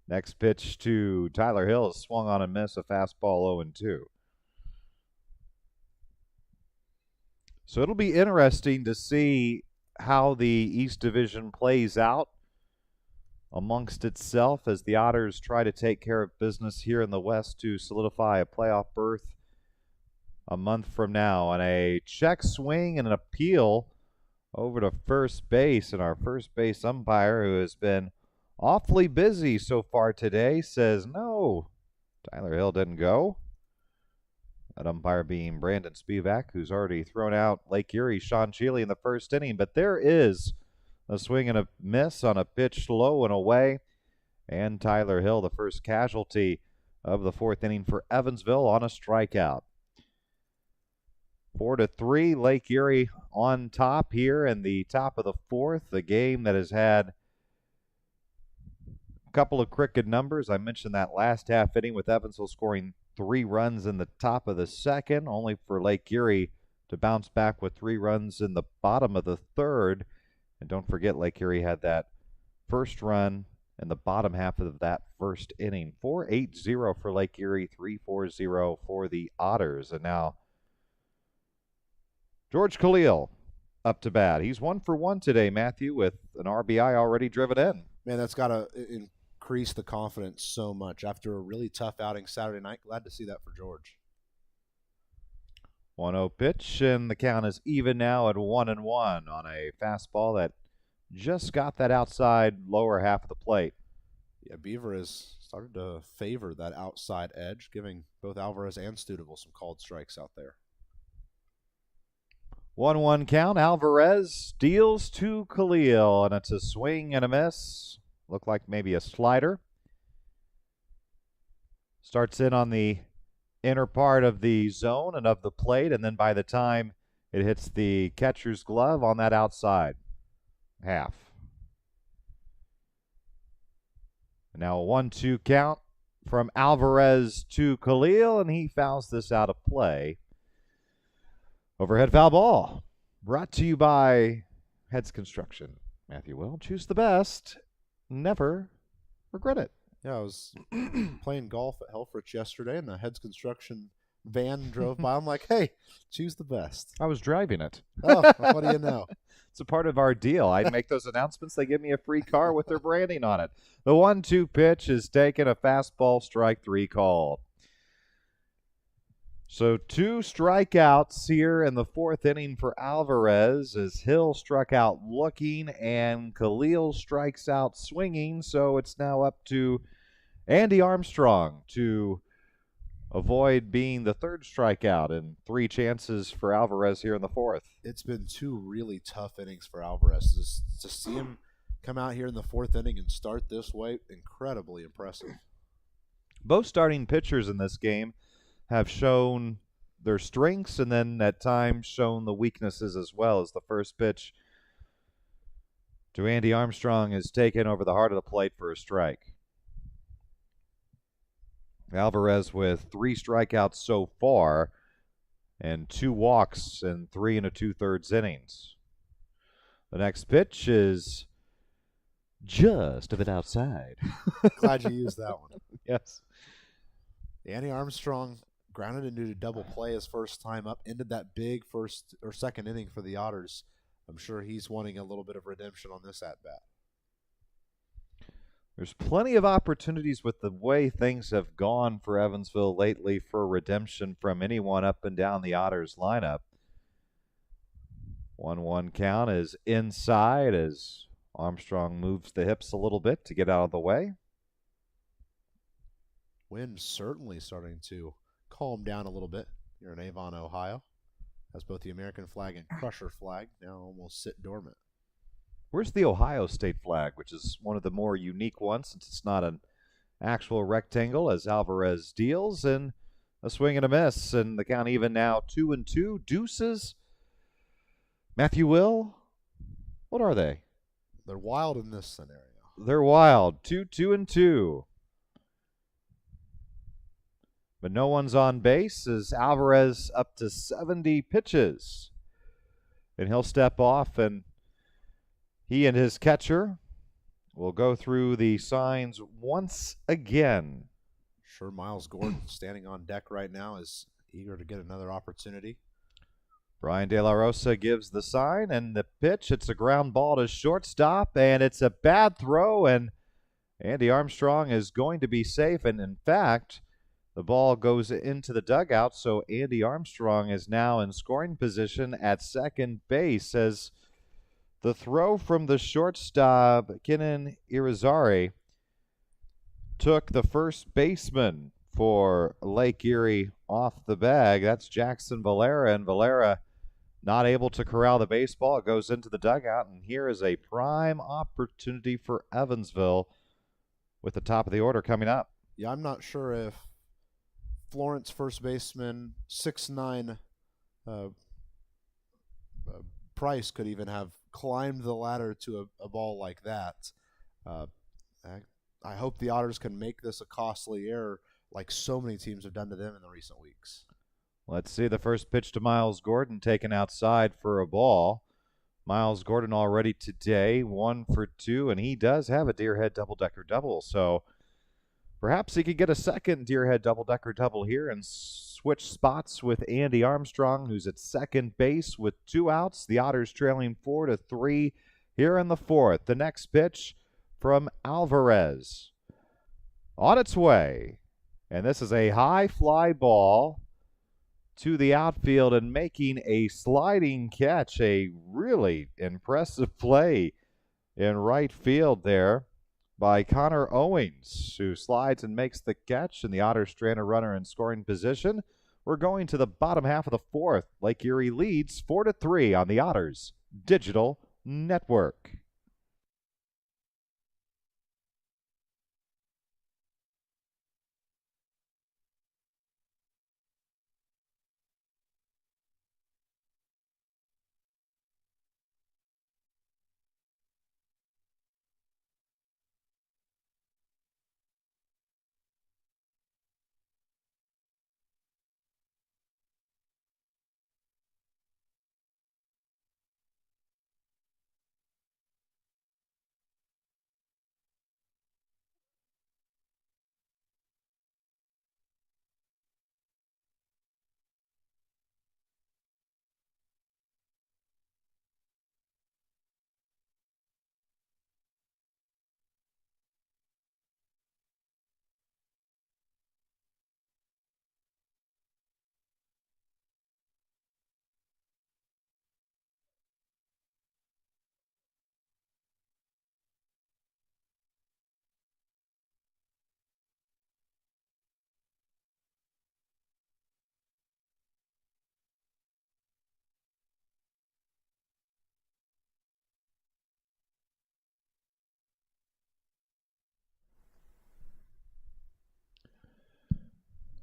Next pitch to Tyler Hill is swung on and miss, a fastball 0-2. So it'll be interesting to see how the East Division plays out amongst itself as the Otters try to take care of business here in the West to solidify a playoff berth a month from now. And a check swing and an appeal over to first base, and our first base umpire, who has been awfully busy so far today, says no, Tyler Hill didn't go. That umpire being Brandon Spivak, who's already thrown out Lake Erie Sean Cheeley in the first inning. But there is a swing and a miss on a pitch low and away, and Tyler Hill, the first casualty of the 4th inning for Evansville, on a strikeout. 4-3, Lake Erie on top here in the top of the 4th. The game that has had a couple of crooked numbers. I mentioned that last half inning with Evansville scoring 3 runs in the top of the 2nd, only for Lake Erie to bounce back with 3 runs in the bottom of the 3rd. And don't forget, Lake Erie had that first run in the bottom half of that first inning. 4-8-0 for Lake Erie, 3-4-0 for the Otters. And now George Khalil up to bat. He's 1 for 1 today, Matthew, with an RBI already driven in. Man, that's got to increase the confidence so much after a really tough outing Saturday night. Glad to see that for George. 1-0 pitch, and the count is even now at 1-1 on a fastball that just got that outside lower half of the plate. Yeah, Beaver has started to favor that outside edge, giving both Alvarez and Studeville some called strikes out there. 1-1 count. Alvarez deals to Khalil, and it's a swing and a miss. Looked like maybe a slider. Starts in on the inner part of the zone and of the plate, and then by the time it hits the catcher's glove on that outside half. Now a 1-2 count from Alvarez to Khalil, and he fouls this out of play. Overhead foul ball. Brought to you by Heads Construction. Matthew Will, choose the best. Never regret it. Yeah, I was playing golf at Helfrich yesterday, and the Heads Construction van drove by. I'm like, hey, choose the best. I was driving it. Oh, what do you know? It's a part of our deal. I make those announcements. They give me a free car with their branding on it. The 1-2 pitch is taken, a fastball, strike 3 called. So 2 strikeouts here in the 4th inning for Alvarez as Hill struck out looking and Khalil strikes out swinging. So it's now up to Andy Armstrong to avoid being the 3rd strikeout, and 3 chances for Alvarez here in the 4th. It's been 2 really tough innings for Alvarez. Just to see him come out here in the 4th inning and start this way, incredibly impressive. Both starting pitchers in this game have shown their strengths and then at times shown the weaknesses as well, as the first pitch to Andy Armstrong is taken over the heart of the plate for a strike. Alvarez with 3 strikeouts so far and 2 walks in 3 2/3 innings. The next pitch is just a bit outside. Glad you used that one. Yes. Andy Armstrong grounded into a double play his first time up, ended that big 1st or 2nd inning for the Otters. I'm sure he's wanting a little bit of redemption on this at-bat. There's plenty of opportunities with the way things have gone for Evansville lately for redemption from anyone up and down the Otters lineup. 1-1 count is inside as Armstrong moves the hips a little bit to get out of the way. Wind certainly starting to calm down a little bit here in Avon, Ohio, as both the American flag and Crusher flag now almost sit dormant. Where's the Ohio State flag, which is one of the more unique ones since it's not an actual rectangle, as Alvarez deals, and a swing and a miss, and the count even now 2-2. Deuces. Matthew Will, what are they? They're wild in this scenario. They're wild. 2-2. But no one's on base as Alvarez up to 70 pitches. And he'll step off, and he and his catcher will go through the signs once again. Sure, Miles Gordon standing on deck right now is eager to get another opportunity. Brian De La Rosa gives the sign, and the pitch, it's a ground ball to shortstop, and it's a bad throw, and Andy Armstrong is going to be safe, and in fact, the ball goes into the dugout, so Andy Armstrong is now in scoring position at second base as the throw from the shortstop, Kenan Irizarry, took the first baseman for Lake Erie off the bag. That's Jackson Valera, and Valera not able to corral the baseball. It goes into the dugout, and here is a prime opportunity for Evansville with the top of the order coming up. Yeah, I'm not sure if Florence first baseman 6'9" Price could even have climbed the ladder to a ball like that. I hope the Otters can make this a costly error like so many teams have done to them in the recent weeks. Let's see the first pitch to Miles Gordon taken outside for a ball. Miles Gordon already today 1 for 2, and he does have a deer-head double-decker double, so perhaps he could get a second deer-head double-decker double here and switch spots with Andy Armstrong, who's at second base with 2 outs. The Otters trailing 4-3 here in the 4th. The next pitch from Alvarez on its way, and this is a high fly ball to the outfield and making a sliding catch, a really impressive play in right field there by Connor Owings, who slides and makes the catch, and the Otters strand a runner in scoring position. We're going to the bottom half of the fourth. Lake Erie leads 4-3 on the Otters Digital Network.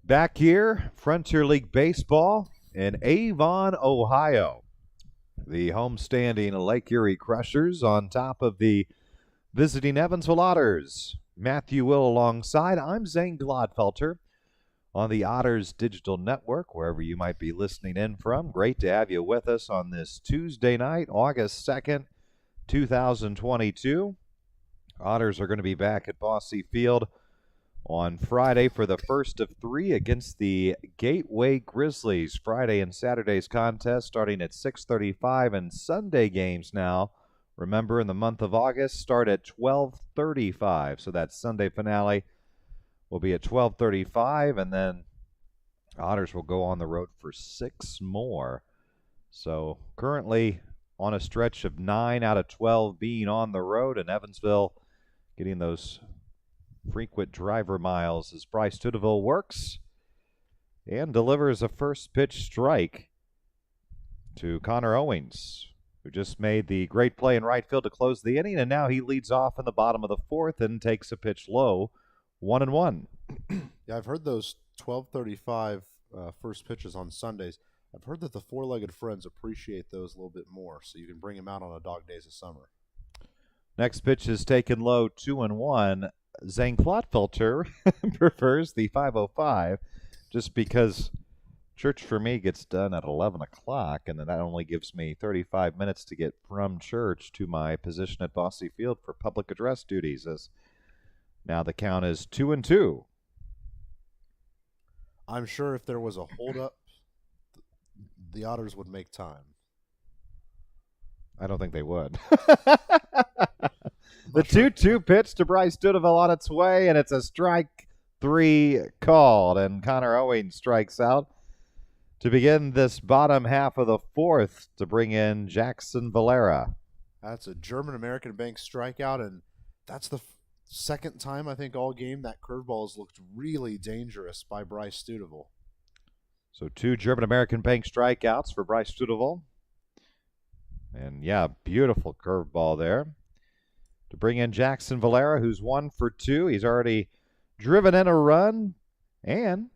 Back here, Frontier League Baseball in Avon, Ohio. The homestanding Lake Erie Crushers on top of the visiting Evansville Otters. Matthew Will alongside. I'm Zane Glodfelter on the Otters Digital Network, wherever you might be listening in from. Great to have you with us on this Tuesday night, August 2nd, 2022. Otters are going to be back at Bosse Field on Friday for the first of three against the Gateway Grizzlies. Friday and Saturday's contest starting at 6:35, and Sunday games now, remember, in the month of August, start at 12:35. So that Sunday finale will be at 12:35, and then Otters will go on the road for 6 more. So currently on a stretch of 9 out of 12 being on the road, and Evansville getting those frequent driver miles as Bryce Tudeville works and delivers a first pitch strike to Connor Owings, who just made the great play in right field to close the inning, and now he leads off in the bottom of the fourth and takes a pitch low, 1-1. Yeah, I've heard those 12:35 first pitches on Sundays. I've heard that the four-legged friends appreciate those a little bit more, so you can bring them out on a dog days of summer. Next pitch is taken low, 2-1. Zane Klotfelter prefers the 5:05 just because church for me gets done at 11 o'clock, and then that only gives me 35 minutes to get from church to my position at Bosse Field for public address duties. As now the count is 2-2. I'm sure if there was a holdup, the Otters would make time. I don't think they would. The 2-2 pitch to Bryce Tudeville on its way, and it's a strike 3 called, and Connor Owings strikes out to begin this bottom half of the fourth to bring in Jackson Valera. That's a German-American bank strikeout, and that's the second time I think all game that curveball has looked really dangerous by Bryce Tudeville. So 2 German-American bank strikeouts for Bryce Tudeville. And, yeah, beautiful curveball there to bring in Jackson Valera, who's 1 for 2. He's already driven in a run, and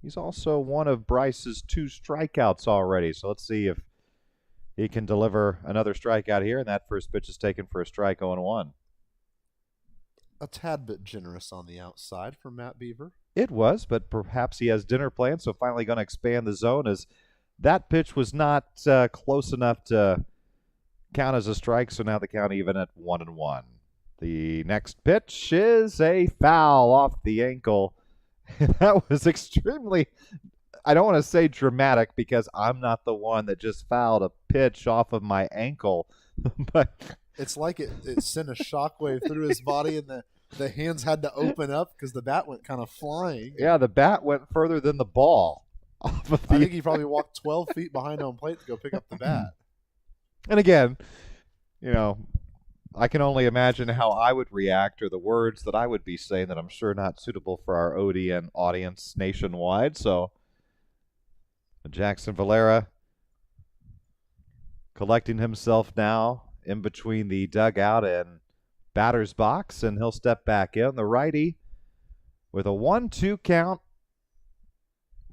he's also one of Bryce's 2 strikeouts already. So let's see if he can deliver another strikeout here, and that first pitch is taken for a strike, 0-1. A tad bit generous on the outside for Matt Beaver. It was, but perhaps he has dinner plans, so finally going to expand the zone, as that pitch was not close enough to count as a strike, so now the count even at 1-1. The next pitch is a foul off the ankle. That was extremely, I don't want to say dramatic because I'm not the one that just fouled a pitch off of my ankle, but it's like it sent a shockwave through his body, and the hands had to open up because the bat went kind of flying. Yeah, the bat went further than the ball. off of I the. think he probably walked 12 feet behind home plate to go pick up the bat. And again, you know, I can only imagine how I would react or the words that I would be saying that I'm sure not suitable for our ODN audience nationwide. So Jackson Valera collecting himself now in between the dugout and batter's box, and he'll step back in. The righty with a 1-2 count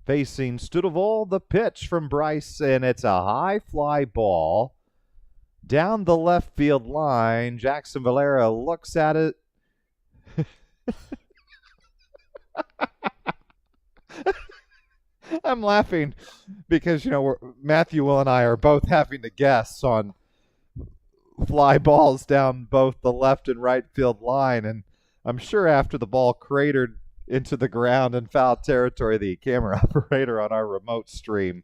facing Studeville. The pitch from Bryce, and it's a high fly ball down the left field line. Jackson Valera looks at it. I'm laughing because, Matthew, Will, and I are both having to guess on fly balls down both the left and right field line. And I'm sure after the ball cratered into the ground in foul territory, the camera operator on our remote stream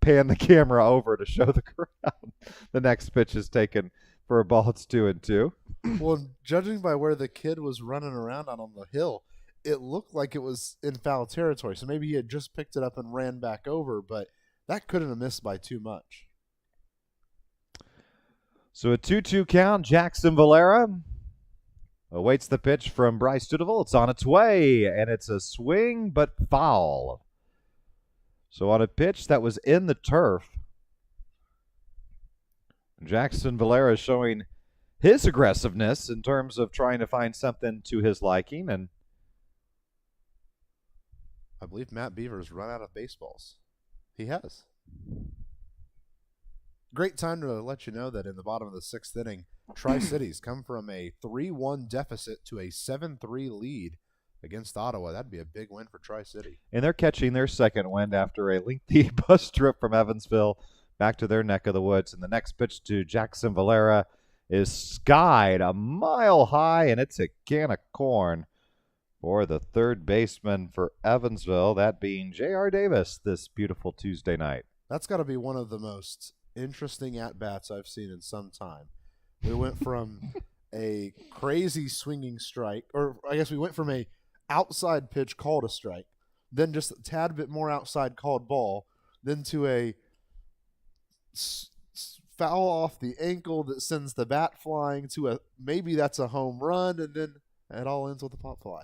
panned the camera over to show the crowd the next pitch is taken for a ball. It's 2-2. Well, judging by where the kid was running around on the hill, it looked like it was in foul territory. So maybe he had just picked it up and ran back over, but that couldn't have missed by too much. So a 2-2 count. Jackson Valera awaits the pitch from Bryce Studeville. It's on its way, and it's a swing, but foul. So on a pitch that was in the turf, Jackson Valera showing his aggressiveness in terms of trying to find something to his liking. And I believe Matt Beaver's run out of baseballs. He has. Great time to let you know that in the bottom of the sixth inning, Tri-Cities come from a 3-1 deficit to a 7-3 lead against Ottawa. That'd be a big win for Tri-City. And they're catching their second win after a lengthy bus trip from Evansville back to their neck of the woods. And the next pitch to Jackson Valera is skied a mile high, and it's a can of corn for the third baseman for Evansville, that being J.R. Davis this beautiful Tuesday night. That's got to be one of the most interesting at-bats I've seen in some time. We went from a crazy swinging strike, or I guess we went from a outside pitch called a strike, then just a tad bit more outside called ball, then to a foul off the ankle that sends the bat flying to a maybe that's a home run, and then it all ends with a pop fly.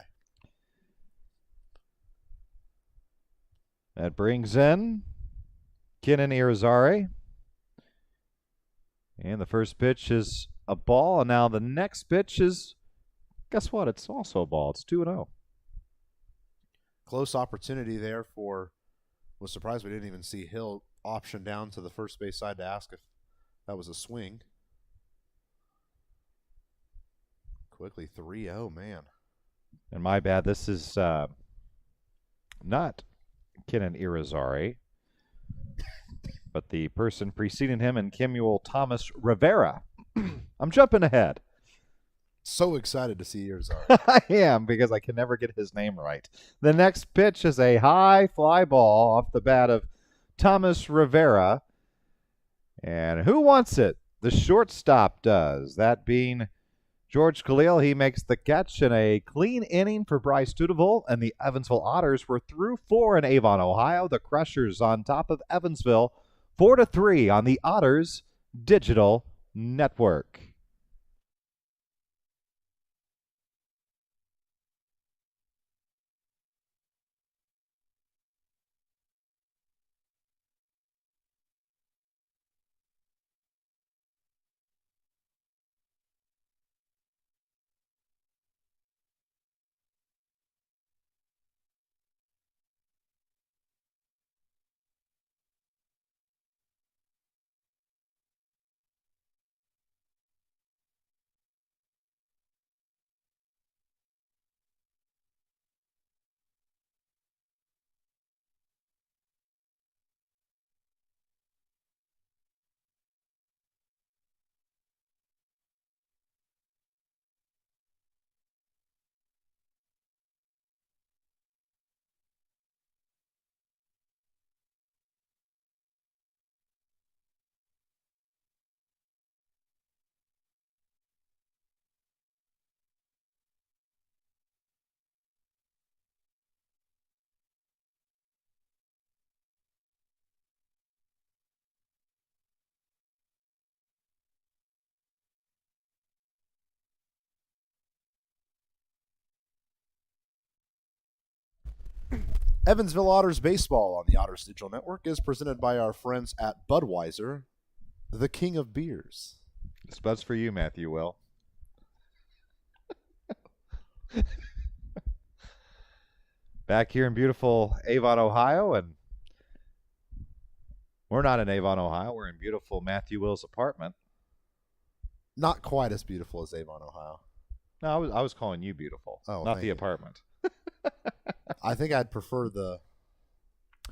That brings in Kenan Irizarry. And the first pitch is a ball, and now the next pitch is, guess what? It's also a ball. It's 2-0. Close opportunity there was surprised we didn't even see Hill option down to the first base side to ask if that was a swing. Quickly 3-0, man. And my bad, this is not Kenan Irizarry, but the person preceding him in Kemuel Thomas Rivera. I'm jumping ahead. So excited to see yours are. I am, because I can never get his name right. The next pitch is a high fly ball off the bat of Thomas Rivera. And who wants it? The shortstop does. That being George Khalil. He makes the catch in a clean inning for Bryce Studeville, and the Evansville Otters were through 4 in Avon, Ohio. The Crushers on top of Evansville, 4-3 on the Otters Digital Network. Evansville Otters baseball on the Otters Digital Network is presented by our friends at Budweiser, the king of beers. This bud's for you, Matthew Will. Back here in beautiful Avon, Ohio, and we're not in Avon, Ohio. We're in beautiful Matthew Will's apartment. Not quite as beautiful as Avon, Ohio. No, I was calling you beautiful, not the apartment. I think I'd prefer the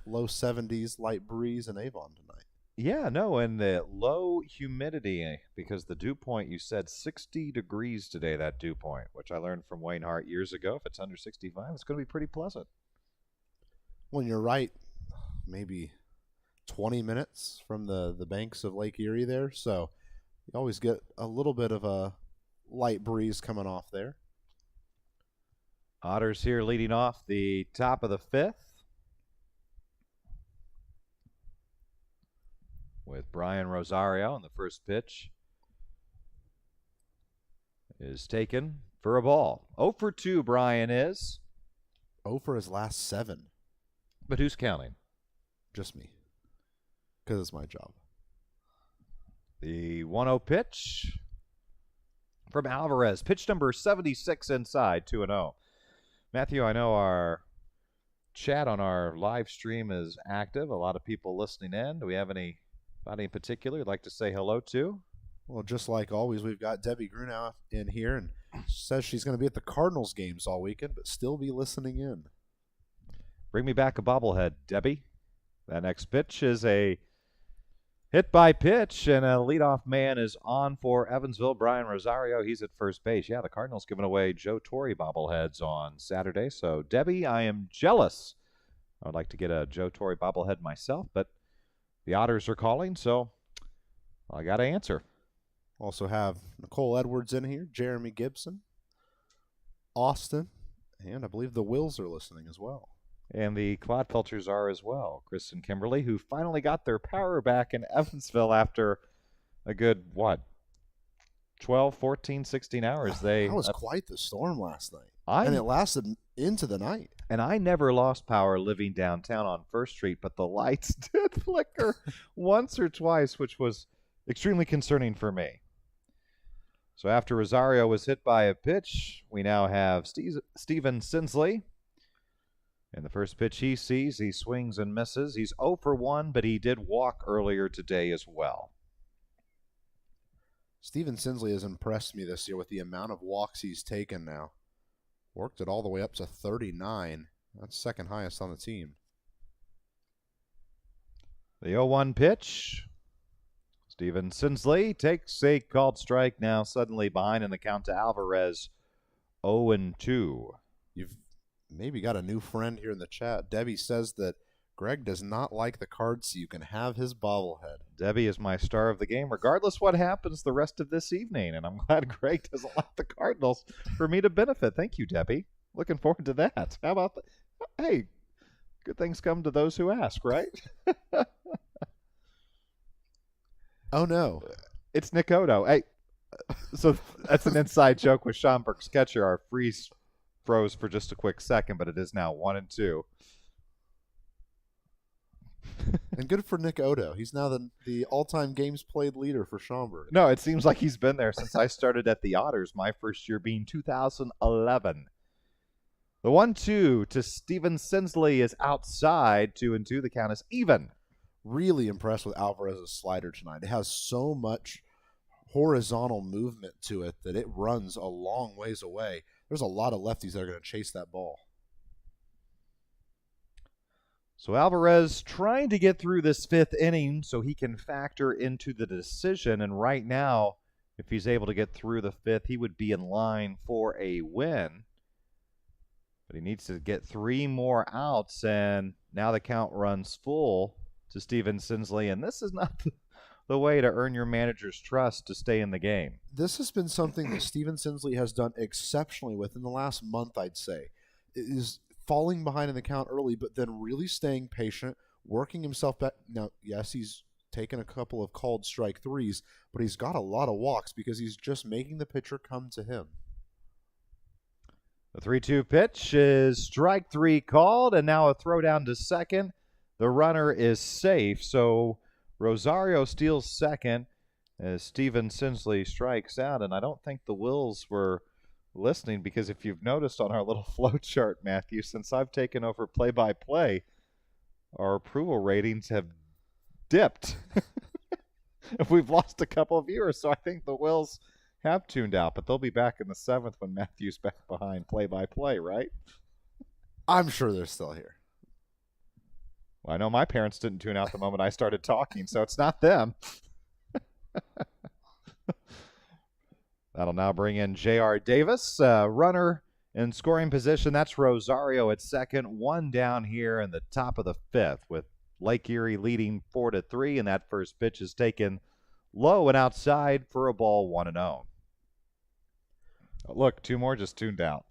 low 70s light breeze in Avon tonight. Yeah, no, and the low humidity, because the dew point, you said 60 degrees today, that dew point, which I learned from Wayne Hart years ago. If it's under 65, it's going to be pretty pleasant. Well, you're right, maybe 20 minutes from the banks of Lake Erie there, so you always get a little bit of a light breeze coming off there. Otters here leading off the top of the fifth with Brian Rosario, and the first pitch is taken for a ball. 0 for 2 Brian is. 0 for his last 7. But who's counting? Just me, because it's my job. The 1-0 pitch from Alvarez. Pitch number 76 inside, 2-0. Matthew, I know our chat on our live stream is active. A lot of people listening in. Do we have anybody in particular you'd like to say hello to? Well, just like always, we've got Debbie Grunow in here, and says she's going to be at the Cardinals games all weekend, but still be listening in. Bring me back a bobblehead, Debbie. That next pitch is a hit by pitch, and a leadoff man is on for Evansville, Brian Rosario. He's at first base. Yeah, the Cardinals giving away Joe Torre bobbleheads on Saturday. So, Debbie, I am jealous. I would like to get a Joe Torre bobblehead myself, but the Otters are calling, so I got to answer. Also have Nicole Edwards in here, Jeremy Gibson, Austin, and I believe the Wills are listening as well. And the Clodfelters are as well. Chris and Kimberly, who finally got their power back in Evansville after a good, 12, 14, 16 hours. That was quite the storm last night. And it lasted into the night. And I never lost power living downtown on First Street, but the lights did flicker once or twice, which was extremely concerning for me. So after Rosario was hit by a pitch, we now have Steven Sinsley. And the first pitch he sees, he swings and misses. He's 0 for 1, but he did walk earlier today as well. Steven Sinsley has impressed me this year with the amount of walks he's taken now. Worked it all the way up to 39. That's second highest on the team. The 0-1 pitch. Steven Sinsley takes a called strike, now suddenly behind in the count to Alvarez. 0-2. You've maybe got a new friend here in the chat. Debbie says that Greg does not like the cards, so you can have his bobblehead. Debbie is my star of the game, regardless what happens the rest of this evening. And I'm glad Greg doesn't like the Cardinals for me to benefit. Thank you, Debbie. Looking forward to that. How about that? Hey, good things come to those who ask, right? Oh, no. It's Nick Odo. Hey, so that's an inside joke with Schomburg's catcher. Our freeze froze for just a quick second, but it is now 1-2. And good for Nick Odo. He's now the all-time games played leader for Schaumburg. No, it seems like he's been there since I started at the Otters, my first year being 2011. The 1-2 to Steven Sinsley is outside. 2-2. The count is even. Really impressed with Alvarez's slider tonight. It has so much horizontal movement to it that it runs a long ways away. There's a lot of lefties that are going to chase that ball. So Alvarez trying to get through this fifth inning so he can factor into the decision. And right now, if he's able to get through the fifth, he would be in line for a win. But he needs to get 3 more outs, and now the count runs full to Steven Sinsley. And this is not the way to earn your manager's trust to stay in the game. This has been something that Steven Sinsley has done exceptionally with in the last month, I'd say. It is falling behind in the count early, but then really staying patient, working himself back. Now, yes, he's taken a couple of called strike threes, but he's got a lot of walks because he's just making the pitcher come to him. The 3-2 pitch is strike three called, and now a throw down to second. The runner is safe, so Rosario steals second as Steven Sinsley strikes out, and I don't think the Wills were listening, because if you've noticed on our little flow chart, Matthew, since I've taken over play-by-play, our approval ratings have dipped. We've lost a couple of viewers, so I think the Wills have tuned out, but they'll be back in the 7th when Matthew's back behind play-by-play, right? I'm sure they're still here. Well, I know my parents didn't tune out the moment I started talking, so it's not them. That'll now bring in J.R. Davis, runner in scoring position. That's Rosario at second. One down here in the top of the 5th with Lake Erie leading 4-3, and that first pitch is taken low and outside for a ball 1-0. Look, two more just tuned out.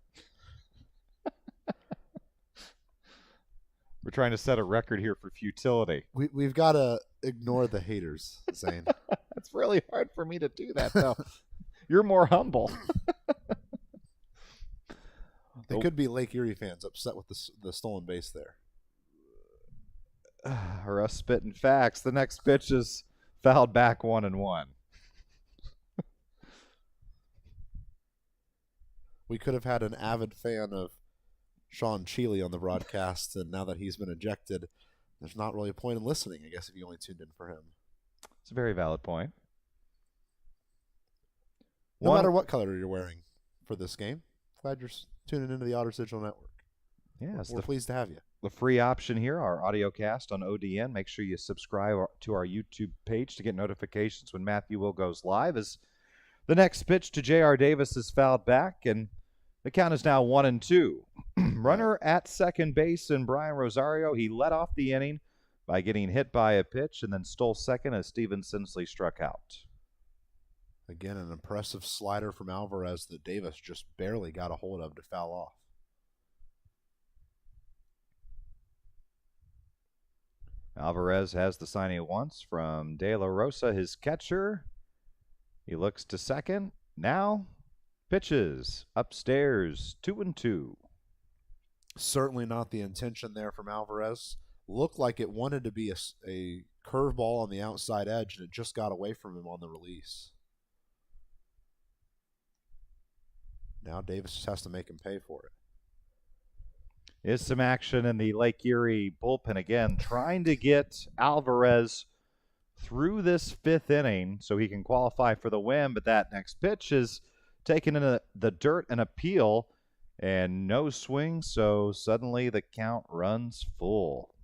We're trying to set a record here for futility. We've got to ignore the haters, Zane. It's really hard for me to do that, though. You're more humble. They could be Lake Erie fans upset with the stolen base there. Or us spitting facts. The next pitch is fouled back 1-1. We could have had an avid fan of Sean Cheely on the broadcast, and now that he's been ejected, there's not really a point in listening, I guess, if you only tuned in for him. It's a very valid point. No matter what color you're wearing for this game, glad you're tuning into the Otters Digital Network. Yes, we're pleased to have you. The free option here, our AudioCast on ODN. Make sure you subscribe to our YouTube page to get notifications when Matthew Will goes live. As the next pitch to J.R. Davis is fouled back, and the count is now 1-2. Runner at second base and Brian Rosario. He led off the inning by getting hit by a pitch and then stole second as Steven Sinsley struck out. Again, an impressive slider from Alvarez that Davis just barely got a hold of to foul off. Alvarez has the signing at once from De La Rosa, his catcher. He looks to second. Now pitches upstairs, 2-2. Certainly not the intention there from Alvarez. Looked like it wanted to be a curveball on the outside edge, and it just got away from him on the release. Now Davis just has to make him pay for it. Is some action in the Lake Erie bullpen again, trying to get Alvarez through this 5th inning so he can qualify for the win, but that next pitch is taken into the dirt and appeal, and no swing, so suddenly the count runs full.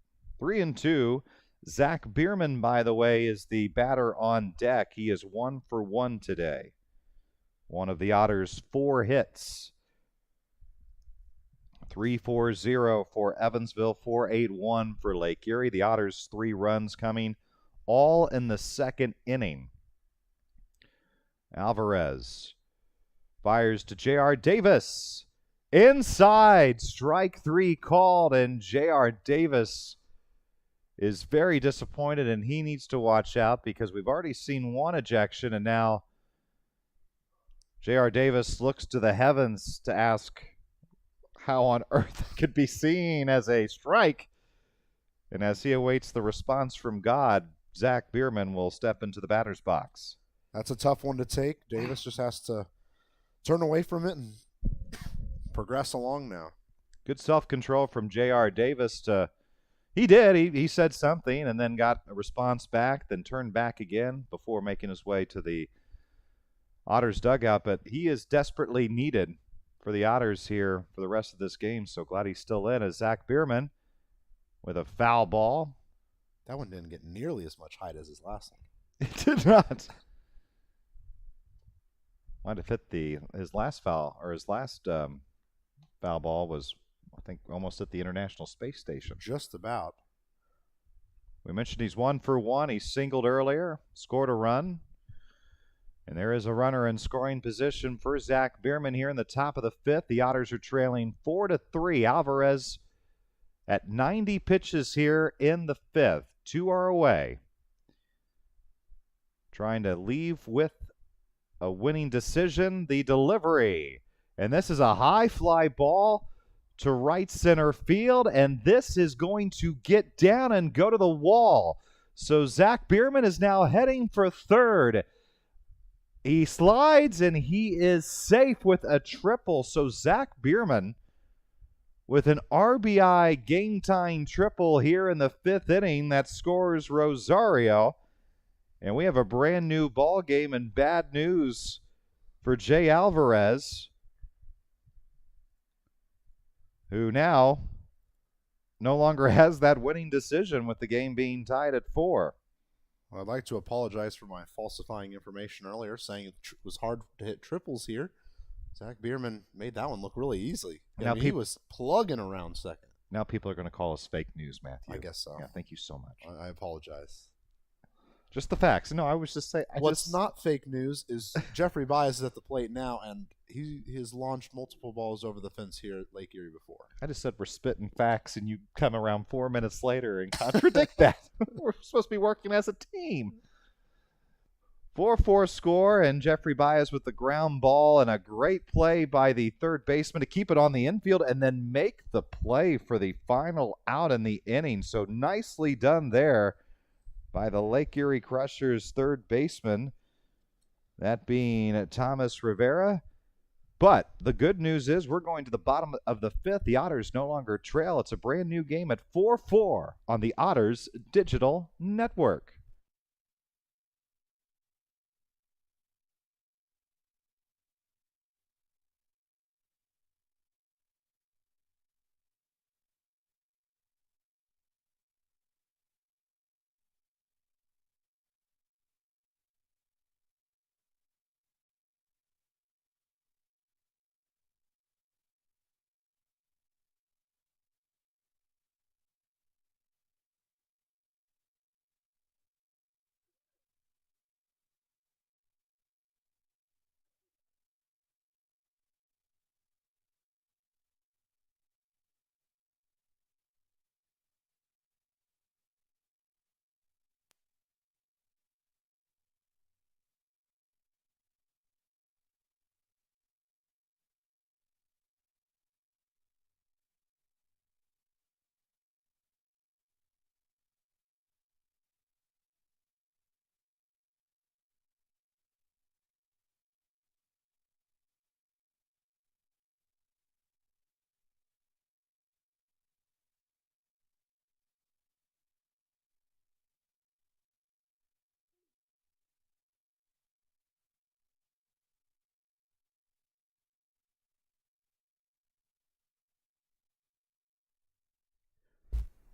3-2. Zach Bierman, by the way, is the batter on deck. He is 1 for 1 today. One of the Otters' 4 hits. 3-4-0 for Evansville, 4-8-1 for Lake Erie. The Otters' 3 runs coming all in the 2nd inning. Alvarez fires to J.R. Davis. Inside, strike 3 called, and J.R. Davis is very disappointed, and he needs to watch out because we've already seen 1 ejection, and now J.R. Davis looks to the heavens to ask how on earth it could be seen as a strike. And as he awaits the response from God, Zach Bierman will step into the batter's box. That's a tough one to take. Davis just has to turn away from it and progress along now. Good self-control from J.R. Davis. He did. He said something and then got a response back, then turned back again before making his way to the Otters dugout. But he is desperately needed for the Otters here for the rest of this game. So glad he's still in as Zach Bierman with a foul ball. That one didn't get nearly as much height as his last one. It did not. Might have hit his last foul ball was, I think, almost at the International Space Station. Just about. We mentioned he's 1 for 1. He singled earlier, scored a run. And there is a runner in scoring position for Zach Bierman here in the top of the 5th. The Otters are trailing 4-3. Alvarez at 90 pitches here in the 5th. 2 are away. Trying to leave with a winning decision. The delivery And this is a high fly ball to right center field, and this is going to get down and go to the wall. So Zach Bierman is now heading for third. He slides, and he is safe with a triple. So Zach Bierman with an RBI game-tying triple here in the fifth inning that scores Rosario. And we have a brand new ball game, and bad news for Jay Alvarez, who now no longer has that winning decision with the game being tied at 4. Well, I'd like to apologize for my falsifying information earlier, saying it was hard to hit triples here. Zach Bierman made that one look really easy. Now he was plugging around second. Now people are going to call us fake news, Matthew. I guess so. Yeah, thank you so much. I apologize. Just the facts. No, I was just saying. What's not fake news is Jeffrey Baez is at the plate now, and he has launched multiple balls over the fence here at Lake Erie before. I just said we're spitting facts, and you come around 4 minutes later and contradict that. We're supposed to be working as a team. 4-4 score, and Jeffrey Baez with the ground ball, and a great play by the third baseman to keep it on the infield and then make the play for the final out in the inning. So nicely done there by the Lake Erie Crushers third baseman, that being Thomas Rivera. But the good news is we're going to the bottom of the fifth. The Otters no longer trail. It's a brand new game at 4-4 on the Otters Digital Network.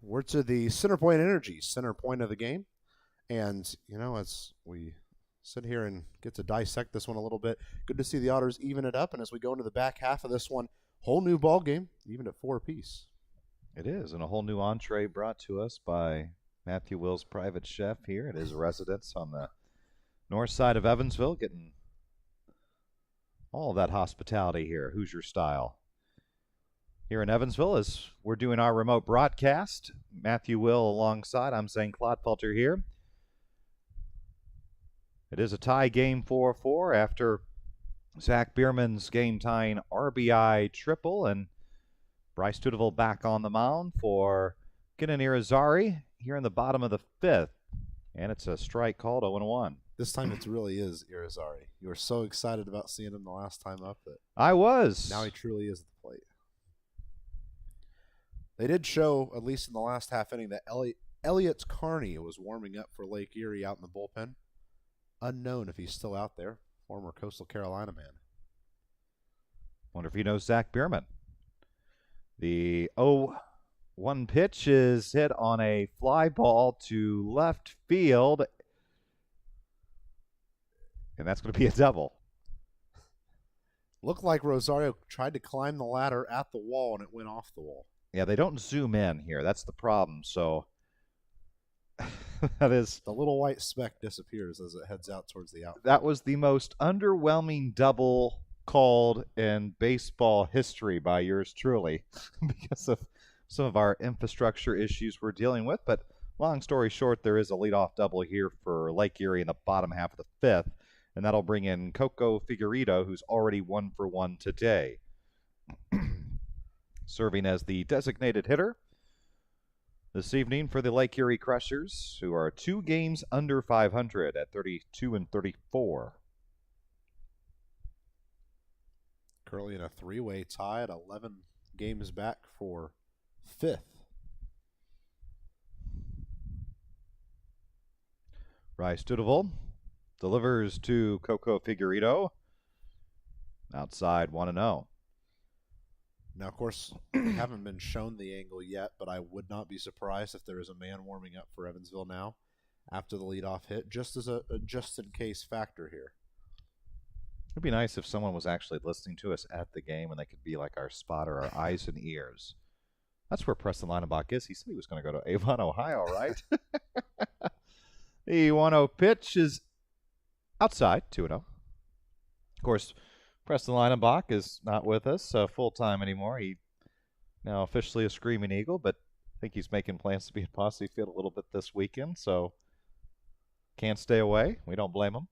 We're to the center point energy, center point of the game. And, as we sit here and get to dissect this one a little bit, good to see the Otters even it up. And as we go into the back half of this one, whole new ball game, even at 4 apiece. It is, and a whole new entree brought to us by Matthew Will's private chef here at his residence on the north side of Evansville, getting all of that hospitality here, Hoosier style. Here in Evansville, as we're doing our remote broadcast, Matthew Will alongside, I'm Zane Clodfelter here. It is a tie game 4-4 after Zach Bierman's game-tying RBI triple, and Bryce Tudeville back on the mound for Kenan Irizarry here in the bottom of the fifth. And it's a strike called 0-1. This time it really is Irizarry. You were so excited about seeing him the last time up that I was. Now he truly is at the plate. They did show, at least in the last half inning, that Elliott Carney was warming up for Lake Erie out in the bullpen. Unknown if he's still out there. Former Coastal Carolina man. Wonder if he knows Zach Bierman. The 0-1 pitch is hit on a fly ball to left field. And that's going to be a double. Looked like Rosario tried to climb the ladder at the wall, and it went off the wall. Yeah, they don't zoom in here. That's the problem. So that is the little white speck disappears as it heads out towards the outfield. That was the most underwhelming double called in baseball history by yours truly because of some of our infrastructure issues we're dealing with. But long story short, there is a leadoff double here for Lake Erie in the bottom half of the fifth. and that'll bring in Coco Figueredo, who's already 1 for 1 today. Serving as the designated hitter this evening for the Lake Erie Crushers, who are 2 games under 500 at 32 and 34. Currently in a 3-way tie at 11 games back for 5th. Bryce Tudeville delivers to Coco Figueredo. Outside 1-0. Now, of course, we haven't been shown the angle yet, but I would not be surprised if there is a man warming up for Evansville now after the leadoff hit, just as a just-in-case factor here. It'd be nice if someone was actually listening to us at the game and they could be like our spotter, our eyes and ears. That's where Preston Leinenbach is. He said he was going to go to Avon, Ohio, right? The 1-0 pitch is outside, 2-0. Of course, Preston Leinenbach is not with us full-time anymore. He now officially a Screaming Eagle, but I think he's making plans to be at Posse Field a little bit this weekend, so can't stay away. We don't blame him.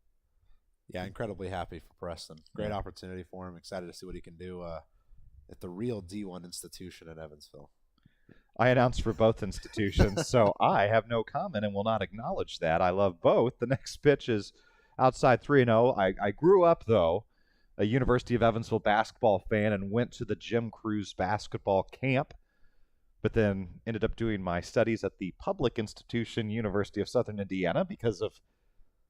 Yeah, incredibly happy for Preston. Great opportunity for him. Excited to see what he can do at the real D1 institution in Evansville. I announced for both institutions, so I have no comment and will not acknowledge that. I love both. The next pitch is outside 3-0. I grew up, though, a University of Evansville basketball fan and went to the Jim Cruz basketball camp, but then ended up doing my studies at the public institution, University of Southern Indiana, because of,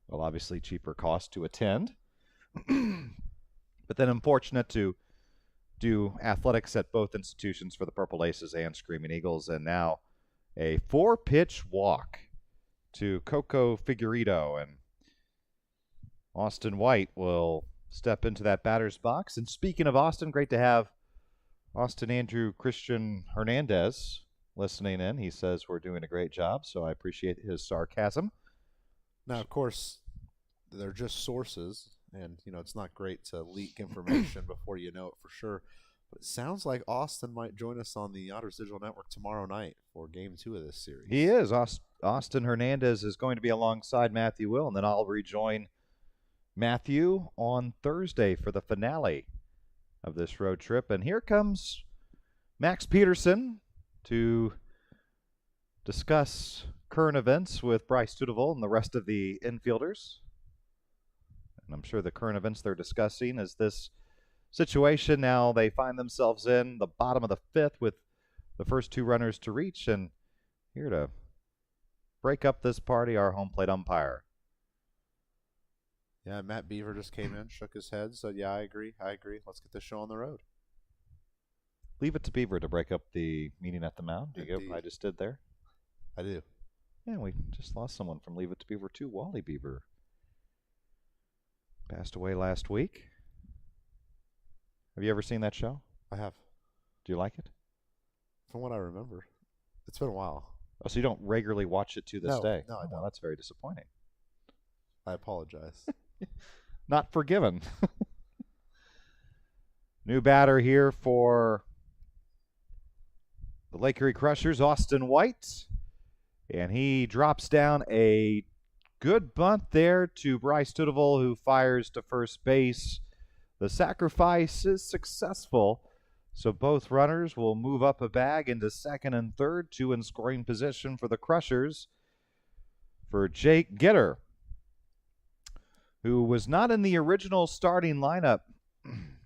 well, obviously cheaper cost to attend. But then I'm fortunate to do athletics at both institutions for the Purple Aces and Screaming Eagles, and now a 4-pitch walk to Coco Figueredo, and Austin White will step into that batter's box. And speaking of Austin, great to have Austin Andrew Christian Hernandez listening in. He says we're doing a great job, so I appreciate his sarcasm. Now, of course, they're just sources, and, you know, it's not great to leak information before you know it for sure. But it sounds like Austin might join us on the Otters Digital Network tomorrow night for Game 2 of this series. He is. Austin Hernandez is going to be alongside Matthew Will, and then I'll rejoin Matthew on Thursday for the finale of this road trip. And here comes Max Peterson to discuss current events with Bryce Tudeville and the rest of the infielders. And I'm sure the current events they're discussing is this situation now they find themselves in the bottom of the 5th with the first 2 runners to reach. And here to break up this party, our home plate umpire. Yeah, Matt Beaver just came in, shook his head, said, yeah, I agree. Let's get this show on the road. Leave it to Beaver to break up the meeting at the mound. Do you get what I just did there? I do. Yeah, we just lost someone from Leave It to Beaver too. Wally Beaver passed away last week. Have you ever seen that show? I have. Do you like it? From what I remember. It's been a while. Oh, so you don't regularly watch it to this day? No, I don't. Well, that's very disappointing. I apologize. Not forgiven. New batter here for the Lake Erie Crushers, Austin White. And he drops down a good bunt there to Bryce Tudeville, who fires to first base. The sacrifice is successful, so both runners will move up a bag into second and third, 2 in scoring position for the Crushers. For Jake Gitter, who was not in the original starting lineup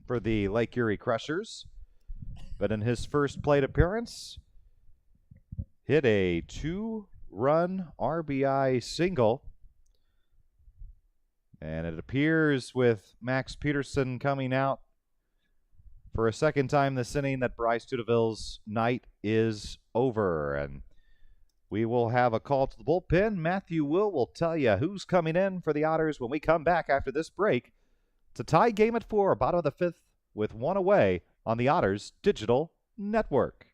for the Lake Erie Crushers, but in his first plate appearance, hit a 2-run RBI single. And it appears with Max Peterson coming out for a second time this inning that Bryce Tudeville's night is over. And we will have a call to the bullpen. Matthew will tell you who's coming in for the Otters when we come back after this break. It's a tie game at 4, bottom of the 5th with 1 away on the Otters Digital Network.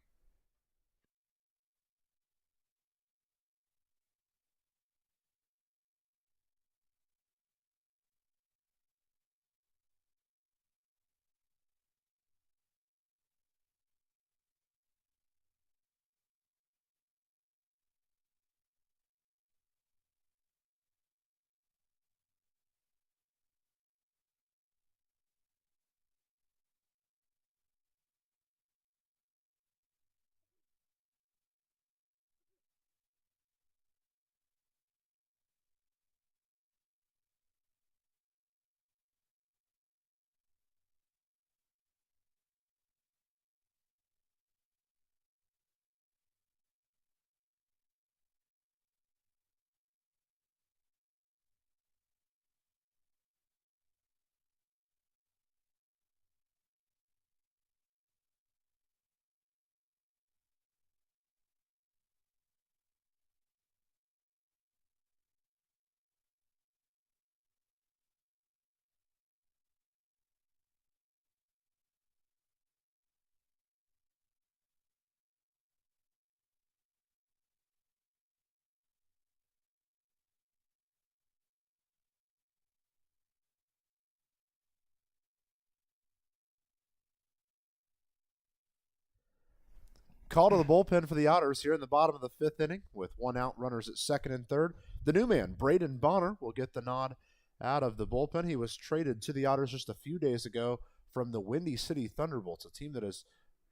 Call to the bullpen for the Otters here in the bottom of the fifth inning with one out, runners at second and third. The new man, Braden Bonner, will get the nod out of the bullpen. He was traded to the Otters just a few days ago from the Windy City Thunderbolts, a team that has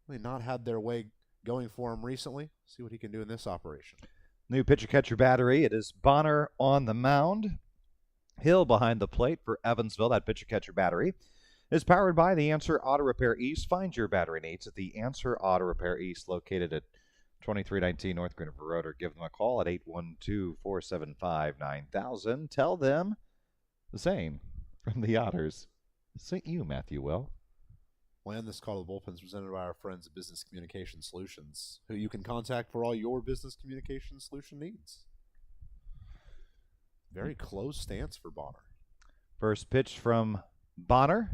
really not had their way going for him recently. See what he can do in this operation. New pitcher-catcher battery. It is Bonner on the mound. Hill behind the plate for Evansville. That pitcher-catcher battery is powered by the Answer Auto Repair East. Find your battery needs at the Answer Auto Repair East, located at 2319 North Greenville Road, or give them a call at 812-475-9000. Tell them the same from the Otters sent you, Matthew Will. And this call to the bullpen is presented by our friends at Business Communication Solutions, who you can contact for all your business communication solution needs. Very close stance for Bonner. First pitch from Bonner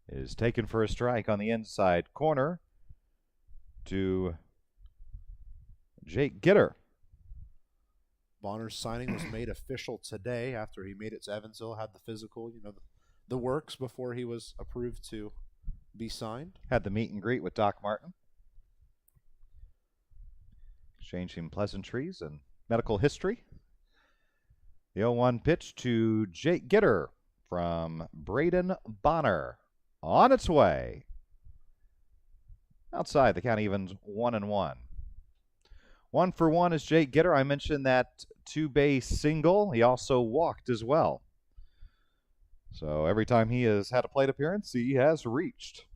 is taken for a strike on the inside corner to Jake Gitter. Bonner's signing was made official today after he made it to Evansville, had the physical, the works before he was approved to be signed. Had the meet and greet with Doc Martin. Exchanging pleasantries and medical history. The 0-1 pitch to Jake Gitter from Braden Bonner. On its way. Outside, the count evens 1-1. 1 for 1 is Jake Gitter. I mentioned that two-base single. He also walked as well. So every time he has had a plate appearance, he has reached.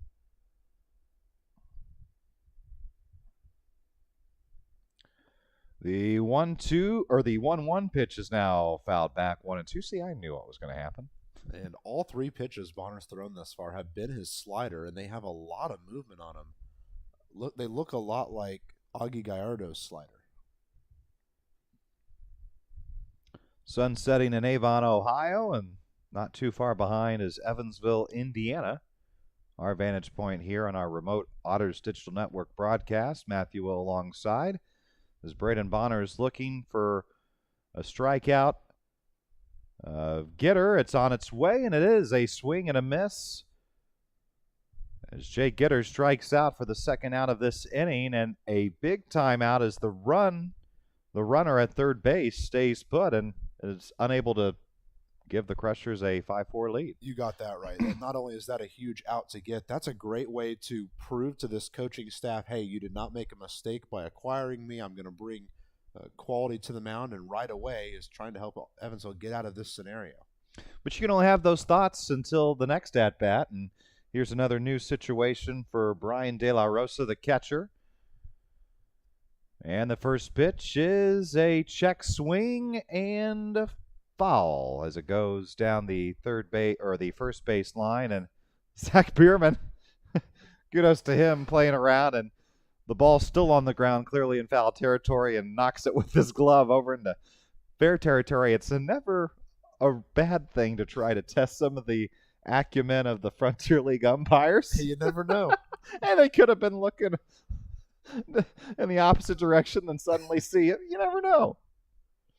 The 1-2 or the 1-1 pitch is now fouled back 1-2. See, I knew what was going to happen. And all three pitches Bonner's thrown thus far have been his slider, and they have a lot of movement on them. They look a lot like Augie Gallardo's slider. Sun setting in Avon, Ohio, and not too far behind is Evansville, Indiana. Our vantage point here on our remote Otters Digital Network broadcast. Matthew Will alongside as Braden Bonner is looking for a strikeout. Gitter, it's on its way, and it is a swing and a miss. As Jake Gitter strikes out for the second out of this inning, and a big time out as the runner at third base stays put and is unable to give the Crushers a 5-4 lead. You got that right. And not only is that a huge out to get, that's a great way to prove to this coaching staff, hey, you did not make a mistake by acquiring me. I'm going to bring quality to the mound, and right away is trying to help Evansville get out of this scenario. But you can only have those thoughts until the next at-bat, and here's another new situation for Brian De La Rosa, the catcher. And the first pitch is a check swing and a foul as it goes down the third base or the first base line, and Zach Bierman, kudos to him playing around, and the ball's still on the ground, clearly in foul territory, and knocks it with his glove over into fair territory. It's never a bad thing to try to test some of the acumen of the Frontier League umpires. You never know. And they could have been looking in the opposite direction and suddenly see it. You never know.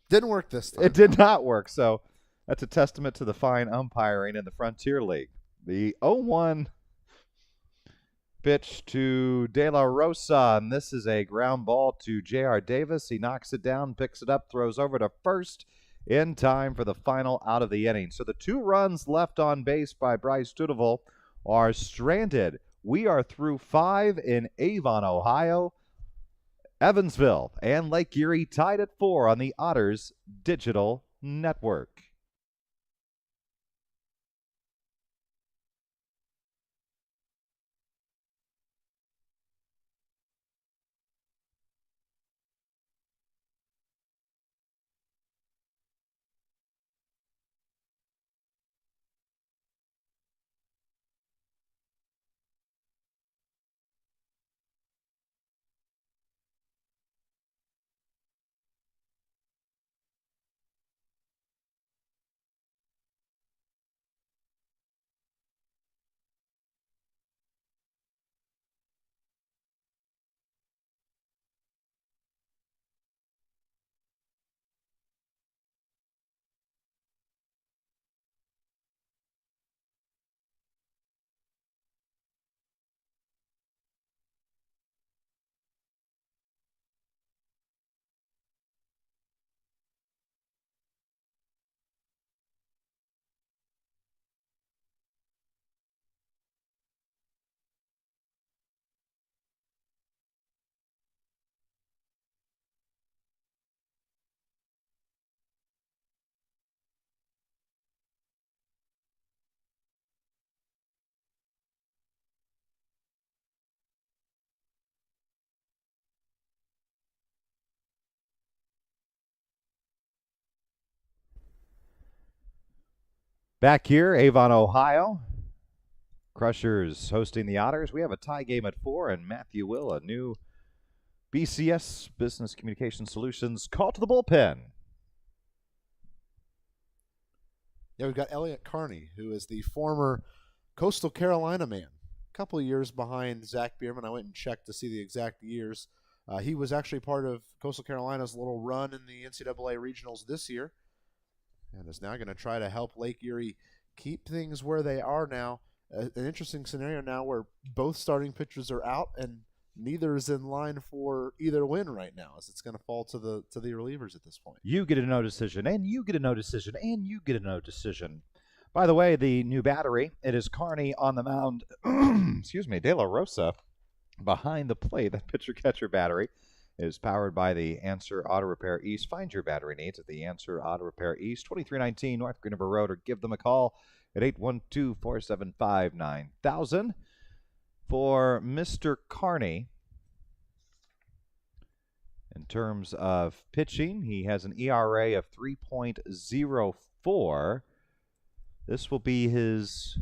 Didn't work this time. It did not work. So that's a testament to the fine umpiring in the Frontier League. The 0-1 pitch to De La Rosa, and this is a ground ball to J.R. Davis. He knocks it down, picks it up, throws over to first in time for the final out of the inning. So the 2 runs left on base by Bryce Studeville are stranded. We are through 5 in Avon, Ohio. Evansville and Lake Erie tied at 4 on the Otters Digital Network. Back here, Avon, Ohio. Crushers hosting the Otters. We have a tie game at 4, and Matthew Will, a new BCS, Business Communication Solutions, call to the bullpen. Yeah, we've got Elliott Carney, who is the former Coastal Carolina man. A couple of years behind Zach Bierman. I went and checked to see the exact years. He was actually part of Coastal Carolina's little run in the NCAA regionals this year, and is now going to try to help Lake Erie keep things where they are now. An interesting scenario now where both starting pitchers are out and neither is in line for either win right now, as it's going to fall to the relievers at this point. You get a no decision, and you get a no decision, and you get a no decision. By the way, the new battery, it is Carney on the mound. Excuse me, De La Rosa behind the plate. That pitcher-catcher battery is powered by the Answer Auto Repair East. Find your battery needs at the Answer Auto Repair East, 2319 North Green River Road, or give them a call at 812-475-9000. For Mr. Carney, in terms of pitching, he has an ERA of 3.04. This will be his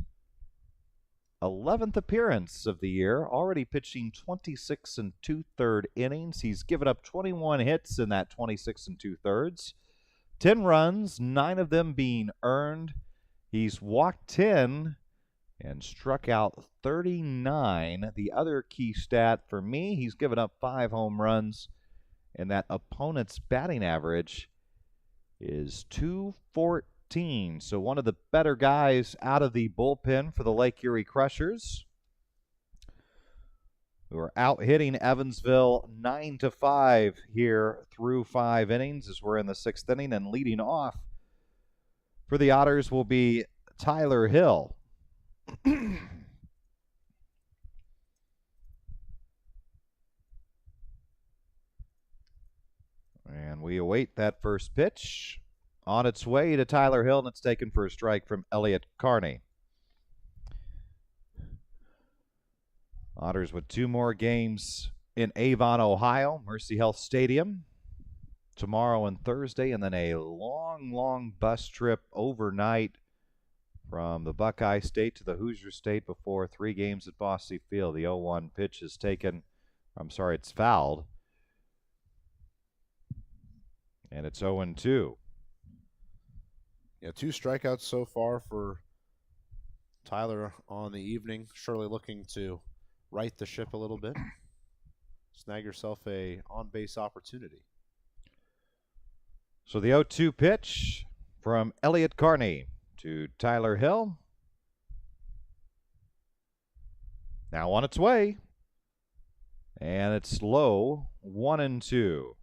11th appearance of the year, already pitching 26 and 2/3 innings. He's given up 21 hits in that 26 and 2/3. 10 runs, 9 of them being earned. He's walked 10 and struck out 39. The other key stat for me, he's given up 5 home runs, and that opponent's batting average is .214. So one of the better guys out of the bullpen for the Lake Erie Crushers, who are out hitting Evansville 9-5 here through 5 innings as we're in the 6th inning. And leading off for the Otters will be Tyler Hill. And we await that first pitch. On its way to Tyler Hill, and it's taken for a strike from Elliott Carney. Otters with 2 more games in Avon, Ohio, Mercy Health Stadium, tomorrow and Thursday, and then a long, long bus trip overnight from the Buckeye State to the Hoosier State before 3 games at Bosse Field. The 0-1 pitch is taken. It's fouled. And it's 0-2. Yeah, 2 strikeouts so far for Tyler on the evening. Surely looking to right the ship a little bit. Snag yourself a on-base opportunity. So the 0-2 pitch from Elliott Carney to Tyler Hill. Now on its way. And it's low, 1-2.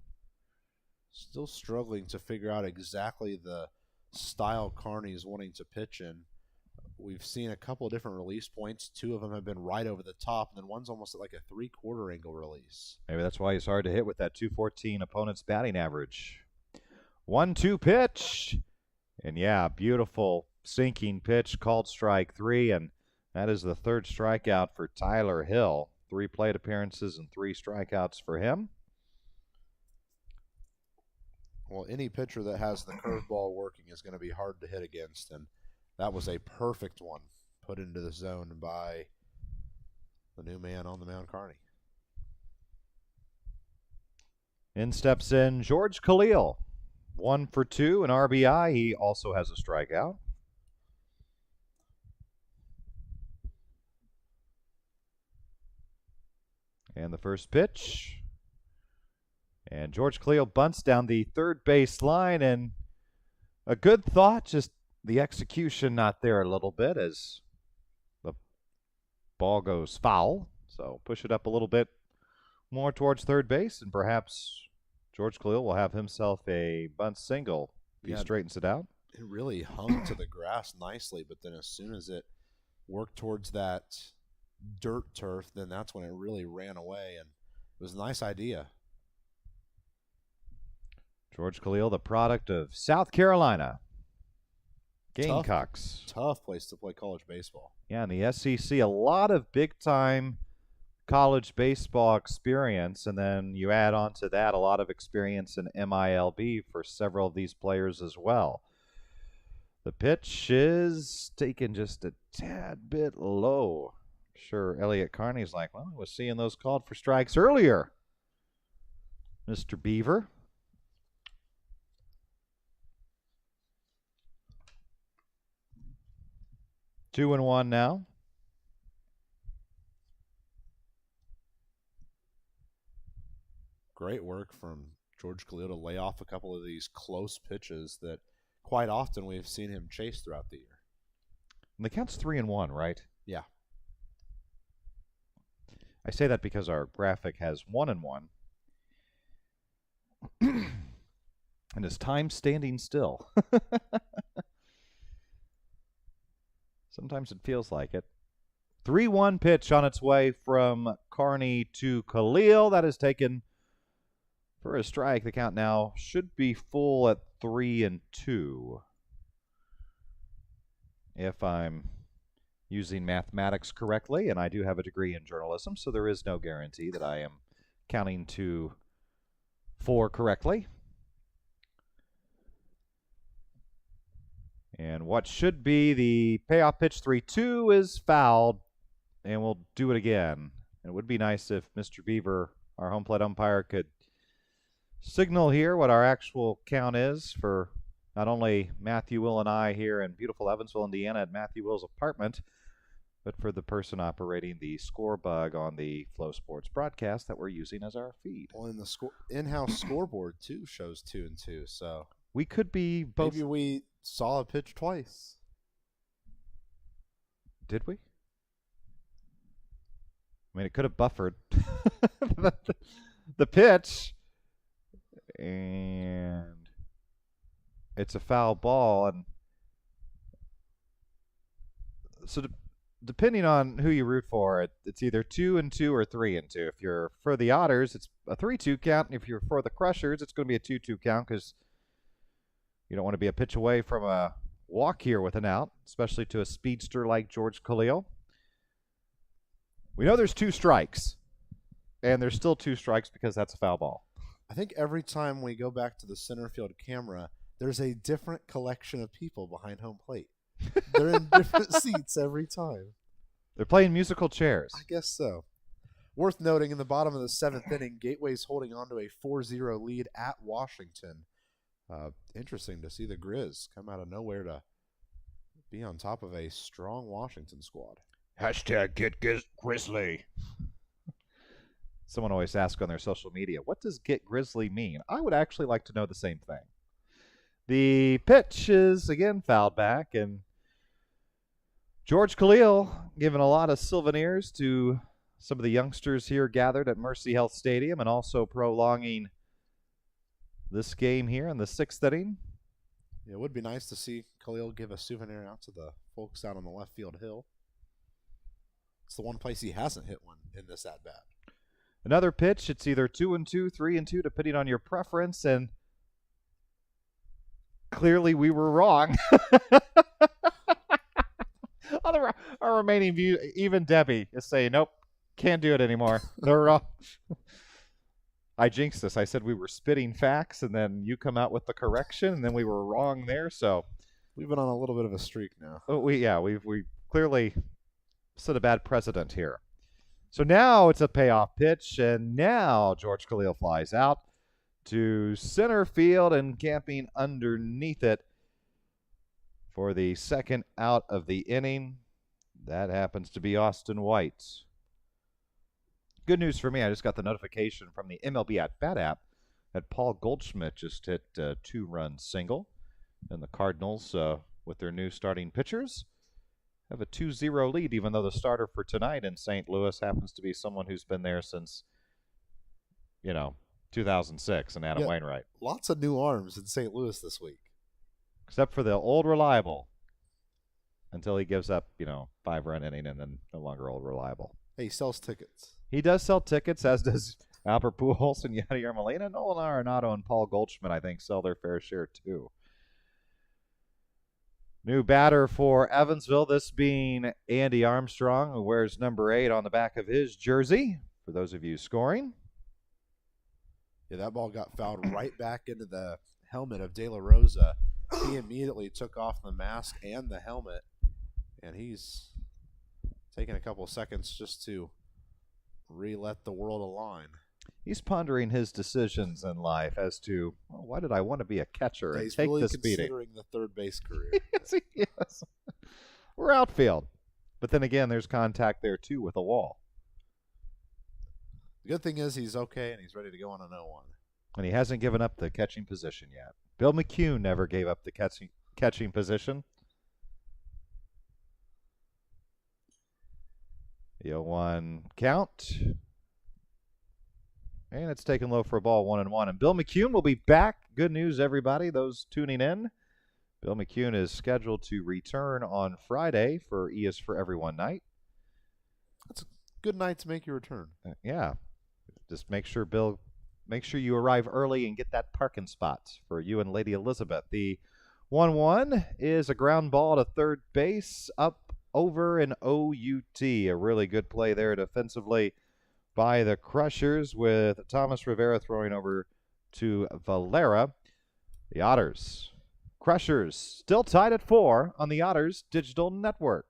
Still struggling to figure out exactly the style Carney is wanting to pitch in. We've seen a couple of different release points. 2 of them have been right over the top, and then one's almost at like a 3/4 angle release. Maybe that's why he's hard to hit with that .214 opponent's batting average. 1-2 pitch. And yeah, beautiful sinking pitch, called strike 3, and that is the 3rd strikeout for Tyler Hill. 3 plate appearances and 3 strikeouts for him. Well, any pitcher that has the curveball working is going to be hard to hit against, and that was a perfect one put into the zone by the new man on the mound, Carney. In steps in George Khalil. 1 for 2, an RBI. He also has a strikeout. And the first pitch. And George Khalil bunts down the third base line, and a good thought, just the execution not there a little bit as the ball goes foul. So push it up a little bit more towards third base, and perhaps George Khalil will have himself a bunt single if he straightens it out. It really hung to the grass nicely, but then as soon as it worked towards that dirt turf, then that's when it really ran away, and it was a nice idea. George Khalil, the product of South Carolina Gamecocks. Tough place to play college baseball. Yeah, in the SEC, a lot of big-time college baseball experience, and then you add on to that a lot of experience in MILB for several of these players as well. The pitch is taken just a tad bit low. Sure, Elliott Carney's like, well, I was seeing those called for strikes earlier, Mr. Beaver. Two and one now. Great work from George Khalil to lay off a couple of these close pitches that quite often we've seen him chase throughout the year. And the count's 3-1, right? Yeah. I say that because our graphic has 1-1. And his time standing still. Sometimes it feels like it. 3-1 pitch on its way from Carney to Khalil. That is taken for a strike. The count now should be full at 3-2. If I'm using mathematics correctly, and I do have a degree in journalism, so there is no guarantee that I am counting to 4 correctly. And what should be the payoff pitch 3-2 is fouled, and we'll do it again. It would be nice if Mr. Beaver, our home plate umpire, could signal here what our actual count is for not only Matthew Will and I here in beautiful Evansville, Indiana at Matthew Will's apartment, but for the person operating the score bug on the Flow Sports broadcast that we're using as our feed. Well, in the in-house scoreboard, too, shows 2-2, so we could be both. Maybe we saw a pitch twice. Did we? I mean, it could have buffered the pitch, and it's a foul ball. And so depending on who you root for, it's either 2-2 or 3-2. If you're for the Otters, it's a 3-2 count. And if you're for the Crushers, it's going to be a 2-2 count because you don't want to be a pitch away from a walk here with an out, especially to a speedster like George Khalil. We know there's 2 strikes, and there's still 2 strikes because that's a foul ball. I think every time we go back to the center field camera, there's a different collection of people behind home plate. They're in different seats every time. They're playing musical chairs. I guess so. Worth noting, in the bottom of the 7th inning, Gateway's holding on to a 4-0 lead at Washington. Interesting to see the Grizz come out of nowhere to be on top of a strong Washington squad. Hashtag get Grizzly. Someone always asks on their social media, what does get Grizzly mean? I would actually like to know the same thing. The pitch is again fouled back, and George Khalil giving a lot of souvenirs to some of the youngsters here gathered at Mercy Health Stadium, and also prolonging this game here in the 6th inning. It would be nice to see Khalil give a souvenir out to the folks out on the left field hill. It's the one place he hasn't hit one in this at-bat. Another pitch, it's either 2-2, 3-2, depending on your preference, and clearly we were wrong. Our remaining view, even Debbie is saying, nope, can't do it anymore. They're wrong. I jinxed this. I said we were spitting facts, and then you come out with the correction, and then we were wrong there. So we've been on a little bit of a streak now. We clearly set a bad precedent here. So now it's a payoff pitch, and now George Khalil flies out to center field and camping underneath it for the second out of the inning. That happens to be Austin White. Good news for me, I just got the notification from the MLB At-Bat app that Paul Goldschmidt just hit a 2-run single. And the Cardinals, with their new starting pitchers, have a 2-0 lead, even though the starter for tonight in St. Louis happens to be someone who's been there since, 2006, and Adam Wainwright. Lots of new arms in St. Louis this week. Except for the old reliable, until he gives up, 5-run inning and then no longer old reliable. Hey, he sells tickets. He does sell tickets, as does Albert Pujols and Yadier Molina. Nolan Arenado and Paul Goldschmidt, I think, sell their fair share, too. New batter for Evansville, this being Andy Armstrong, who wears number 8 on the back of his jersey, for those of you scoring. Yeah, that ball got fouled right back into the helmet of De La Rosa. he immediately took off the mask and the helmet, and he's taking a couple seconds just to re-let the world align. He's pondering his decisions in life as to, well, why did I want to be a catcher and take really this beating? considering the third base career. Yes. We're outfield. But then again, there's contact there, too, with a wall. The good thing is he's okay and he's ready to go on an 0-1. And he hasn't given up the catching position yet. Bill McCune never gave up the catching position. The 0-1 count. And it's taken low for a ball, 1-1. And Bill McCune will be back. Good news, everybody, those tuning in. Bill McCune is scheduled to return on Friday for E is for Everyone night. That's a good night to make your return. Yeah. Just make sure, Bill, you arrive early and get that parking spot for you and Lady Elizabeth. The 1-1 is a ground ball to third base up over an OUT. A really good play there defensively by the Crushers with Thomas Rivera throwing over to Valera. The Otters. Crushers still tied at 4 on the Otters Digital Network.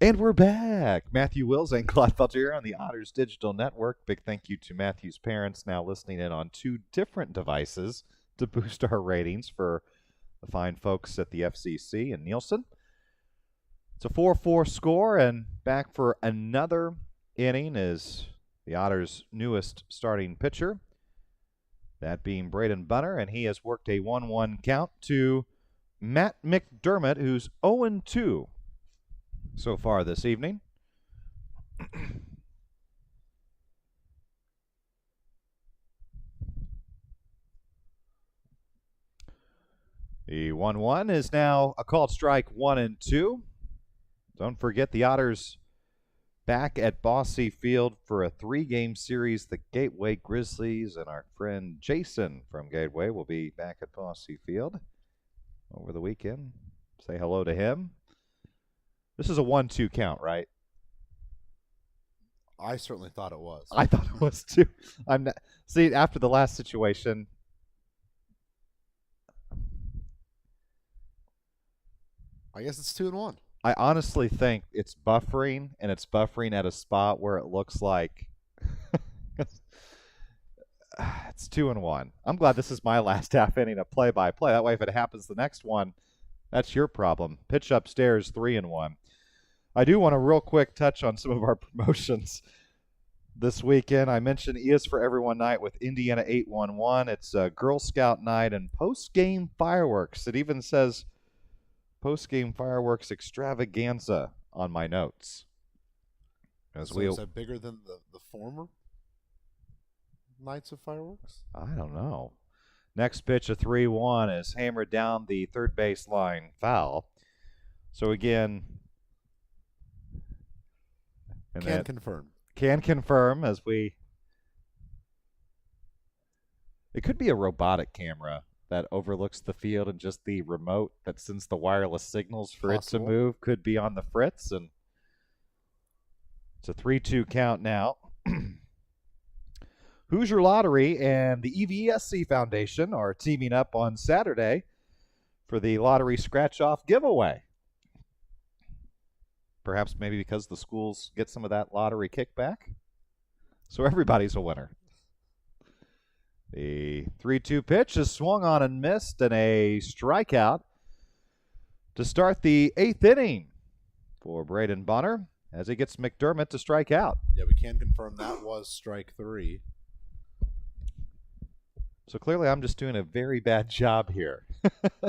And we're back. Matthew Wills and Claude Feltier on the Otters Digital Network. Big thank you to Matthew's parents now listening in on 2 different devices to boost our ratings for the fine folks at the FCC and Nielsen. It's a 4-4 score, and back for another inning is the Otters' newest starting pitcher, that being Braden Bunner, and he has worked a 1-1 count to Matt McDermott, who's 0-2 so far this evening. The 1-1 is now a called strike 1-2. Don't forget the Otters back at Bosse Field for a 3-game series. The Gateway Grizzlies and our friend Jason from Gateway will be back at Bosse Field over the weekend. Say hello to him. This is a 1-2 count, right? I certainly thought it was. I thought it was too. I'm not. See, after the last situation, I guess it's 2-1. I honestly think it's buffering, and it's buffering at a spot where it looks like it's 2-1. I'm glad this is my last half inning of play-by-play. That way, if it happens the next one, that's your problem. Pitch upstairs, 3-1. I do want to real quick touch on some of our promotions. this weekend. I mentioned E is for Everyone night with Indiana 811. It's a Girl Scout night and post-game fireworks. It even says post-game fireworks extravaganza on my notes. Is that bigger than the former nights of fireworks? I don't know. Next pitch, a 3-1, is hammered down the third base line, foul. So again, Can confirm as we. It could be a robotic camera that overlooks the field, and just the remote that sends the wireless signals for it to move could be on the fritz. And it's a 3-2 count now. Hoosier Lottery and the EVSC Foundation are teaming up on Saturday for the lottery scratch-off giveaway. Perhaps maybe because the schools get some of that lottery kickback. So everybody's a winner. The 3-2 pitch is swung on and missed, and a strikeout to start the 8th inning for Braden Bonner as he gets Mcdermott to strike out. Yeah, we can confirm that was strike 3. So clearly I'm just doing a very bad job here.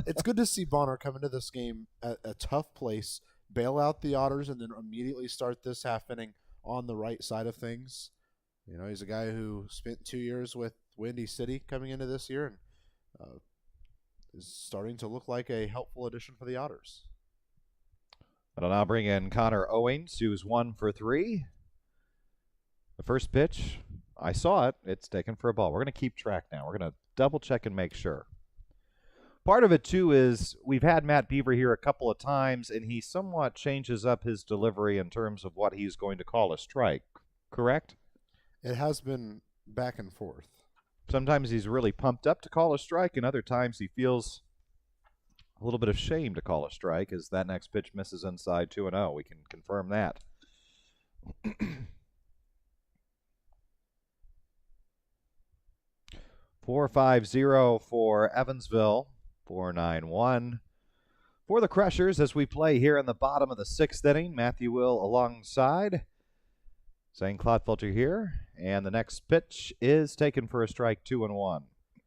It's good to see Bonner come into this game at a tough place, bail out the Otters, and then immediately start this half inning on the right side of things. You know, he's a guy who spent 2 years with Windy City coming into this year and is starting to look like a helpful addition for the Otters. It'll now bring in Connor Owings, who's 1 for 3. The first pitch, I saw it. It's taken for a ball. We're going to keep track now. We're going to double check and make sure. Part of it, too, is we've had Matt Beaver here a couple of times, and he somewhat changes up his delivery in terms of what he's going to call a strike, correct? It has been back and forth. Sometimes he's really pumped up to call a strike, and other times he feels a little bit of shame to call a strike as that next pitch misses inside 2-0. We can confirm that. 4-5-0 for Evansville. 4-9-1 for the Crushers as we play here in the bottom of the 6th inning. Matthew Will alongside. Zane Clodfelter here. And the next pitch is taken for a strike, 2-1.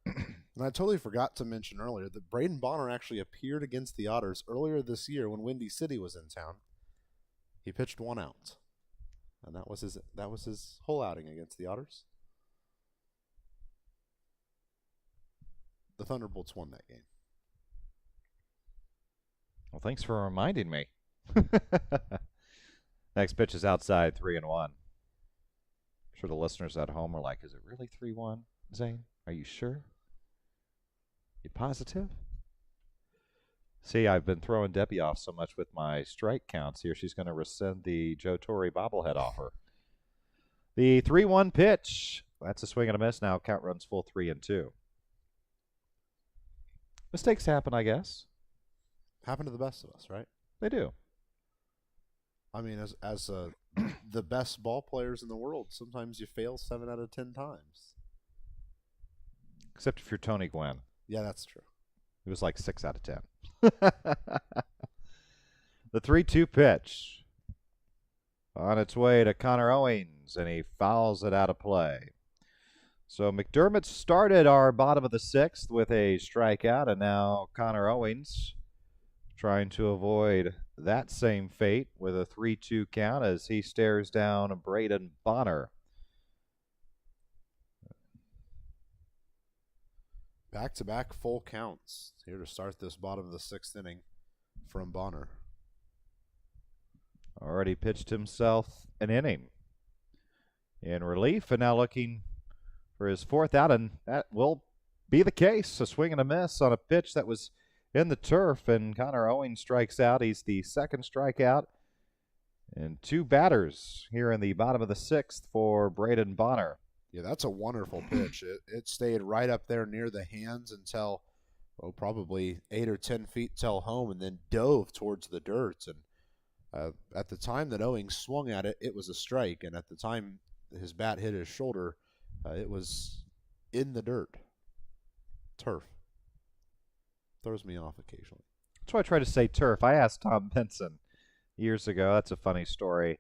And I totally forgot to mention earlier that Braden Bonner actually appeared against the Otters earlier this year when Windy City was in town. He pitched 1 out. And that was his whole outing against the Otters. The Thunderbolts won that game. Well, thanks for reminding me. Next pitch is outside, 3-1. I'm sure the listeners at home are like, is it really 3-1, Zane? Are you sure? You positive? See, I've been throwing Debbie off so much with my strike counts here. She's going to rescind the Joe Torre bobblehead offer. The 3-1 pitch. That's a swing and a miss now. Count runs full 3-2. Mistakes happen, I guess. Happen to the best of us, right? They do. I mean, as the best ball players in the world, sometimes you fail 7 out of 10 times. Except if you're Tony Gwynn. Yeah, that's true. It was like 6 out of 10. The 3-2 pitch. On its way to Connor Owings, and he fouls it out of play. So Mcdermott started our bottom of the 6th with a strikeout, and now Connor Owings trying to avoid that same fate with a 3-2 count as he stares down Braden Bonner. Back-to-back full counts here to start this bottom of the 6th inning from Bonner. Already pitched himself an inning in relief, and now looking for his 4th out, and that will be the case. A swing and a miss on a pitch that was in the turf, and Connor Owings strikes out. He's the 2nd strikeout, and 2 batters here in the bottom of the 6th for Braden Bonner. Yeah, that's a wonderful pitch. It stayed right up there near the hands until, probably 8 or 10 feet till home, and then dove towards the dirt. And at the time that Owings swung at it, it was a strike, and at the time his bat hit his shoulder, it was in the dirt. Turf. Throws me off occasionally. That's why I try to say turf. I asked Tom Benson years ago. That's a funny story.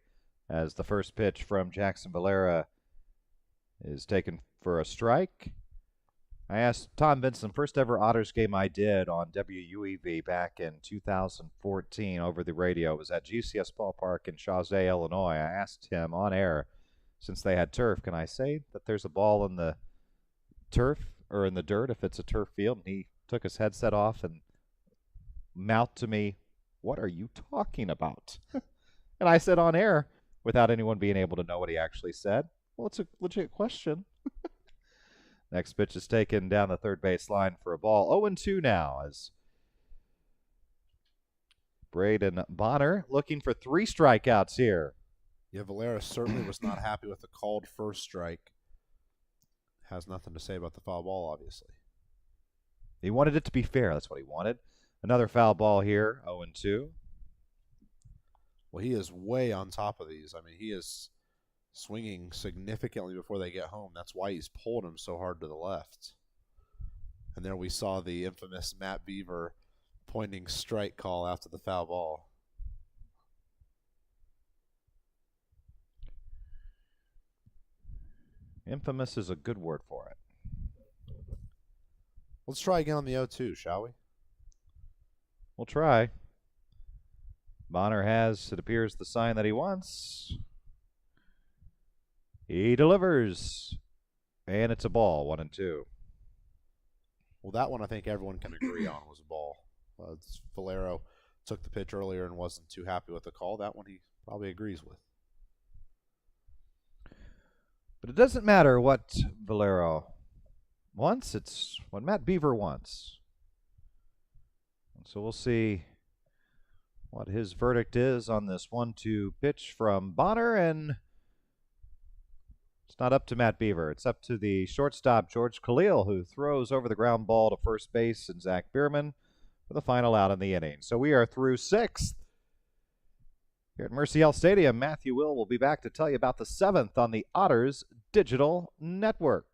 As the first pitch from Jackson Valera is taken for a strike. I asked Tom Benson, first ever Otters game I did on WUEV back in 2014 over the radio. It was at GCS Ballpark in Chauvet, Illinois. I asked him on air, since they had turf, can I say that there's a ball in the turf or in the dirt if it's a turf field? And he took his headset off and mouthed to me, "What are you talking about?" And I said on air, without anyone being able to know what he actually said, "Well, it's a legit question." Next pitch is taken down the third base line for a ball. 0-2 now as Braden Bonner looking for 3 strikeouts here. Yeah, Valera certainly was not happy with the called first strike. Has nothing to say about the foul ball, obviously. He wanted it to be fair. That's what he wanted. Another foul ball here, 0-2. Well, he is way on top of these. I mean, he is swinging significantly before they get home. That's why he's pulled him so hard to the left. And there we saw the infamous Matt Beaver pointing strike call after the foul ball. Infamous is a good word for it. Let's try again on the 0-2, shall we? We'll try. Bonner has, it appears, the sign that he wants. He delivers. And it's a ball, 1-2. Well, that one I think everyone can agree on was a ball. Valero took the pitch earlier and wasn't too happy with the call. That one he probably agrees with. But it doesn't matter what Valero wants. It's what Matt Beaver wants. And so we'll see what his verdict is on this 1-2 pitch from Bonner. And it's not up to Matt Beaver. It's up to the shortstop, George Khalil, who throws over the ground ball to first base, and Zach Bierman for the final out in the inning. So we are through 6th. Here at Mercy Health Stadium, Matthew will be back to tell you about the 7th on the Otters Digital Network.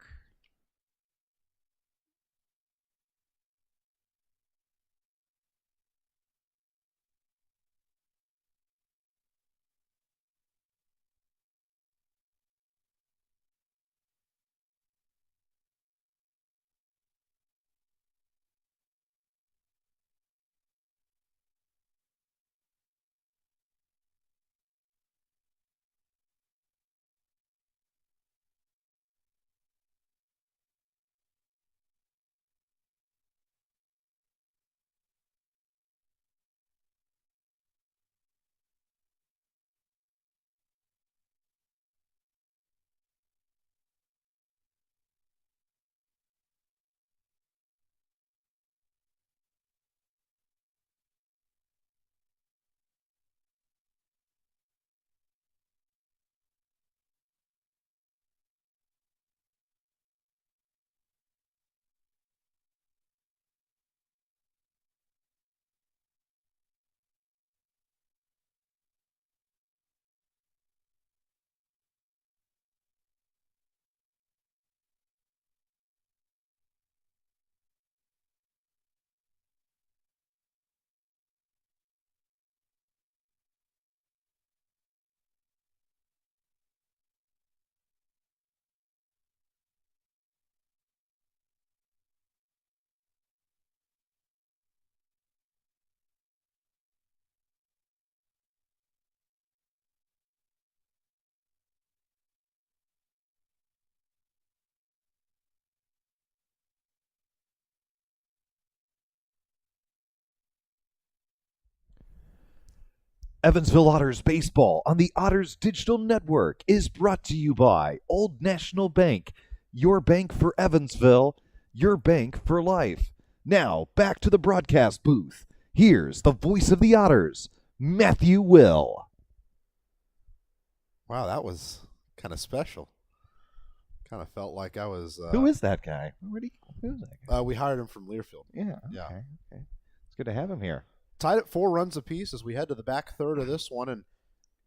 Evansville Otters baseball on the Otters Digital Network is brought to you by Old National Bank, your bank for Evansville, your bank for life. Now, back to the broadcast booth. Here's the voice of the Otters, Matthew Will. Wow, that was kind of special. Kind of felt like I was... Who is that guy? Who is that guy? We hired him from Learfield. Yeah. Okay. It's good to have him here. Tied at 4 runs apiece as we head to the back third of this one, and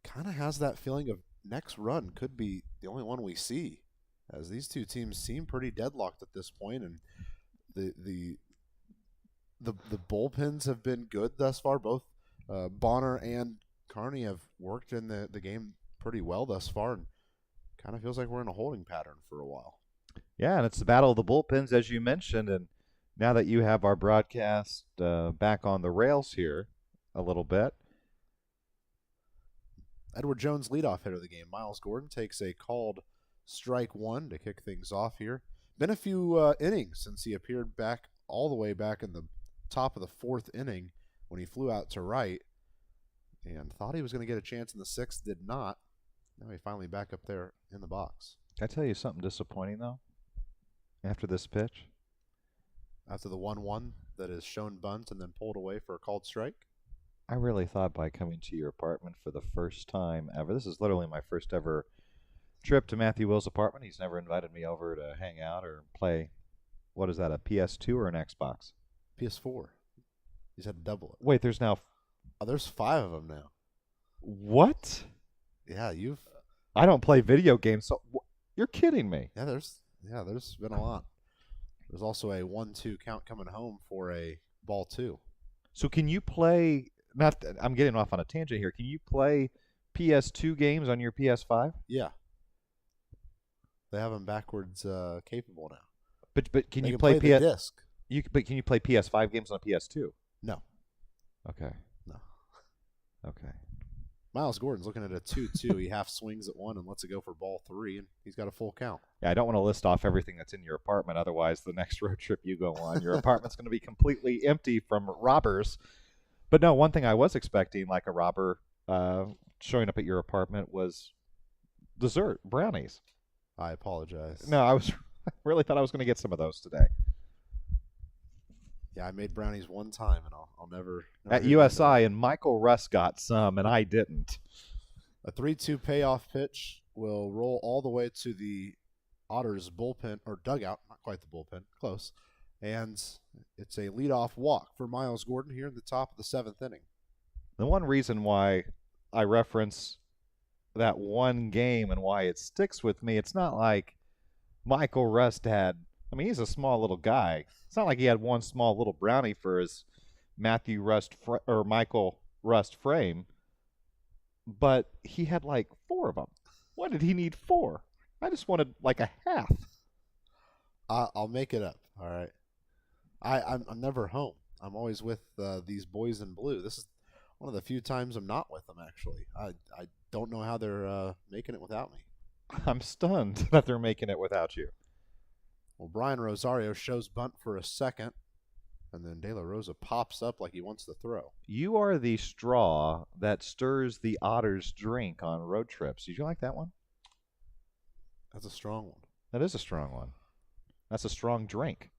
kind of has that feeling of next run could be the only one we see, as these two teams seem pretty deadlocked at this point, and the bullpens have been good thus far. Both Bonner and Carney have worked in the game pretty well thus far, and kind of feels like we're in a holding pattern for a while. Yeah, and it's the battle of the bullpens, as you mentioned. And now that you have our broadcast back on the rails here a little bit. Edward Jones, leadoff hitter of the game. Miles Gordon takes a called strike one to kick things off here. Been a few innings since he appeared back all the way back in the top of the fourth inning when he flew out to right and thought he was going to get a chance in the sixth, did not. Now he finally back up there in the box. Can I tell you something disappointing, though, after this pitch? After the 1-1 that is shown bunt and then pulled away for a called strike? I really thought by coming to your apartment for the first time ever, this is literally my first ever trip to Matthew Will's apartment. He's never invited me over to hang out or play, what is that, a PS2 or an Xbox? PS4. He's had to double it. Wait, there's now... Oh, there's 5 of them now. What? Yeah, I don't play video games, so... You're kidding me. Yeah, there's been a lot. There's also a 1-2 count coming home for a ball 2. So can you play... I'm getting off on a tangent here. Can you play PS2 games on your PS5? Yeah. They have them backwards capable now. But can they you can play the disc? But can you play PS5 games on a PS2? No. Okay. No. Okay. Miles Gordon's looking at a 2-2. He half swings at one and lets it go for ball 3, and he's got a full count. Yeah, I don't want to list off everything that's in your apartment. Otherwise, the next road trip you go on, your apartment's going to be completely empty from robbers. But no, one thing I was expecting, like a robber showing up at your apartment, was dessert, brownies. I apologize. No, I really thought I was going to get some of those today. Yeah, I made brownies one time, and I'll never at USI, and Michael Russ got some, and I didn't. A 3-2 payoff pitch will roll all the way to the Otters bullpen, or dugout, not quite the bullpen, close. And it's a leadoff walk for Miles Gordon here in the top of the 7th inning. The one reason why I reference that one game and why it sticks with me, it's not like Michael Rust had, I mean, he's a small little guy. It's not like he had one small little brownie for his Michael Rust frame, but he had like 4 of them. Why did he need 4? I just wanted like a half. I'll make it up, all right? I'm never home. I'm always with these boys in blue. This is one of the few times I'm not with them, actually. I don't know how they're making it without me. I'm stunned that they're making it without you. Well, Brian Rosario shows bunt for a second, and then De La Rosa pops up like he wants to throw. You are the straw that stirs the Otters' drink on road trips. Did you like that one? That's a strong one. That is a strong one. That's a strong drink.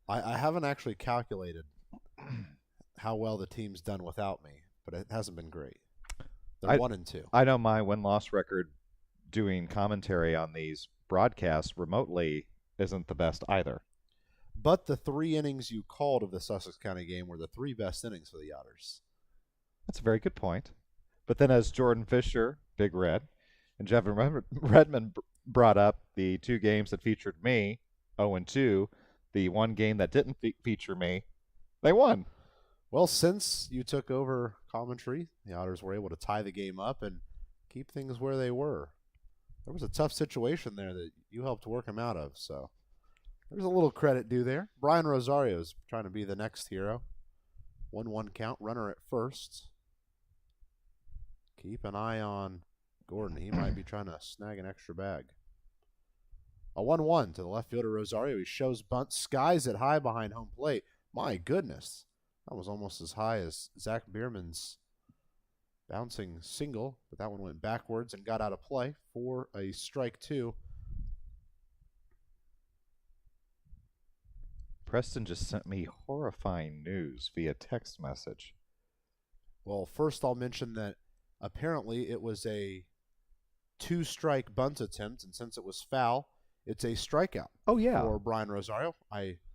I haven't actually calculated how well the team's done without me, but it hasn't been great. They're 1-2. I know my win-loss record doing commentary on these broadcasts remotely isn't the best either. But the 3 innings you called of the Sussex County game were the 3 best innings for the Otters. That's a very good point. But then as Jordan Fisher, Big Red, and Jevin Redmond brought up, the 2 games that featured me, 0-2, the 1 game that didn't feature me, they won. Well, since you took over commentary, the Otters were able to tie the game up and keep things where they were. There was a tough situation there that you helped work them out of, so there's a little credit due there. Brian Rosario's trying to be the next hero. 1-1 count, runner at first. Keep an eye on Gordon. He might be trying to snag an extra bag. A 1-1 to the left fielder Rosario. He shows bunt, skies it high behind home plate. My goodness. That was almost as high as Zach Bierman's bouncing single, but that one went backwards and got out of play for a strike 2. Preston just sent me horrifying news via text message. Well, first I'll mention that apparently it was a 2-strike bunt attempt, and since it was foul, it's a strikeout. Oh, yeah. For Brian Rosario.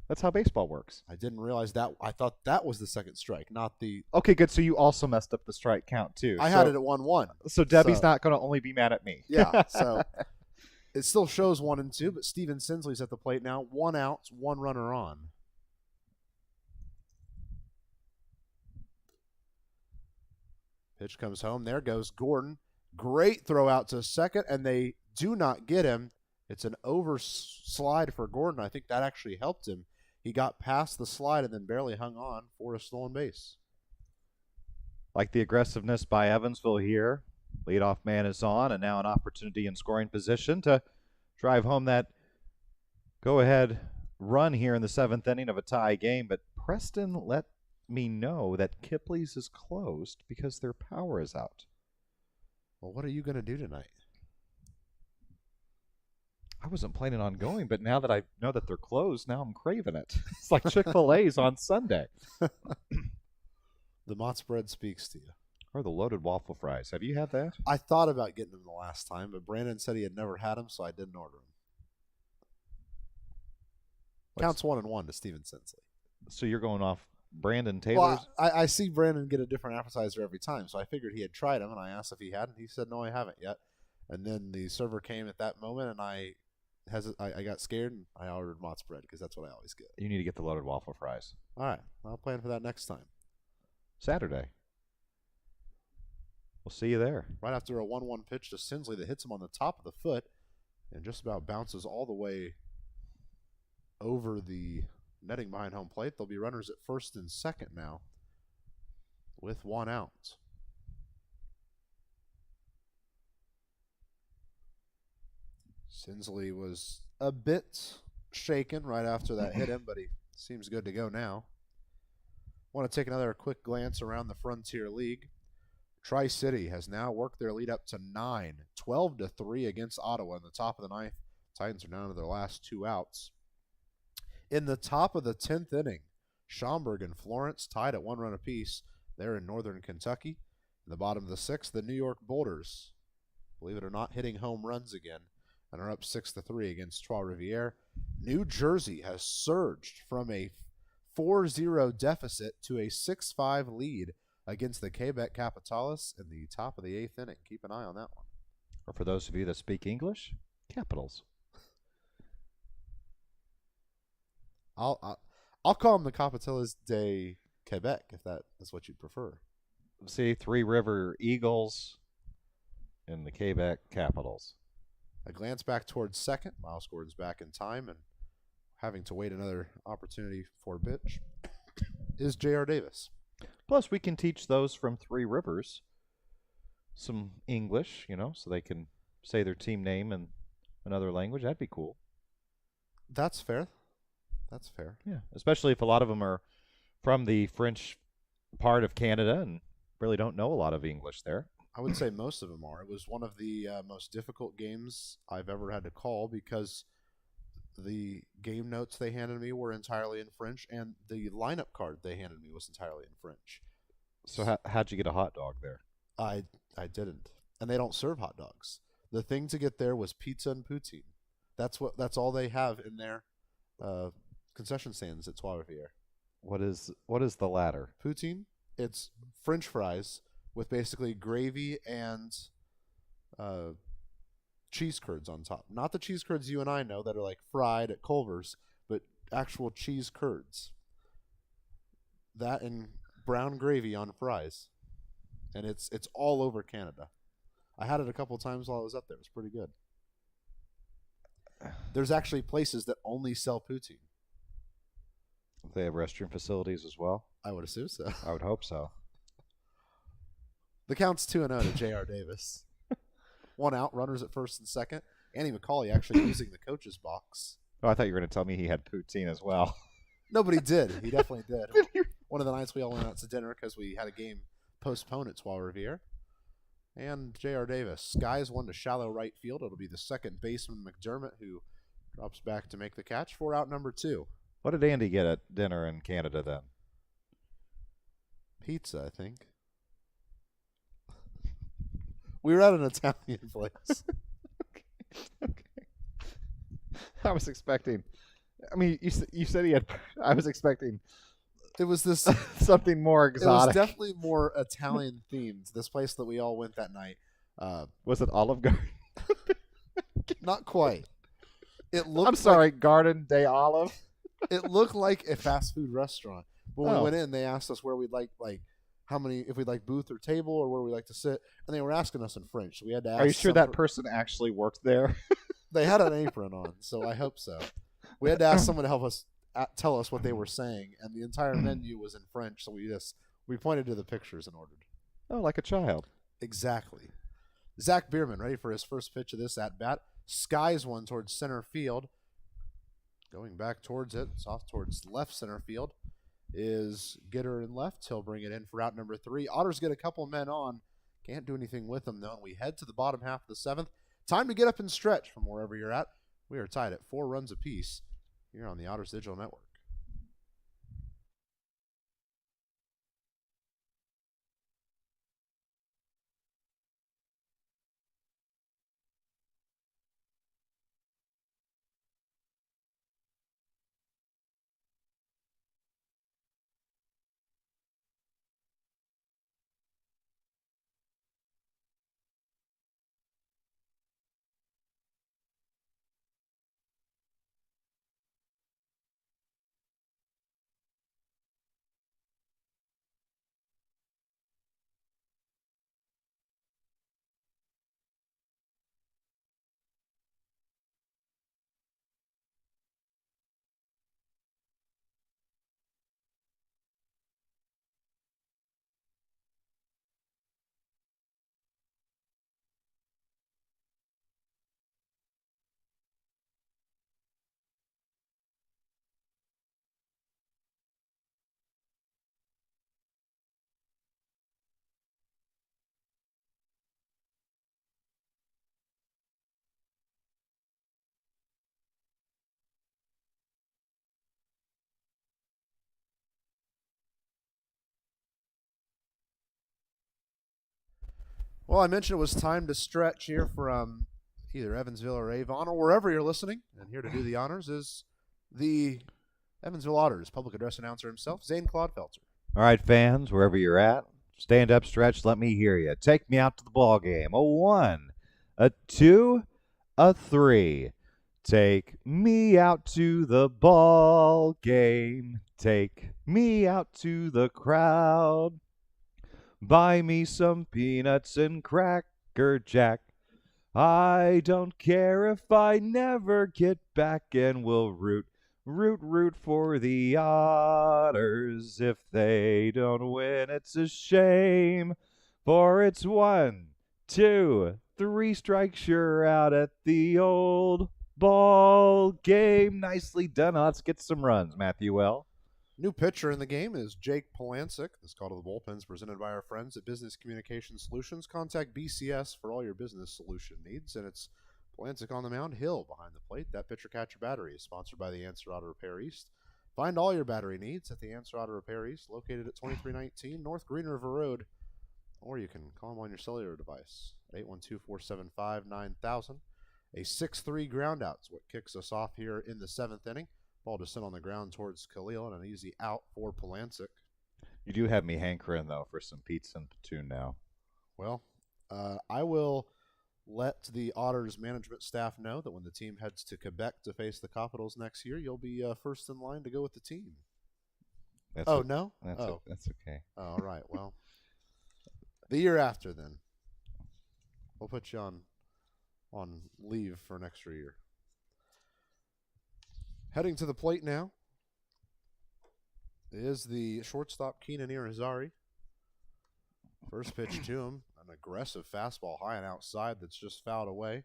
That's how baseball works. I didn't realize that. I thought that was the second strike, not the... Okay, good. So you also messed up the strike count, too. I had it at 1-1. So Debbie's not going to only be mad at me. Yeah, so it still shows 1-2, but Steven Sinsley's at the plate now. 1 out, 1 runner on. Pitch comes home. There goes Gordon. Great throw out to second, and they do not get him. It's an over slide for Gordon. I think that actually helped him. He got past the slide and then barely hung on for a stolen base. Like the aggressiveness by Evansville here. Leadoff man is on, and now an opportunity in scoring position to drive home that go-ahead run here in the 7th inning of a tie game. But Preston let me know that Kipley's is closed because their power is out. Well, what are you going to do tonight? I wasn't planning on going, but now that I know that they're closed, now I'm craving it. It's like Chick-fil-A's on Sunday. The Mott's bread speaks to you. Or the loaded waffle fries. Have you had that? I thought about getting them the last time, but Brandon said he had never had them, so I didn't order them. Counts 1-1 to Steven Sinsley. So you're going off Brandon Taylor's? Well, I see Brandon get a different appetizer every time, so I figured he had tried them, and I asked if he hadn't. He said, no, I haven't yet. And then the server came at that moment, and I got scared, and I ordered Mott's bread because that's what I always get. You need to get the loaded waffle fries. All right. I'll plan for that next time. Saturday. We'll see you there. Right after a 1-1 pitch to Sinsley that hits him on the top of the foot and just about bounces all the way over the netting behind home plate. There'll be runners at first and second now with 1 out. Sinsley was a bit shaken right after that hit him, but he seems good to go now. Want to take another quick glance around the Frontier League. Tri-City has now worked their lead up to 9, 12-3 against Ottawa in the top of the 9th. Titans are down to their last 2 outs. In the top of the 10th inning, Schaumburg and Florence tied at 1 run apiece. They're in northern Kentucky. In the bottom of the 6th, the New York Boulders, believe it or not, hitting home runs again and are up 6-3 against Trois-Rivières. New Jersey has surged from a 4-0 deficit to a 6-5 lead against the Quebec Capitals in the top of the 8th inning. Keep an eye on that one. Or for those of you that speak English, Capitals. I'll call them the Capitals de Quebec if that is what you'd prefer. See, Three River Eagles and the Quebec Capitals. A glance back towards second. Miles Gordon's back in time and having to wait another opportunity for a pitch is J.R. Davis. Plus, we can teach those from Three Rivers some English, so they can say their team name in another language. That'd be cool. That's fair. That's fair. Yeah, especially if a lot of them are from the French part of Canada and really don't know a lot of English there. I would say most of them are. It was one of the most difficult games I've ever had to call because the game notes they handed me were entirely in French, and the lineup card they handed me was entirely in French. So how'd you get a hot dog there? I didn't, and they don't serve hot dogs. The thing to get there was pizza and poutine. That's all they have in their concession stands at Trois-Rivières. What is the latter? Poutine. It's French fries with basically gravy and cheese curds on top. Not the cheese curds you and I know that are like fried at Culver's, but actual cheese curds. That and brown gravy on fries. And it's all over Canada. I had it a couple times while I was up there. It was pretty good. There's actually places that only sell poutine. They have restroom facilities as well? I would assume so. I would hope so. The count's 2-0 to J.R. Davis. 1 out, runners at first and second. Andy McCauley actually using the coach's box. Oh, I thought you were going to tell me he had poutine as well. No, but he did. He definitely did. One of the nights we all went out to dinner because we had a game postponed at Trois-Rivières. And J.R. Davis skies one to shallow right field. It'll be the second baseman, Mcdermott, who drops back to make the catch for out number 2. What did Andy get at dinner in Canada then? Pizza, I think. We were at an Italian place. Okay. I was expecting. I mean, you said he had. I was expecting. It was this something more exotic. It was definitely more Italian themed. This place that we all went that night. Was it Olive Garden? Not quite. It looked. I'm sorry, Garden de Olive. It looked like a fast food restaurant. But when we Oh. went in, they asked us where we'd like how many, if we'd like booth or table or where we like to sit, and they were asking us in French. So we had to ask. Are you sure that person actually worked there? They had an apron on, so I hope so. We had to ask someone to help us tell us what they were saying, and the entire menu was in French. So we pointed to the pictures and ordered. Oh, like a child. Exactly. Zach Bierman ready for his first pitch of this at bat. Skies one towards center field. Going back towards it, it's off towards left center field. Is Gitter in left. He'll bring it in for out number 3. Otters get a couple men on. Can't do anything with them, though. And we head to the bottom half of the 7th. Time to get up and stretch from wherever you're at. We are tied at 4 runs apiece here on the Otters Digital Network. Well, I mentioned it was time to stretch here from either Evansville or Avon or wherever you're listening. And here to do the honors is the Evansville Otters public address announcer himself, Zane Clodfelter. All right, fans, wherever you're at, stand up, stretch, let me hear you. Take me out to the ball game. A 1, a 2, a 3. Take me out to the ball game. Take me out to the crowd. Buy me some peanuts and Cracker Jack. I don't care if I never get back, and we'll root for the Otters. If they don't win, it's a shame, for it's 1, 2, 3 strikes, you're out at the old ball game. Nicely done. Let's get some runs, Matthew L. New pitcher in the game is Jake Polancic. This call to the bullpen is presented by our friends at Business Communication Solutions. Contact BCS for all your business solution needs. And it's Polancic on the mound, Hill behind the plate. That pitcher catcher battery is sponsored by the Answer Auto Repair East. Find all your battery needs at the Answer Auto Repair East, located at 2319 North Green River Road. Or you can call them on your cellular device at 812-475-9000. A 6-3 ground out is what kicks us off here in the 7th inning. Ball just sent on the ground towards Khalil and an easy out for Polancic. You do have me hankering, though, for some pizza and platoon now. Well, I will let the Otters management staff know that when the team heads to Quebec to face the Capitals next year, you'll be first in line to go with the team. That's no? That's okay. Oh, all right. Well, the year after then. We'll put you on leave for an extra year. Heading to the plate now is the shortstop, Keenan Irizarry. First pitch to him, an aggressive fastball high and outside that's just fouled away.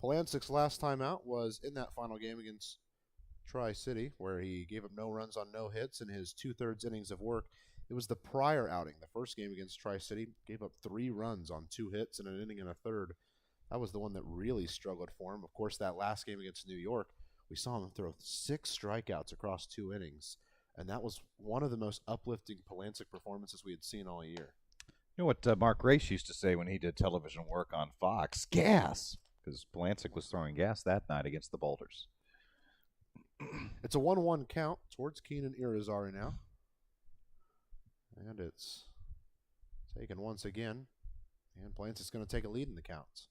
Polancic's last time out was in that final game against Tri-City, where he gave up no runs on no hits in his 2/3 innings of work. It was the prior outing, the first game against Tri-City, gave up 3 runs on 2 hits in an inning and a third. That was the one that really struggled for him. Of course, that last game against New York, we saw him throw 6 strikeouts across 2 innings, and that was one of the most uplifting Polancic performances we had seen all year. You know what Mark Grace used to say when he did television work on Fox? Gas! Because Polancic was throwing gas that night against the Boulders. It's a 1-1 count towards Keenan Irizarry now. And it's taken once again. And Polancic's going to take a lead in the counts.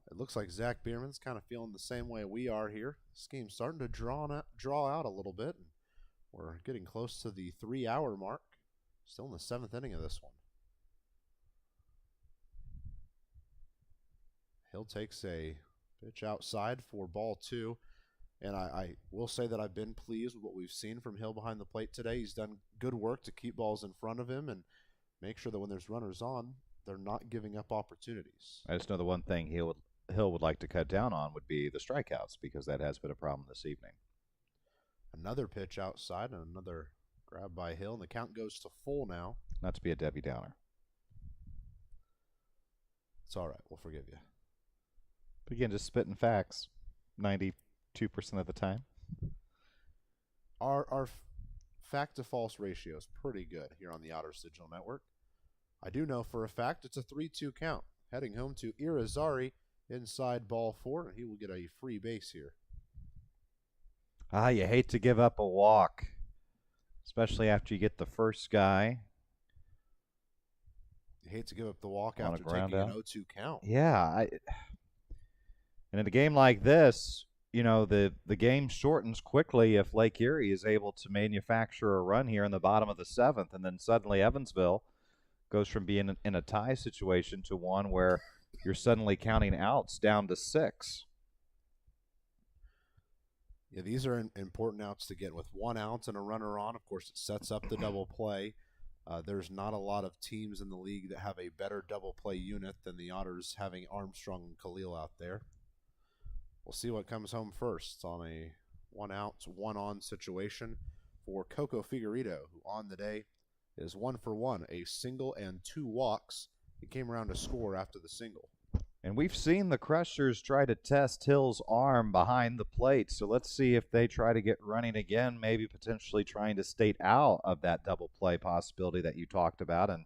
It looks like Zach Bierman's kind of feeling the same way we are here. This game's starting to draw out a little bit. We're getting close to the 3-hour mark. Still in the 7th inning of this one. Hill takes a pitch outside for ball 2. And I will say that I've been pleased with what we've seen from Hill behind the plate today. He's done good work to keep balls in front of him and make sure that when there's runners on, they're not giving up opportunities. I just know the one thing Hill would like to cut down on would be the strikeouts, because that has been a problem this evening. Another pitch outside and another grab by Hill, and the count goes to full now. Not to be a Debbie Downer. It's all right. We'll forgive you. But again, just spitting facts 92% of the time. Our fact to false ratio is pretty good here on the Otters Digital Network. I do know for a fact it's a 3-2 count. Heading home to Erie inside ball 4, and he will get a free base here. You hate to give up a walk, especially after you get the first guy. You hate to give up the walk after taking an 0-2 count. Yeah. And in a game like this, you know, the game shortens quickly if Lake Erie is able to manufacture a run here in the bottom of the 7th, and then suddenly Evansville goes from being in a tie situation to one where you're suddenly counting outs down to 6. Yeah, these are important outs to get. With 1 out and a runner on, of course, it sets up the double play. There's not a lot of teams in the league that have a better double play unit than the Otters, having Armstrong and Khalil out there. We'll see what comes home first on a 1 out, 1 on situation for Coco Figueredo, who on the day is 1 for 1, a single and 2 walks. He came around to score after the single. And we've seen the Crushers try to test Hill's arm behind the plate, so let's see if they try to get running again, maybe potentially trying to stay out of that double play possibility that you talked about, and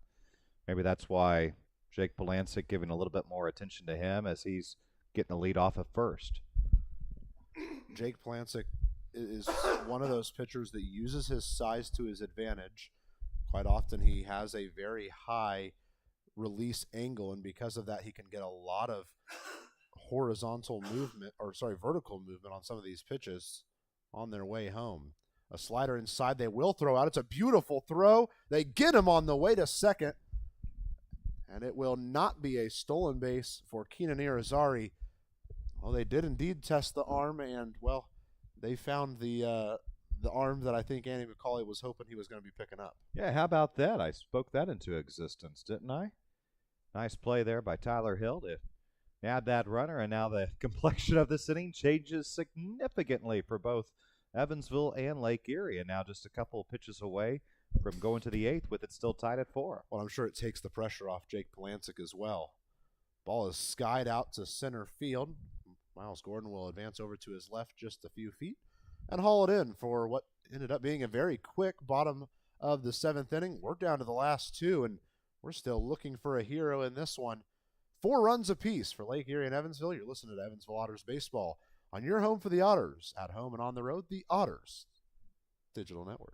maybe that's why Jake Polancic giving a little bit more attention to him as he's getting the lead off at first. Jake Polancic is one of those pitchers that uses his size to his advantage. Quite often he has a very high release angle, and because of that he can get a lot of vertical movement on some of these pitches on their way home. A slider inside, they will throw out. It's a beautiful throw. They get him on the way to second, and it will not be a stolen base for Keenan Irizarry. Well, they did indeed test the arm, and, well, they found the arm that I think Andy McCauley was hoping he was going to be picking up. Yeah, how about that? I spoke that into existence, didn't I? Nice play there by Tyler Hill to add that runner, and now the complexion of this inning changes significantly for both Evansville and Lake Erie, and now just a couple of pitches away from going to the 8th with it still tied at 4. Well, I'm sure it takes the pressure off Jake Polancic as well. Ball is skied out to center field. Miles Gordon will advance over to his left just a few feet and haul it in for what ended up being a very quick bottom of the 7th inning. We're down to the last 2, and we're still looking for a hero in this one. 4 runs apiece for Lake Erie and Evansville. You're listening to Evansville Otters Baseball on your home for the Otters, at home and on the road, the Otters Digital Network.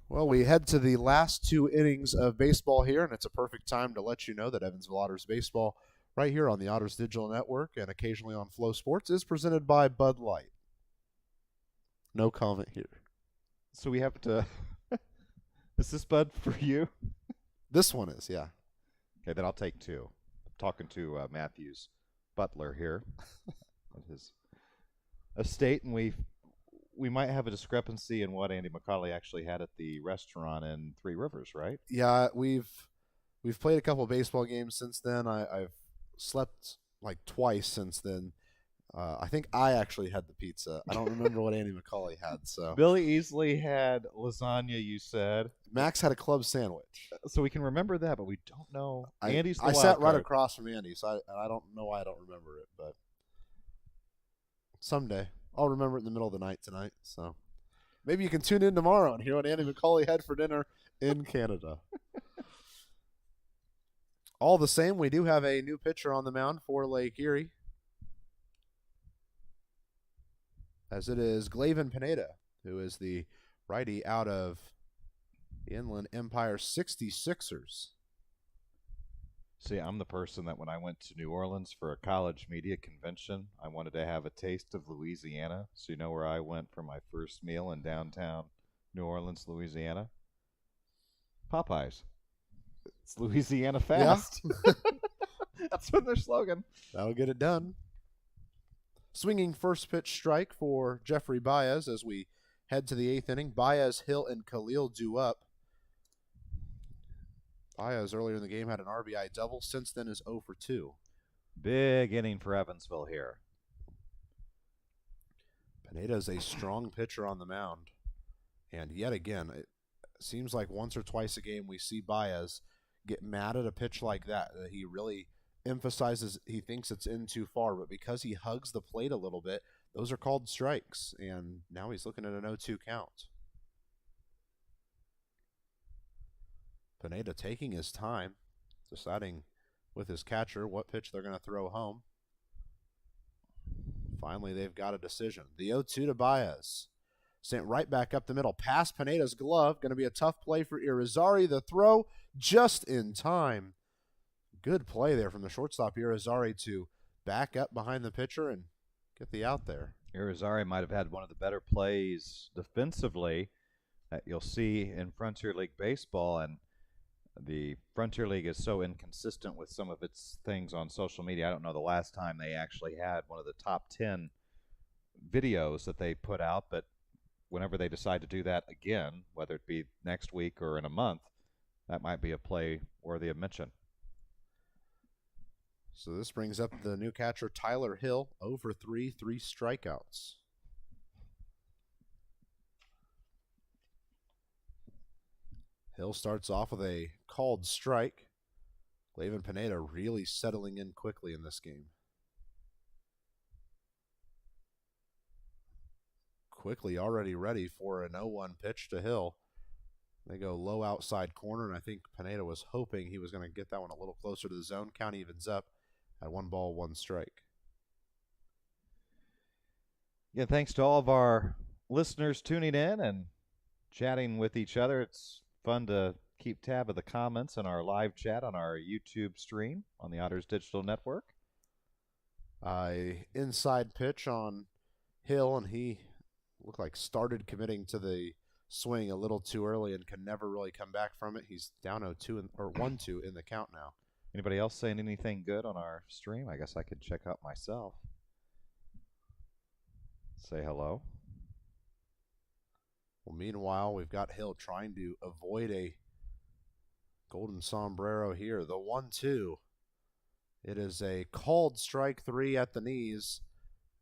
Well, we head to the last 2 innings of baseball here, and it's a perfect time to let you know that Evansville Otters Baseball right here on the Otters Digital Network and occasionally on Flow Sports, is presented by Bud Light. No comment here. So we have to. Is this Bud for you? This one is, yeah. Okay, then I'll take two. I'm talking to Matthew's butler here at his estate, and we might have a discrepancy in what Andy McCauley actually had at the restaurant in Three Rivers, right? Yeah, we've played a couple of baseball games since then. I've slept like twice since then. I think I actually had the pizza. I don't remember what Andy McCauley had. So Billy Easley had lasagna, you said. Max had a club sandwich. So we can remember that, but we don't know. Andy's the I wild sat right card. across from Andy, so I don't know why I don't remember it, but someday I'll remember it in the middle of the night tonight. So maybe you can tune in tomorrow and hear what Andy McCauley had for dinner in Canada. All the same, we do have a new pitcher on the mound for Lake Erie, as it is Glaven Pineda, who is the righty out of the Inland Empire 66ers. See, I'm the person that when I went to New Orleans for a college media convention, I wanted to have a taste of Louisiana. So you know where I went for my first meal in downtown New Orleans, Louisiana? Popeyes. It's Louisiana fast. Yeah. That's been their slogan. That'll get it done. Swinging first pitch strike for Jeffrey Baez as we head to the eighth inning. Baez, Hill, and Khalil due up. Baez earlier in the game had an RBI double. Since then is 0 for 2. Big inning for Evansville here. Pineda is a strong pitcher on the mound. And yet again, it seems like once or twice a game we see Baez get mad at a pitch like that he really emphasizes he thinks it's in too far, but because he hugs the plate a little bit, those are called strikes, and now he's looking at an 0-2 count. Pineda taking his time, deciding with his catcher what pitch they're going to throw home. Finally, they've got a decision. The 0-2 to Baez. Sent right back up the middle, past Pineda's glove. Going to be a tough play for Rosario. The throw just in time. Good play there from the shortstop, Rosario, to back up behind the pitcher and get the out there. Rosario might have had one of the better plays defensively that you'll see in Frontier League baseball, and the Frontier League is so inconsistent with some of its things on social media. I don't know the last time they actually had one of the top 10 videos that they put out, but whenever they decide to do that again, whether it be next week or in a month, that might be a play worthy of mention. So this brings up the new catcher, Tyler Hill, 0 for 3, 3 strikeouts. Hill starts off with a called strike. Glaven Pineda really settling in quickly in this game. Quickly already ready for an 0-1 pitch to Hill. They go low outside corner, and I think Pineda was hoping he was going to get that one a little closer to the zone. Count evens up at 1 ball, 1 strike. Yeah, thanks to all of our listeners tuning in and chatting with each other. It's fun to keep tab of the comments in our live chat on our YouTube stream on the Otters Digital Network. Inside pitch on Hill, and he looked like started committing to the swing a little too early and can never really come back from it. He's down 0-2 or 1-2 in the count now. Anybody else saying anything good on our stream? I guess I could check out myself. Say hello. Well, meanwhile, we've got Hill trying to avoid a golden sombrero here. The 1-2. It is a called strike 3 at the knees,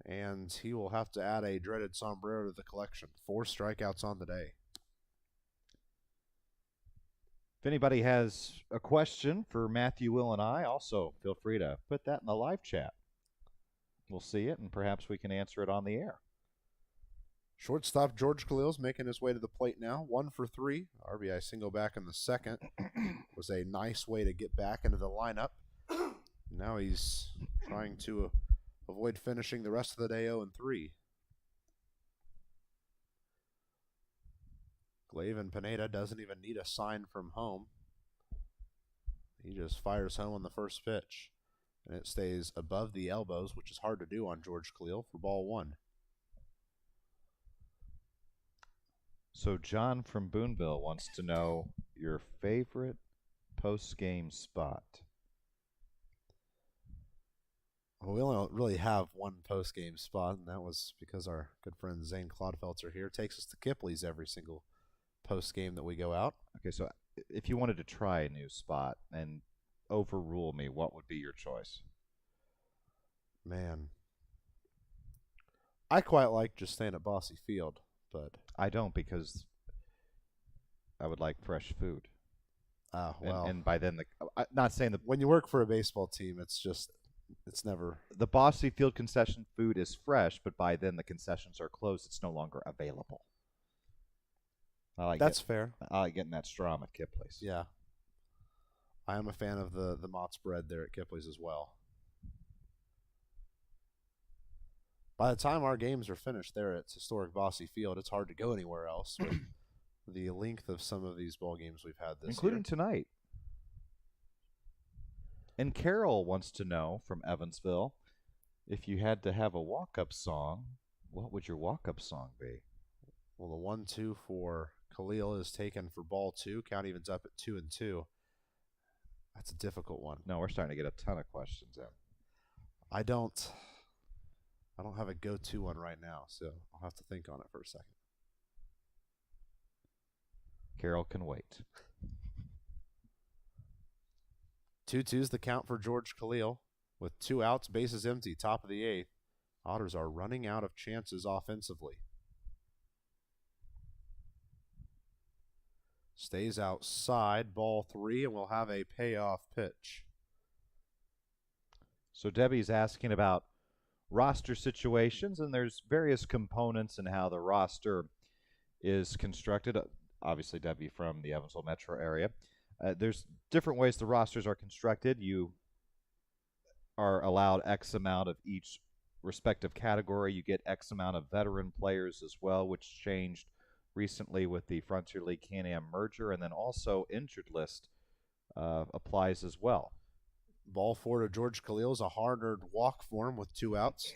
and he will have to add a dreaded sombrero to the collection. 4 strikeouts on the day. If anybody has a question for Matthew, Will, and I, also feel free to put that in the live chat. We'll see it, and perhaps we can answer it on the air. Shortstop George Khalil's making his way to the plate now. 1 for 3. RBI single back in the second. Was a nice way to get back into the lineup. Now he's trying to avoid finishing the rest of the day 0-3. Glaven Pineda doesn't even need a sign from home. He just fires home on the first pitch. And it stays above the elbows, which is hard to do on George Khalil for ball 1. So John from Boonville wants to know your favorite post-game spot. Well, we only really have one post-game spot, and that was because our good friend Zane Clodfelter here takes us to Kipley's every single post-game that we go out. Okay, so if you wanted to try a new spot and overrule me, what would be your choice? Man, I quite like just staying at Bossy Field, but I don't, because I would like fresh food. Well, and by then, not saying that when you work for a baseball team, it's never. The Bossy Field concession food is fresh, but by then the concessions are closed. It's no longer available. That's fair. I like getting that strom at Kipley's. Yeah. I am a fan of the Mott's bread there at Kipley's as well. By the time our games are finished there at historic Bossy Field, it's hard to go anywhere else with the length of some of these ball games we've had this including year. Tonight. And Carol wants to know from Evansville, if you had to have a walk-up song, what would your walk-up song be? Well, the 1-2 for Khalil is taken for ball 2. Count evens up at 2-2. That's a difficult one. No, we're starting to get a ton of questions in. I don't have a go-to one right now, so I'll have to think on it for a second. Carol can wait. 2-2's the count for George Khalil. With 2 outs, bases empty, top of the 8th. Otters are running out of chances offensively. Stays outside, ball 3, and we'll have a payoff pitch. So Debbie's asking about roster situations, and there's various components in how the roster is constructed. Obviously, Debbie from the Evansville metro area. There's different ways the rosters are constructed. You are allowed X amount of each respective category. You get X amount of veteran players as well, which changed recently with the Frontier League Can-Am merger, and then also injured list applies as well. Ball 4 to George Khalil is a hard-earned walk for him with 2 outs.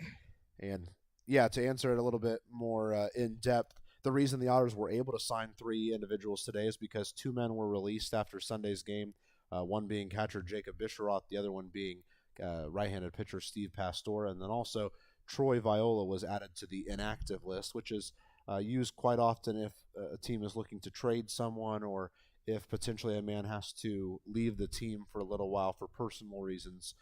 And, yeah, to answer it a little bit more in depth, the reason the Otters were able to sign 3 individuals today is because 2 men were released after Sunday's game, one being catcher Jacob Bisharoth, the other one being right-handed pitcher Steve Pastor, and then also Troy Viola was added to the inactive list, which is used quite often if a team is looking to trade someone or if potentially a man has to leave the team for a little while for personal reasons,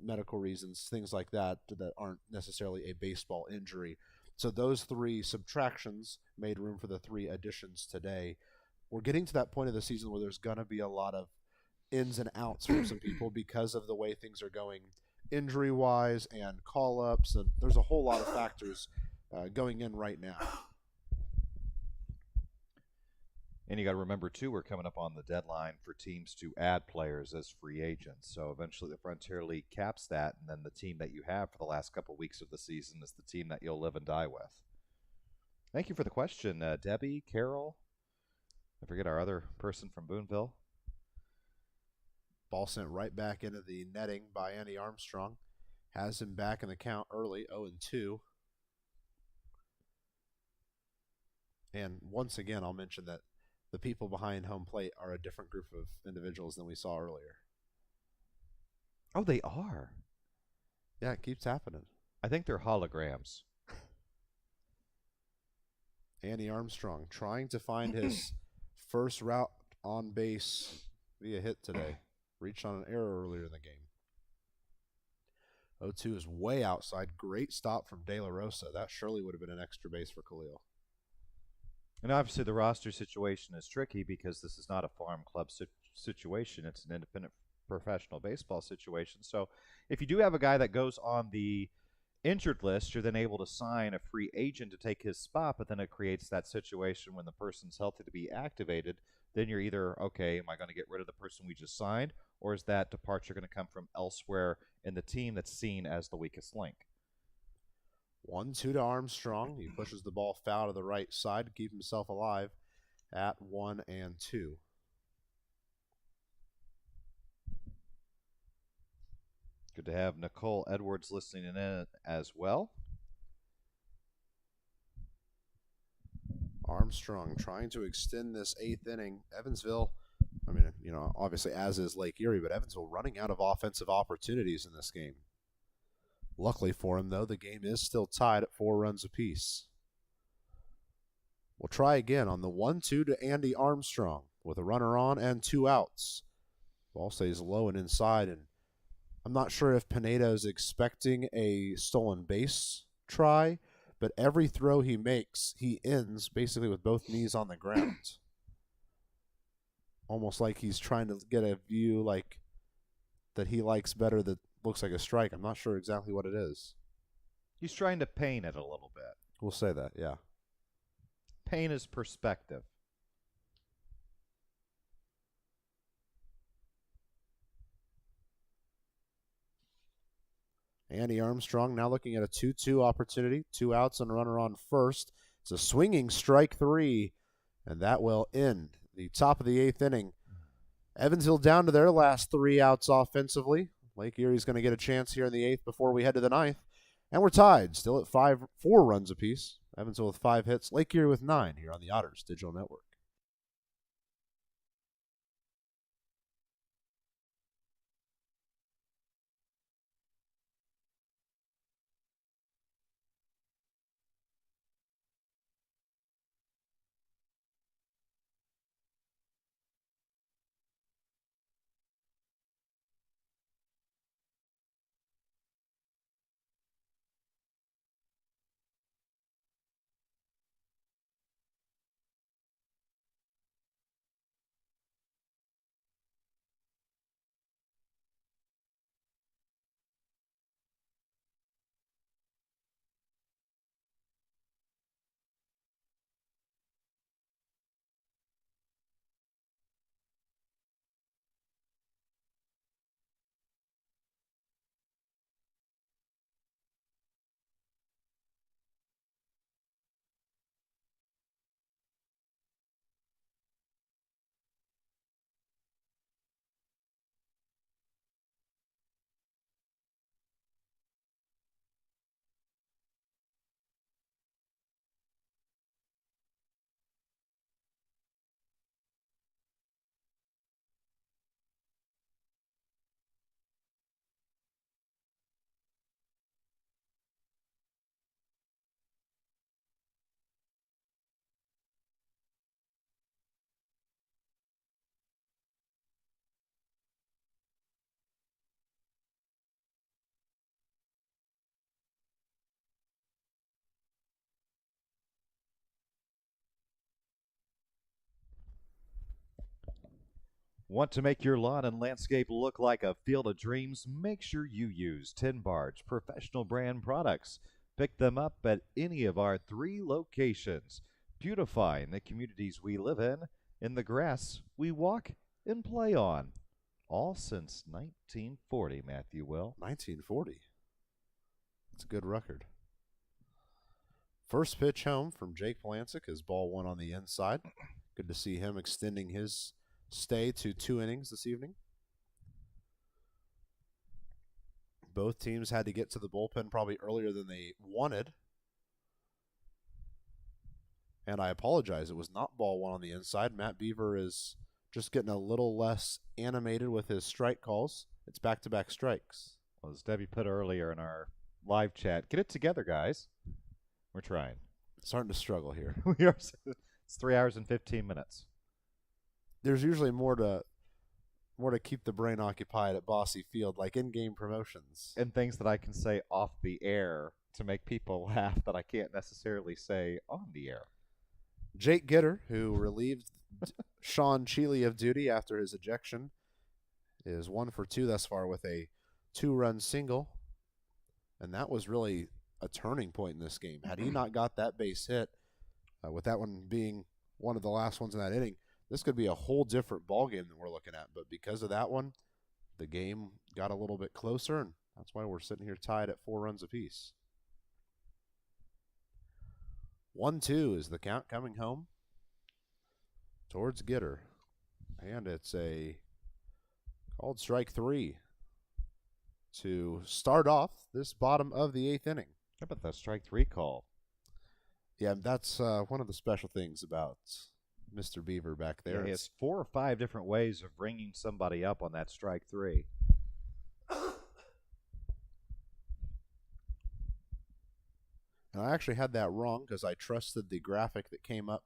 medical reasons, things like that aren't necessarily a baseball injury. So those 3 subtractions made room for the 3 additions today. We're getting to that point of the season where there's going to be a lot of ins and outs for some people because of the way things are going injury-wise and call-ups, and there's a whole lot of factors going in right now. And you got to remember, too, we're coming up on the deadline for teams to add players as free agents. So eventually the Frontier League caps that, and then the team that you have for the last couple of weeks of the season is the team that you'll live and die with. Thank you for the question, Debbie, Carol. I forget our other person from Boonville. Ball sent right back into the netting by Andy Armstrong. Has him back in the count early, 0-2. And once again, I'll mention that the people behind home plate are a different group of individuals than we saw earlier. Oh, they are? Yeah, it keeps happening. I think they're holograms. Andy Armstrong trying to find his first route on base via hit today. Reached on an error earlier in the game. 0-2 is way outside. Great stop from De La Rosa. That surely would have been an extra base for Khalil. And obviously the roster situation is tricky because this is not a farm club situation. It's an independent professional baseball situation. So if you do have a guy that goes on the injured list, you're then able to sign a free agent to take his spot, but then it creates that situation when the person's healthy to be activated. Then you're either, okay, am I going to get rid of the person we just signed, or is that departure going to come from elsewhere in the team that's seen as the weakest link? 1-2 to Armstrong. He pushes the ball foul to the right side to keep himself alive at 1-2. Good to have Nicole Edwards listening in as well. Armstrong trying to extend this 8th inning. Evansville, obviously as is Lake Erie, but Evansville running out of offensive opportunities in this game. Luckily for him, though, the game is still tied at 4 runs apiece. We'll try again on the 1-2 to Andy Armstrong with a runner on and 2 outs. Ball stays low and inside, and I'm not sure if Pineda's expecting a stolen base try, but every throw he makes, he ends basically with both knees on the ground. Almost like he's trying to get a view like that he likes better that looks like a strike. I'm not sure exactly what it is. He's trying to paint it a little bit. We'll say that, yeah. Paint his perspective. Andy Armstrong now looking at a 2-2 opportunity. 2 outs and a runner on first. It's a swinging strike 3, and that will end the top of the 8th inning. Evansville down to their last 3 outs offensively. Lake Erie's going to get a chance here in the 8th before we head to the 9th. And we're tied, still at 4 runs apiece. Evansville with 5 hits, Lake Erie with 9 here on the Otters Digital Network. Want to make your lawn and landscape look like a field of dreams? Make sure you use Tin Barge professional brand products. Pick them up at any of our 3 locations, beautifying the communities we live in the grass we walk and play on. All since 1940, Matthew Will. 1940. That's a good record. First pitch home from Jake Polancic as ball 1 on the inside. Good to see him extending his stay to 2 innings this evening. Both teams had to get to the bullpen probably earlier than they wanted. And I apologize, it was not ball 1 on the inside. Matt Beaver is just getting a little less animated with his strike calls. It's back-to-back strikes. Well, as Debbie put earlier in our live chat, get it together, guys. We're trying. Starting to struggle here. We are. It's 3 hours and 15 minutes. There's usually more to keep the brain occupied at Bossy Field, like in-game promotions. And things that I can say off the air to make people laugh that I can't necessarily say on the air. Jake Gitter, who relieved Sean Cheeley of duty after his ejection, is 1 for 2 thus far with a 2-run single. And that was really a turning point in this game. Had he not got that base hit, with that one being one of the last ones in that inning, this could be a whole different ball game than we're looking at. But because of that one, the game got a little bit closer, and that's why we're sitting here tied at 4 runs apiece. 1-2 is the count coming home towards Gitter. And it's a called strike 3. to start off this bottom of the 8th inning. How about that strike 3 call? Yeah, that's one of the special things about Mr. Beaver back there. Yeah, he has 4 or 5 different ways of ringing somebody up on that strike 3. And I actually had that wrong because I trusted the graphic that came up.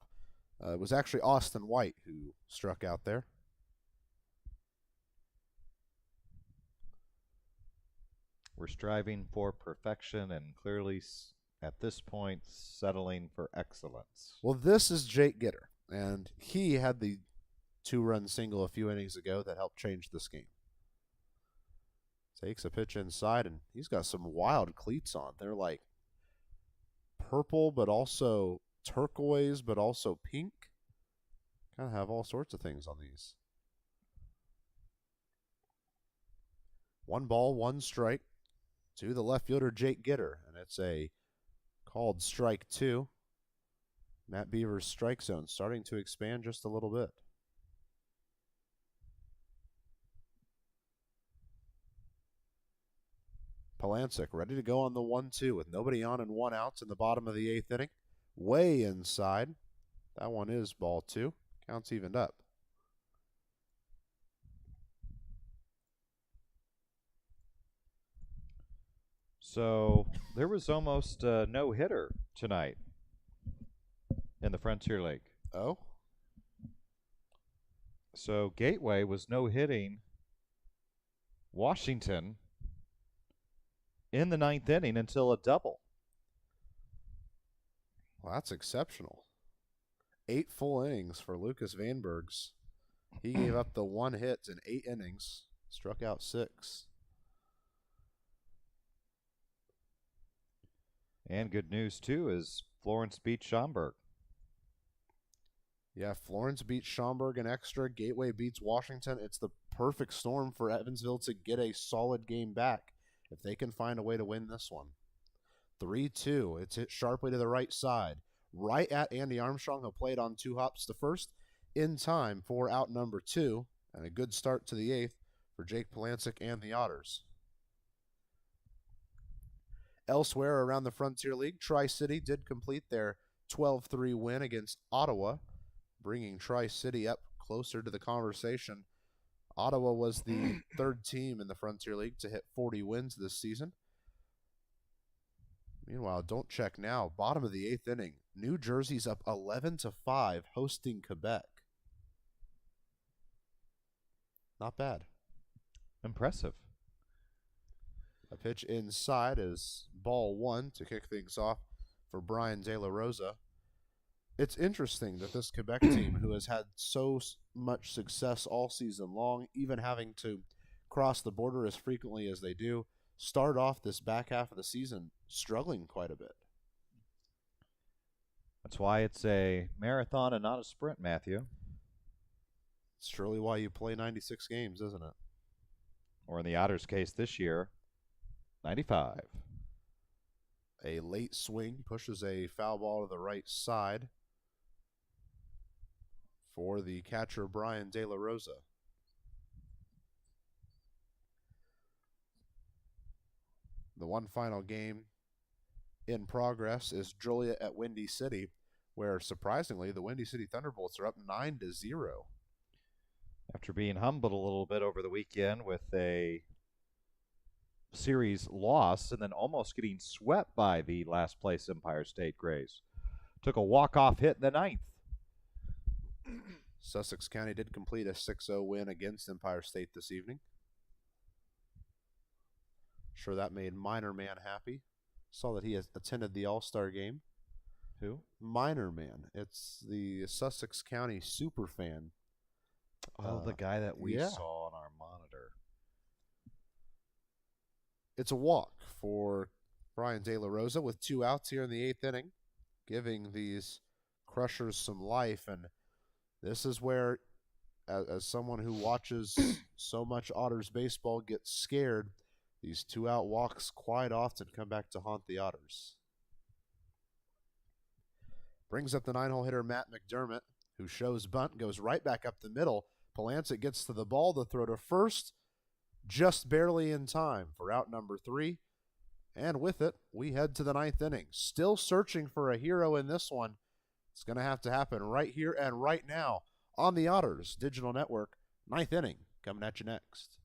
It was actually Austin White who struck out there. We're striving for perfection and clearly at this point settling for excellence. Well, this is Jake Gitter, and he had the 2-run single a few innings ago that helped change this game. Takes a pitch inside, and he's got some wild cleats on. They're like purple, but also turquoise, but also pink. Kind of have all sorts of things on these. 1 ball, 1 strike to the left fielder, Jake Gitter, and it's a called strike 2. Matt Beaver's strike zone starting to expand just a little bit. Polancic ready to go on the 1-2 with nobody on and 1 out in the bottom of the 8th inning. Way inside. That one is ball 2. Counts evened up. So there was almost a no-hitter tonight in the Frontier League. Oh? So Gateway was no-hitting Washington in the 9th inning until a double. Well, that's exceptional. 8 full innings for Lucas Vanbergs. He gave up the 1 hit in 8 innings, struck out 6. And good news, too, is Florence beat Schaumburg. Yeah, Florence beats Schaumburg in extra. Gateway beats Washington. It's the perfect storm for Evansville to get a solid game back if they can find a way to win this one. 3-2. It's hit sharply to the right side, right at Andy Armstrong, who played on 2 hops to first, in time for out number 2, and a good start to the 8th for Jake Polancic and the Otters. Elsewhere around the Frontier League, Tri-City did complete their 12-3 win against Ottawa, bringing Tri-City up closer to the conversation. Ottawa was the 3rd team in the Frontier League to hit 40 wins this season. Meanwhile, don't check now. Bottom of the 8th inning, New Jersey's up 11-5, hosting Quebec. Not bad. Impressive. A pitch inside is ball 1 to kick things off for Brian De La Rosa. It's interesting that this Quebec team, who has had so much success all season long, even having to cross the border as frequently as they do, start off this back half of the season struggling quite a bit. That's why it's a marathon and not a sprint, Matthew. It's surely why you play 96 games, isn't it? Or in the Otters' case this year, 95. A late swing pushes a foul ball to the right side for the catcher, Brian De La Rosa. The one final game in progress is Joliet at Windy City, where surprisingly the Windy City Thunderbolts are up 9-0. After being humbled a little bit over the weekend with a series loss and then almost getting swept by the last place Empire State Grays. Took a walk-off hit in the 9th. Sussex County did complete a 6-0 win against Empire State this evening. Sure that made Minor Man happy. Saw that he has attended the All-Star game. Who? Minor Man. It's the Sussex County super fan. Oh, the guy that we saw on our monitor. It's a walk for Brian De La Rosa with 2 outs here in the 8th inning, giving these Crushers some life. And this is where, as someone who watches so much Otters baseball, gets scared. These 2-out walks quite often come back to haunt the Otters. Brings up the 9-hole hitter, Matt Mcdermott, who shows bunt, goes right back up the middle. Polancic gets to the ball, the throw to first. just barely in time for out number 3. And with it, we head to the 9th inning. Still searching for a hero in this one. It's going to have to happen right here and right now on the Otters Digital Network. 9th inning coming at you next.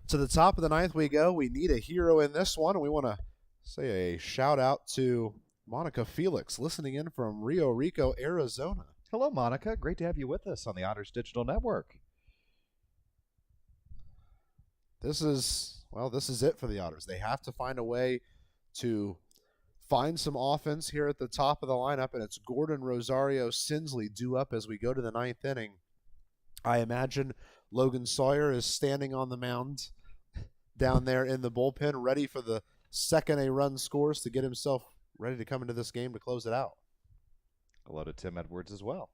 To the top of the 9th we go. We need a hero in this one. We want to say a shout out to Monica Felix, listening in from Rio Rico, Arizona. Hello, Monica. Great to have you with us on the Otters Digital Network. This is it for the Otters. They have to find a way to find some offense here at the top of the lineup, and it's Gordon, Rosario, Sinsley due up as we go to the 9th inning. I imagine Logan Sawyer is standing on the mound down there in the bullpen, ready for the second a run scores to get himself ready to come into this game to close it out. Hello to Tim Edwards as well.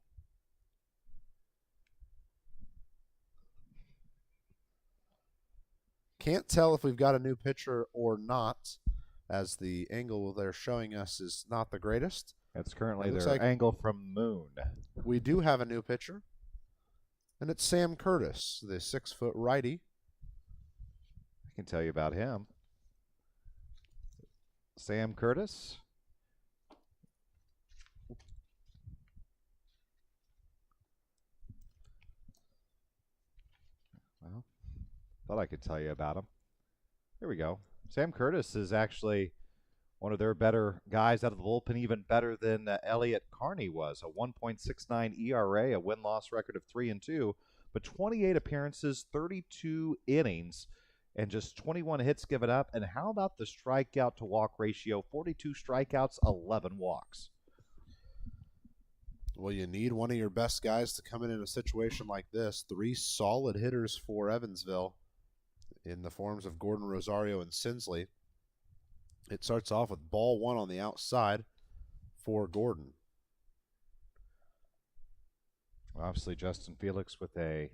Can't tell if we've got a new pitcher or not, as the angle they're showing us is not the greatest. That's currently their angle from Moon. We do have a new pitcher, and it's Sam Curtis, the 6-foot righty. I can tell you about him. Sam Curtis. Well, thought I could tell you about him. Here we go. Sam Curtis is actually one of their better guys out of the bullpen, even better than Elliott Carney was. A 1.69 ERA, a win-loss record of 3-2, but 28 appearances, 32 innings, and just 21 hits given up. And how about the strikeout to walk ratio? 42 strikeouts, 11 walks. Well, you need one of your best guys to come in a situation like this. 3 solid hitters for Evansville in the forms of Gordon, Rosario, and Sinsley. It starts off with ball 1 on the outside for Gordon. Obviously, Justin Felix with a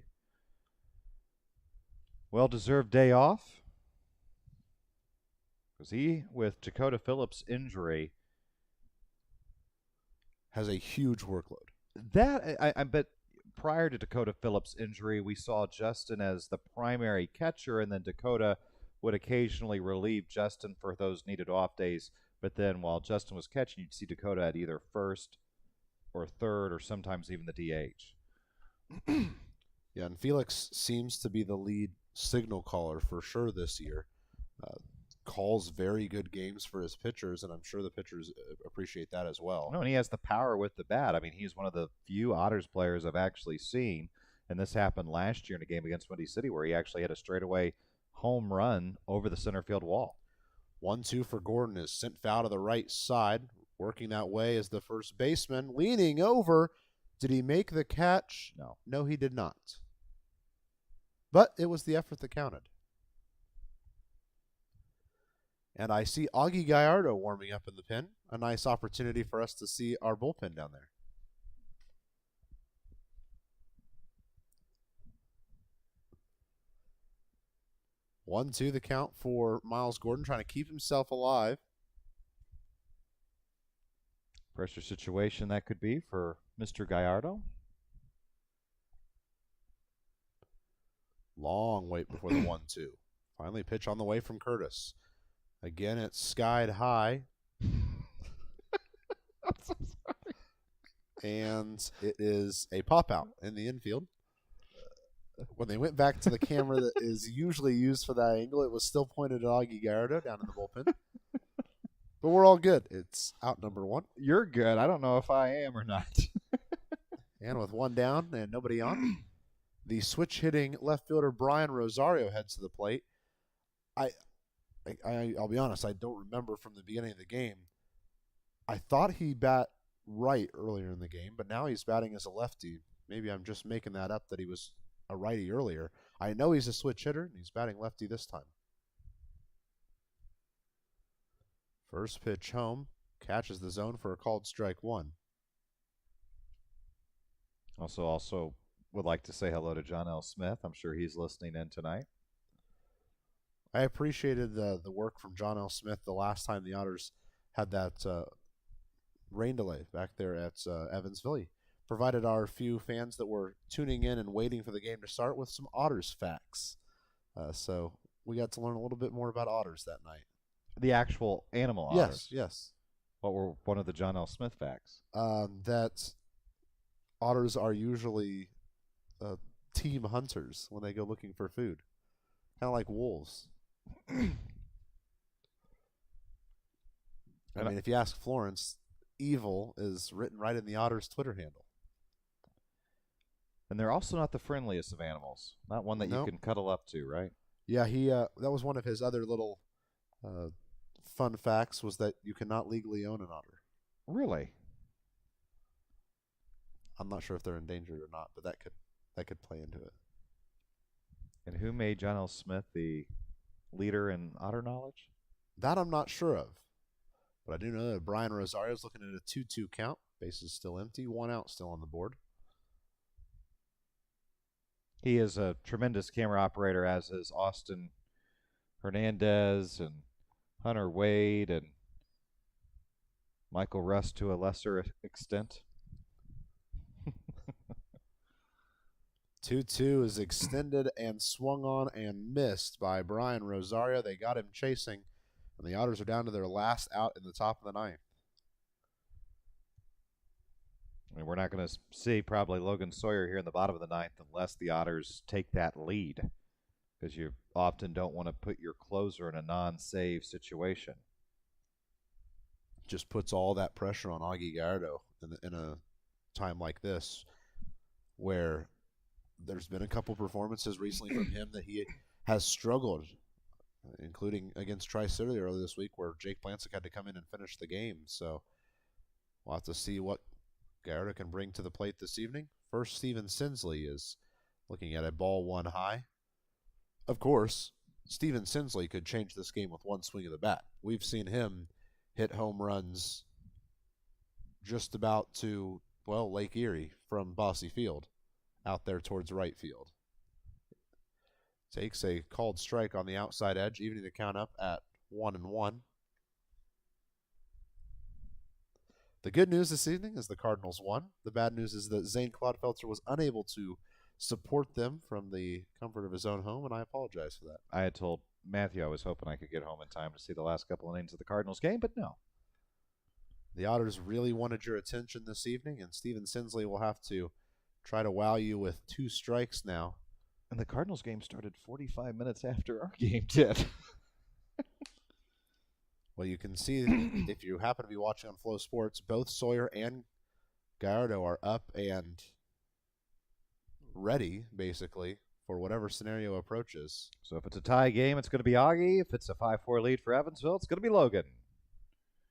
well-deserved day off, because he, with Dakota Phillips' injury, has a huge workload. That I bet prior to Dakota Phillips' injury, we saw Justin as the primary catcher, and then Dakota would occasionally relieve Justin for those needed off days. But then while Justin was catching, you'd see Dakota at either first or third or sometimes even the DH. Yeah, and Felix seems to be the lead signal caller for sure this year. Calls very good games for his pitchers, and I'm sure the pitchers appreciate that as well. No, and he has the power with the bat. I mean, he's one of the few Otters players I've actually seen, and this happened last year in a game against Windy City where he actually had a straightaway home run over the center field wall. 1-2 for Gordon is sent foul to the right side. Working that way is the first baseman, leaning over. Did he make the catch? No, he did not. But it was the effort that counted. And I see Augie Gallardo warming up in the pen. A nice opportunity for us to see our bullpen down there. 1-2 the count for Miles Gordon, trying to keep himself alive. Pressure situation that could be for Mr. Gallardo. Long wait before the 1-2. Finally pitch on the way from Curtis. Again, it's skied high. I'm so sorry. And it is a pop out in the infield. When they went back to the camera that is usually used for that angle, it was still pointed at Augie Gallardo down in the bullpen. But we're all good. It's out number 1. You're good. I don't know if I am or not. And with 1 down and nobody on, the switch-hitting left fielder Brian Rosario heads to the plate. I'll be honest, I don't remember from the beginning of the game. I thought he bat right earlier in the game, but now he's batting as a lefty. Maybe I'm just making that up that he was a righty earlier. I know he's a switch hitter, and he's batting lefty this time. First pitch home, catches the zone for a called strike 1. Also would like to say hello to John L. Smith. I'm sure he's listening in tonight. I appreciated the work from John L. Smith the last time the Otters had that rain delay back there at Evansville. He provided our few fans that were tuning in and waiting for the game to start with some Otters facts. So we got to learn a little bit more about otters that night. The actual animal otters? Yes. What were one of the John L. Smith facts? That otters are usually team hunters when they go looking for food. Kind of like wolves. I mean, if you ask Florence, evil is written right in the Otters' Twitter handle. And they're also not the friendliest of animals. Not one that you can cuddle up to, right? Yeah, he that was one of his other little fun facts, was that you cannot legally own an otter. Really? I'm not sure if they're endangered or not, but that could play into it. And who made John L. Smith the leader in otter knowledge? That I'm not sure of. But I do know that Brian Rosario is looking at a 2-2 count. Base is still empty. 1 out still on the board. He is a tremendous camera operator, as is Austin Hernandez and Hunter Wade and Michael Russ to a lesser extent. 2-2 is extended and swung on and missed by Brian Rosario. They got him chasing, and the Otters are down to their last out in the top of the 9th. I mean, we're not going to see probably Logan Sawyer here in the bottom of the 9th unless the Otters take that lead, because you often don't want to put your closer in a non-save situation. Just puts all that pressure on Augie Gallardo in a time like this, where there's been a couple performances recently from him that he has struggled, including against Tri-City earlier this week, where Jake Blancic had to come in and finish the game. So we'll have to see what Gallardo can bring to the plate this evening. First, Steven Sinsley is looking at a ball 1 high. Of course, Steven Sinsley could change this game with one swing of the bat. We've seen him hit home runs just about to, well, Lake Erie from Bosse Field, out there towards right field. Takes a called strike on the outside edge, evening the count up at 1-1. The good news this evening is the Cardinals won. The bad news is that Zane Clodfelter was unable to support them from the comfort of his own home, and I apologize for that. I had told Matthew I was hoping I could get home in time to see the last couple of innings of the Cardinals game, but no. The Otters really wanted your attention this evening, and Steven Sinsley will have to try to wow you with 2 strikes now. And the Cardinals game started 45 minutes after our game did. Well, you can see, if you happen to be watching on Flow Sports, both Sawyer and Gallardo are up and ready, basically, for whatever scenario approaches. So if it's a tie game, it's going to be Augie. If it's a 5-4 lead for Evansville, it's going to be Logan.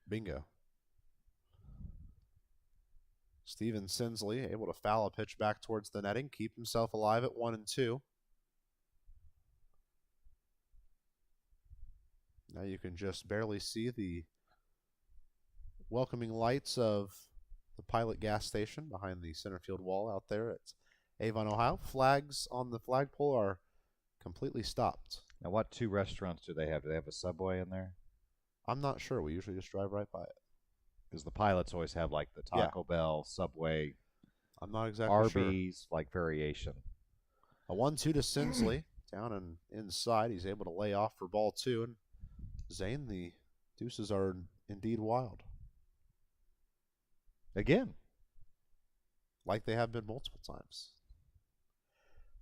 Bingo. Steven Sinsley able to foul a pitch back towards the netting, keep himself alive at 1-2. Now you can just barely see the welcoming lights of the Pilot gas station behind the center field wall out there at Avon, Ohio. Flags on the flagpole are completely stopped. Now, what two restaurants do they have? Do they have a Subway in there? I'm not sure. We usually just drive right by it. Because the Pilots always have like the Taco Bell, Subway, I'm not exactly Arby's, sure. like variation. A 1-2 to Sinsley. Down and inside. He's able to lay off for ball 2. And Zane, the deuces are indeed wild. Again. Like they have been multiple times.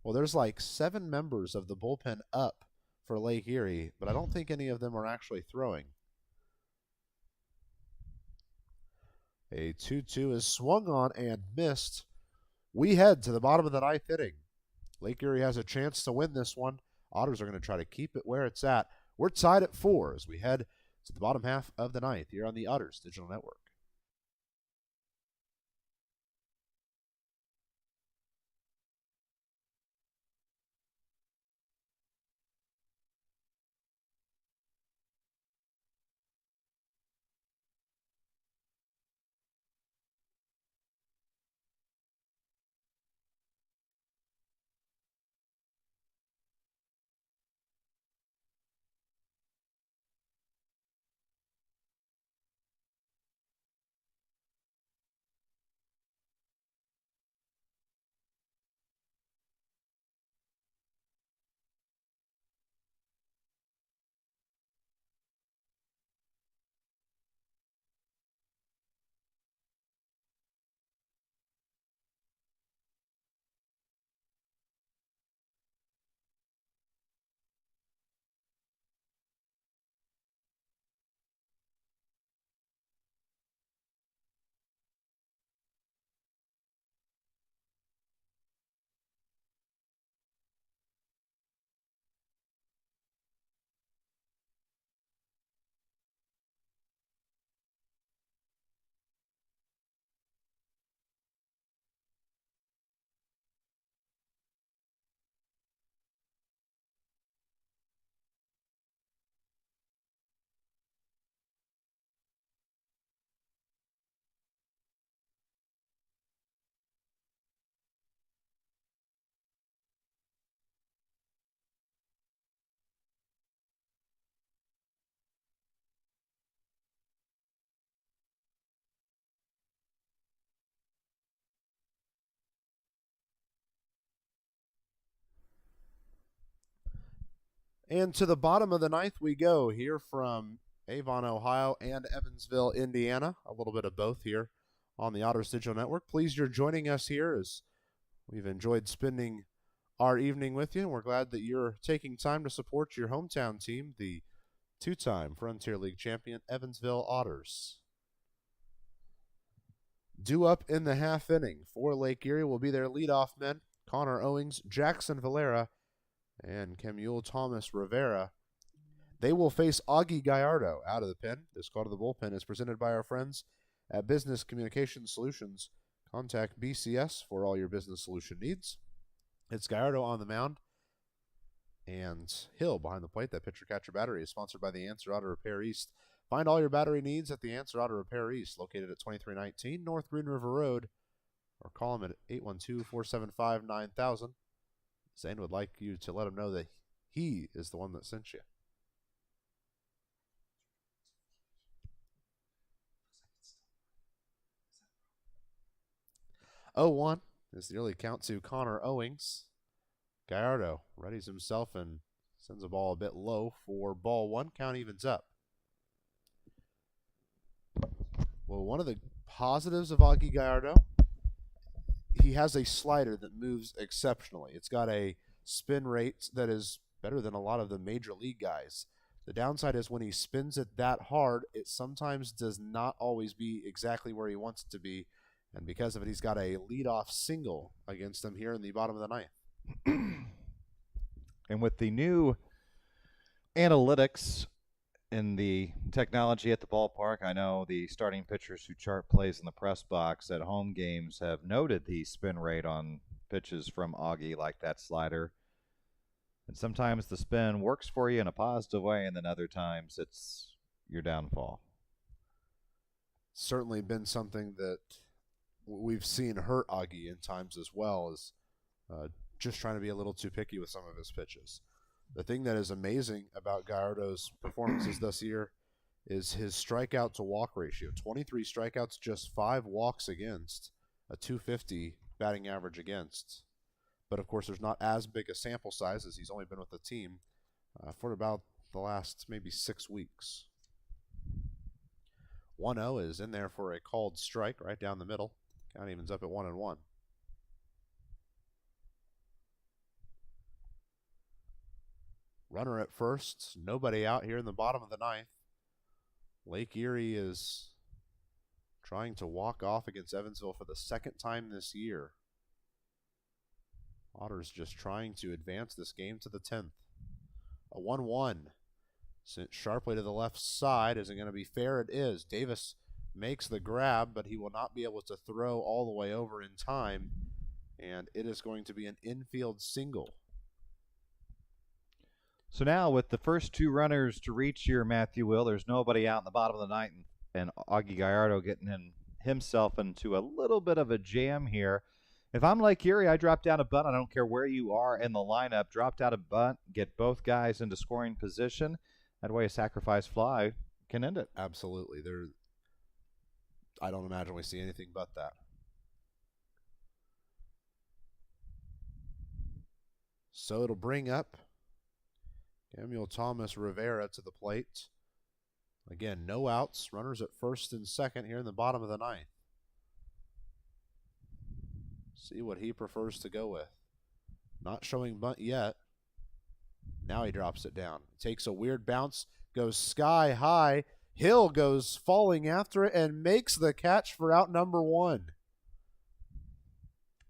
Well, there's like 7 members of the bullpen up for Lake Erie, but I don't think any of them are actually throwing. A 2-2 is swung on and missed. We head to the bottom of the 9th inning. Lake Erie has a chance to win this one. Otters are going to try to keep it where it's at. We're tied at 4 as we head to the bottom half of the 9th here on the Otters Digital Network. And to the bottom of the 9th we go here from Avon, Ohio, and Evansville, Indiana. A little bit of both here on the Otters Digital Network. Pleased you're joining us here as we've enjoyed spending our evening with you, and we're glad that you're taking time to support your hometown team, the 2-time Frontier League champion Evansville Otters. Due up in the half inning for Lake Erie will be their leadoff men, Connor Owings, Jackson Valera, and Kemuel Thomas Rivera. They will face Augie Gallardo out of the pen. This call to the bullpen is presented by our friends at Business Communication Solutions. Contact BCS for all your business solution needs. It's Gallardo on the mound and Hill behind the plate. That pitcher-catcher battery is sponsored by the Answer Auto Repair East. Find all your battery needs at the Answer Auto Repair East, located at 2319 North Green River Road, or call them at 812-475-9000. Zane would like you to let him know that he is the one that sent you. 0-1 is the early count to Connor Owings. Gallardo readies himself and sends a ball a bit low for ball 1. Count evens up. Well, one of the positives of Augie Gallardo, he has a slider that moves exceptionally. It's got a spin rate that is better than a lot of the major league guys. The downside is when he spins it that hard, it sometimes does not always be exactly where he wants it to be. And because of it, he's got a leadoff single against him here in the bottom of the 9th. And with the new analytics in the technology at the ballpark, I know the starting pitchers who chart plays in the press box at home games have noted the spin rate on pitches from Augie, like that slider. And sometimes the spin works for you in a positive way, and then other times it's your downfall. Certainly been something that we've seen hurt Augie in times as well, as just trying to be a little too picky with some of his pitches. The thing that is amazing about Gallardo's performances this year is his strikeout to walk ratio. 23 strikeouts, just 5 walks against, a 250 batting average against. But of course, there's not as big a sample size as he's only been with the team for about the last maybe 6 weeks. 1-0 is in there for a called strike right down the middle. Count evens up at 1-1. Runner at first. Nobody out here in the bottom of the ninth. Lake Erie is trying to walk off against Evansville for the second time this year. Otters just trying to advance this game to the 10th. A 1-1. Sent sharply to the left side. Is it going to be fair? It is. Davis makes the grab, but he will not be able to throw all the way over in time. And it is going to be an infield single. So now with the first 2 runners to reach here, Matthew Will, there's nobody out in the bottom of the ninth, and Augie Gallardo getting himself into a little bit of a jam here. If I'm Lake Erie, I drop down a bunt. I don't care where you are in the lineup. Drop down a bunt, get both guys into scoring position. That way a sacrifice fly can end it. Absolutely. I don't imagine we see anything but that. So it'll bring up Samuel Thomas Rivera to the plate. Again, no outs. Runners at first and second here in the bottom of the ninth. See what he prefers to go with. Not showing bunt yet. Now he drops it down. Takes a weird bounce. Goes sky high. Hill goes falling after it and makes the catch for out number 1.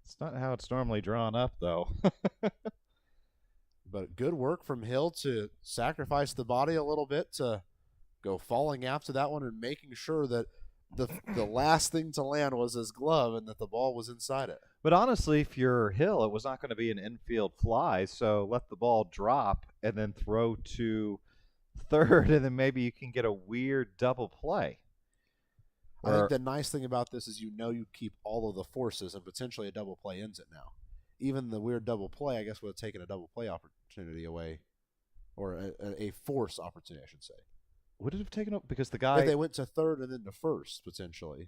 It's not how it's normally drawn up, though. But good work from Hill to sacrifice the body a little bit to go falling after that one and making sure that the last thing to land was his glove and that the ball was inside it. But honestly, if you're Hill, it was not going to be an infield fly, so let the ball drop and then throw to third, and then maybe you can get a weird double play. I think the nice thing about this is you keep all of the forces, and potentially a double play ends it now. Even the weird double play, I guess, would have taken a double play opportunity away, or a force opportunity, I should say. Would it have taken up because the guy? If they went to third and then to first, potentially,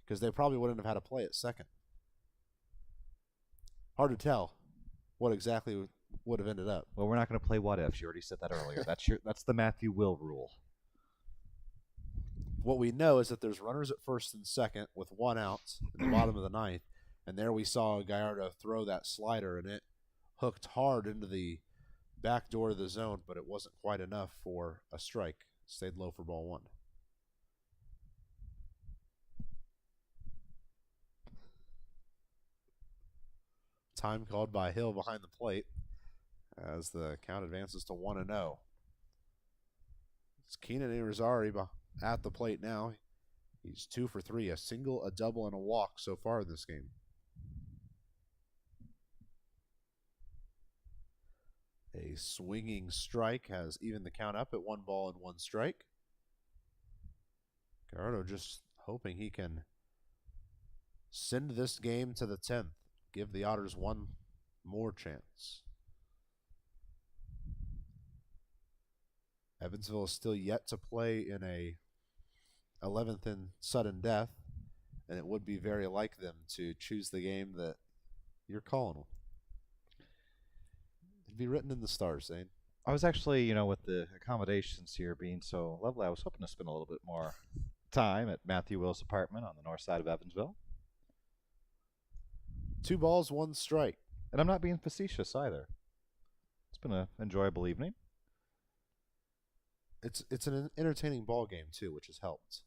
because they probably wouldn't have had a play at second. Hard to tell what exactly would have ended up. Well, we're not going to play what ifs. You already said that earlier. That's the Matthew Will rule. What we know is that there's runners at first and second with 1 out in the bottom of the ninth, and there we saw Gallardo throw that slider, and it hooked hard into the back door of the zone, but it wasn't quite enough for a strike. Stayed low for ball 1. Time called by Hill behind the plate as the count advances to 1-0. It's Keenan Rosario at the plate now. He's 2 for 3, a single, a double, and a walk so far in this game. A swinging strike has evened the count up at 1 ball and 1 strike. Gallardo just hoping he can send this game to the 10th. Give the Otters one more chance. Evansville is still yet to play in a 11th and sudden death, and it would be very like them to choose the game that you're calling them. It'd be written in the stars, Zane. I was actually, with the accommodations here being so lovely, I was hoping to spend a little bit more time at Matthew Will's apartment on the north side of Evansville. 2 balls, 1 strike. And I'm not being facetious either. It's been an enjoyable evening. It's an entertaining ball game, too, which has helped.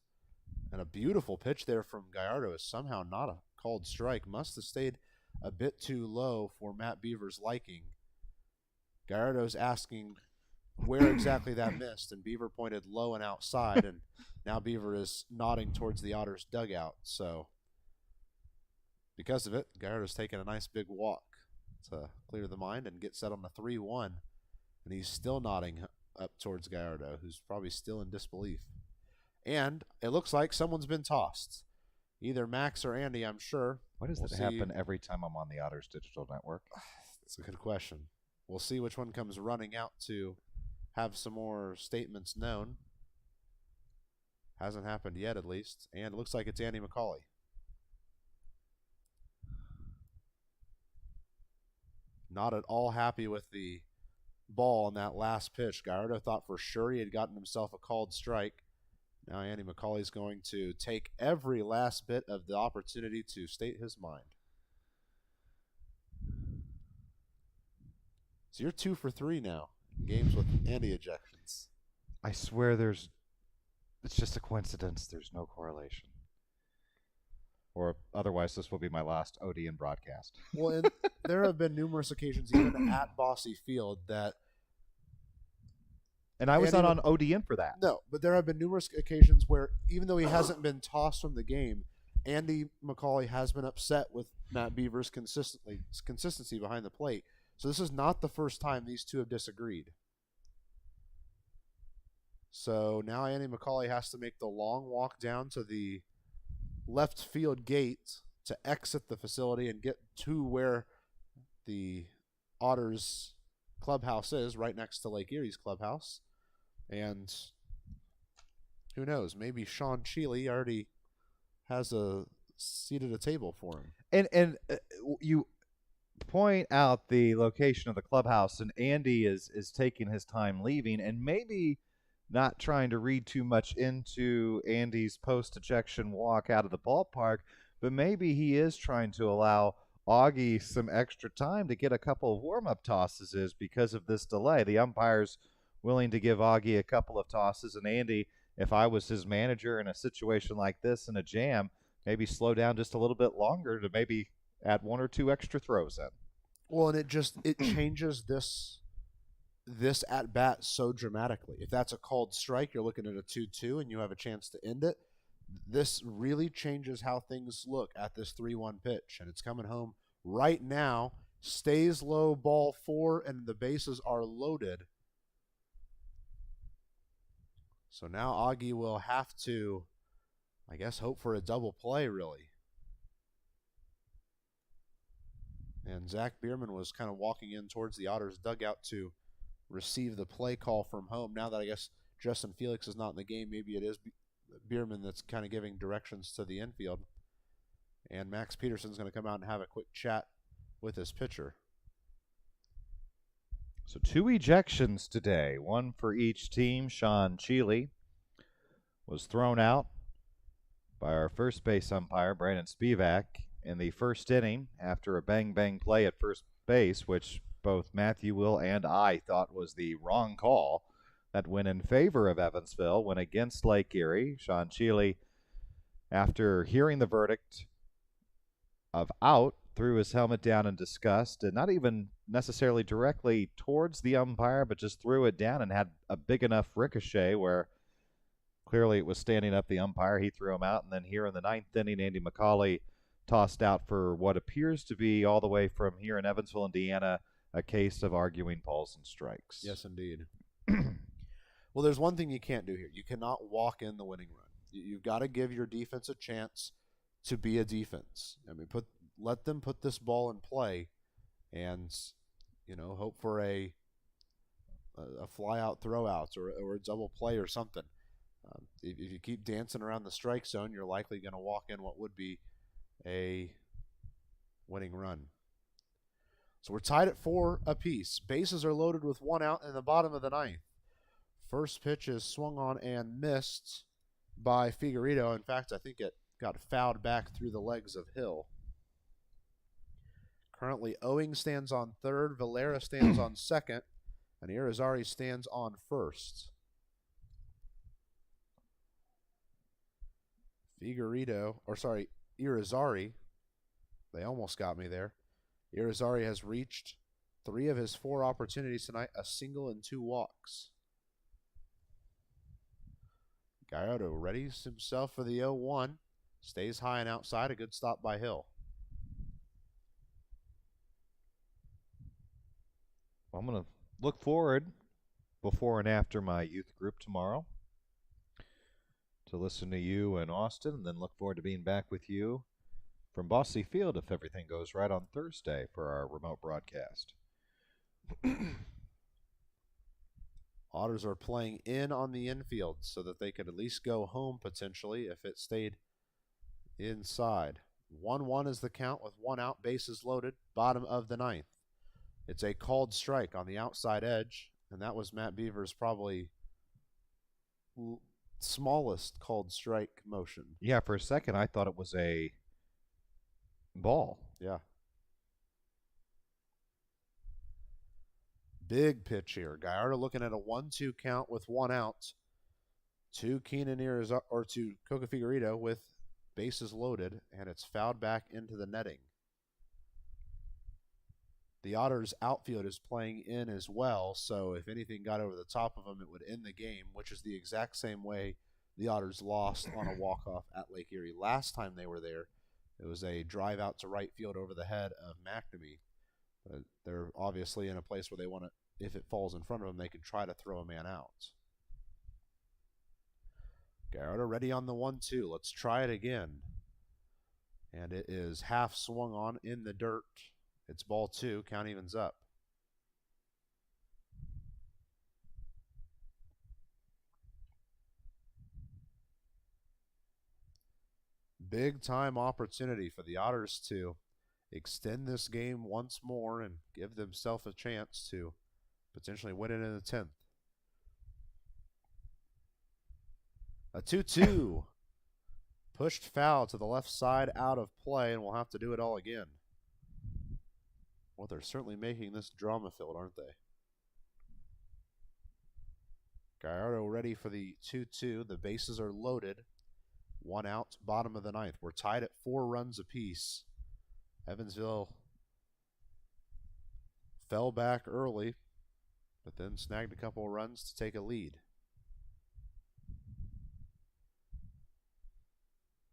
And a beautiful pitch there from Gallardo is somehow not a called strike. Must have stayed a bit too low for Matt Beaver's liking. Gallardo's asking where exactly that missed, and Beaver pointed low and outside, and now Beaver is nodding towards the Otters' dugout. So because of it, Gallardo's taking a nice big walk. to clear the mind and get set on a 3-1. And he's still nodding up towards Gallardo, who's probably still in disbelief. And it looks like someone's been tossed. Either Max or Andy, I'm sure. Why does that happen every time I'm on the Otters Digital Network? That's a good question. We'll see which one comes running out to have some more statements known. Hasn't happened yet, at least. And it looks like it's Andy McCauley. Not at all happy with the ball on that last pitch. Gallardo thought for sure he had gotten himself a called strike. Now Andy McCauley's going to take every last bit of the opportunity to state his mind. So you're 2 for 3 now. Games with Andy ejections. I swear it's just a coincidence. There's no correlation. Or otherwise, this will be my last ODN broadcast. Well, and there have been numerous occasions, even at Bosse Field, that... And I was not on ODN for that. No, but there have been numerous occasions where, even though he hasn't been tossed from the game, Andy McCauley has been upset with Matt Beaver's consistency behind the plate. So this is not the first time these two have disagreed. So now Andy McCauley has to make the long walk down to the left field gate to exit the facility and get to where the Otters clubhouse is, right next to Lake Erie's clubhouse. And who knows, maybe Sean Cheely already has a seat at a table for him. And you point out the location of the clubhouse, and Andy is taking his time leaving, and maybe not trying to read too much into Andy's post-ejection walk out of the ballpark, but maybe he is trying to allow Augie some extra time to get a couple of warm-up tosses because of this delay. The umpire's willing to give Augie a couple of tosses, and Andy, if I was his manager in a situation like this in a jam, maybe slow down just a little bit longer to maybe add 1 or 2 extra throws in. Well, and it changes this at-bat so dramatically. If that's a called strike, you're looking at a 2-2 and you have a chance to end it. This really changes how things look at this 3-1 pitch, and it's coming home right now. Stays low, ball 4, and the bases are loaded. So now Augie will have to, I guess, hope for a double play, really. And Zach Bierman was kind of walking in towards the Otters dugout to receive the play call from home. Now that I guess Justin Felix is not in the game, maybe it is Bierman that's kind of giving directions to the infield. And Max Peterson's going to come out and have a quick chat with his pitcher. So 2 ejections today, 1 for each team. Sean Cheely was thrown out by our first base umpire, Brandon Spivak, in the first inning after a bang-bang play at first base, which both Matthew, Will, and I thought was the wrong call. That went in favor of Evansville, went against Lake Erie. Sean Cheely, after hearing the verdict of out, threw his helmet down in disgust, and not even necessarily directly towards the umpire, but just threw it down and had a big enough ricochet where clearly it was standing up the umpire. He threw him out, and then here in the 9th inning, Andy McCauley tossed out for what appears to be, all the way from here in Evansville, Indiana, a case of arguing balls and strikes. Yes, indeed. Well, there's one thing you can't do here. You cannot walk in the winning run. You've got to give your defense a chance to be a defense. I mean, let them put this ball in play, and hope for a fly out, throw outs, or a double play or something. If you keep dancing around the strike zone, you're likely going to walk in what would be a winning run. So we're tied at 4 apiece. Bases are loaded with 1 out in the bottom of the 9th. First pitch is swung on and missed by Figueredo. In fact, I think it got fouled back through the legs of Hill. Currently, Owing stands on 3rd, Valera stands on 2nd, and Irizarry stands on 1st. Irizarry, they almost got me there. Irizarry has reached 3 of his 4 opportunities tonight, a single and 2 walks. Gallardo readies himself for the 0-1. Stays high and outside. A good stop by Hill. I'm going to look forward before and after my youth group tomorrow to listen to you in Austin, and then look forward to being back with you from Bossy Field if everything goes right on Thursday for our remote broadcast. Otters are playing in on the infield so that they could at least go home potentially if it stayed inside. 1-1 is the count with one out, bases loaded, bottom of the ninth. It's a called strike on the outside edge, and that was Matt Beaver's probably smallest called strike motion. Yeah, for a second I thought it was a ball. Yeah. Big pitch here. Gallardo looking at a 1-2 count with one out. To Coca Figueredo with bases loaded, and it's fouled back into the netting. The Otters outfield is playing in as well, so if anything got over the top of them, it would end the game, which is the exact same way the Otters lost on a walk-off at Lake Erie. Last time they were there, it was a drive out to right field over the head of Mcdermott. But they're obviously in a place where they want to, if it falls in front of them, they can try to throw a man out. Gallardo ready on the 1-2. Let's try it again. And it is half swung on in the dirt. It's ball 2. Count evens up. Big time opportunity for the Otters to extend this game once more and give themselves a chance to potentially win it in the 10th. A 2-2. Pushed foul to the left side, out of play, and we'll have to do it all again. Well, they're certainly making this drama-filled, aren't they? Gallardo ready for the 2-2. The bases are loaded. One out, bottom of the ninth. We're tied at 4 runs apiece. Evansville fell back early, but then snagged a couple of runs to take a lead.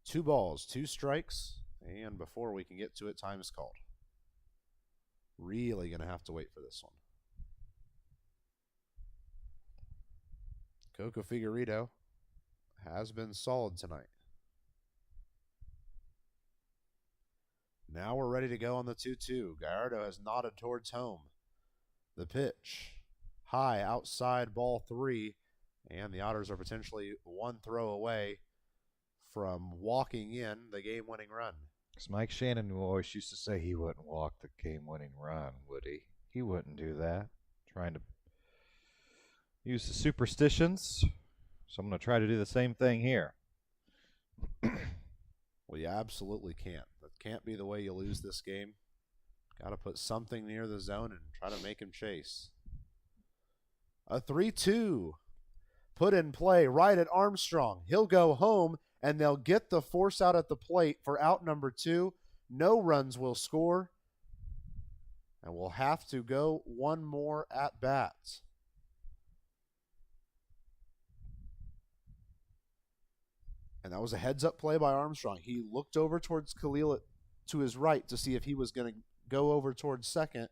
2 balls, 2 strikes, and before we can get to it, time is called. Really going to have to wait for this one. Coca Figueredo has been solid tonight. Now we're ready to go on the 2-2. Gallardo has nodded towards home. The pitch. High outside, ball 3, and the Otters are potentially one throw away from walking in the game-winning run. Because Mike Shannon always used to say he wouldn't walk the game-winning run, would he? He wouldn't do that. Trying to use the superstitions. So I'm going to try to do the same thing here. Well, you absolutely can't. That can't be the way you lose this game. Got to put something near the zone and try to make him chase. A 3-2. Put in play right at Armstrong. He'll go home, and they'll get the force out at the plate for out number 2. No runs will score, and we'll have to go one more at bat. And that was a heads-up play by Armstrong. He looked over towards Khalil to his right to see if he was going to go over towards second,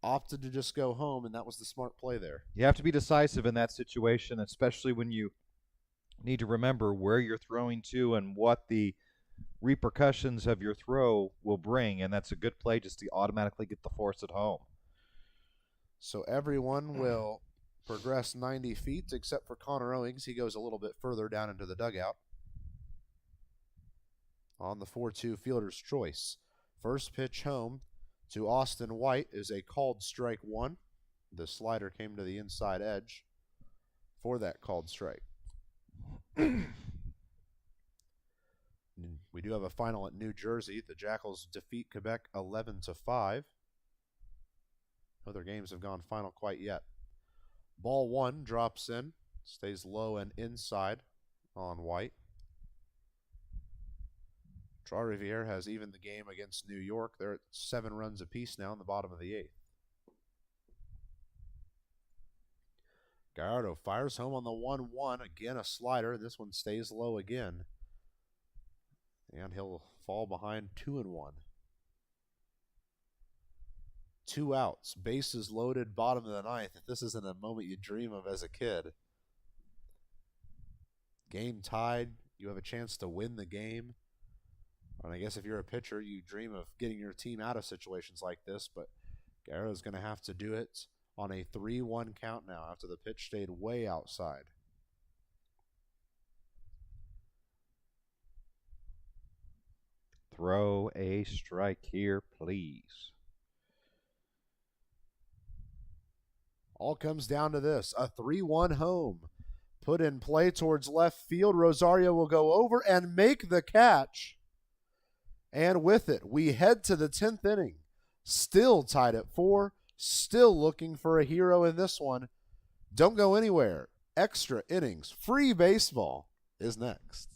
opted to just go home, and that was the smart play there. You have to be decisive in that situation, especially when you need to remember where you're throwing to and what the repercussions of your throw will bring, and that's a good play just to automatically get the force at home. So everyone will progress 90 feet except for Connor Owings. He goes a little bit further down into the dugout. On the 4-2 fielder's choice. First pitch home to Austin White is a called strike 1. The slider came to the inside edge for that called strike. We do have a final at New Jersey. The Jackals defeat Quebec 11-5. No other games have gone final quite yet. Ball 1 drops in, stays low and inside on White. Trois-Rivières has evened the game against New York. They're at 7 runs apiece now in the bottom of the 8th. Gallardo fires home on the 1-1. Again, a slider. This one stays low again. And he'll fall behind 2-1. 2 outs, bases loaded, bottom of the ninth. If this isn't a moment you dream of as a kid. Game tied. You have a chance to win the game. And I guess if you're a pitcher, you dream of getting your team out of situations like this, but Guerrero's going to have to do it on a 3-1 count now after the pitch stayed way outside. Throw a strike here, please. All comes down to this, a 3-1 home. Put in play towards left field. Rosario will go over and make the catch. And with it, we head to the 10th inning. Still tied at 4. Still looking for a hero in this one. Don't go anywhere. Extra innings, free baseball is next.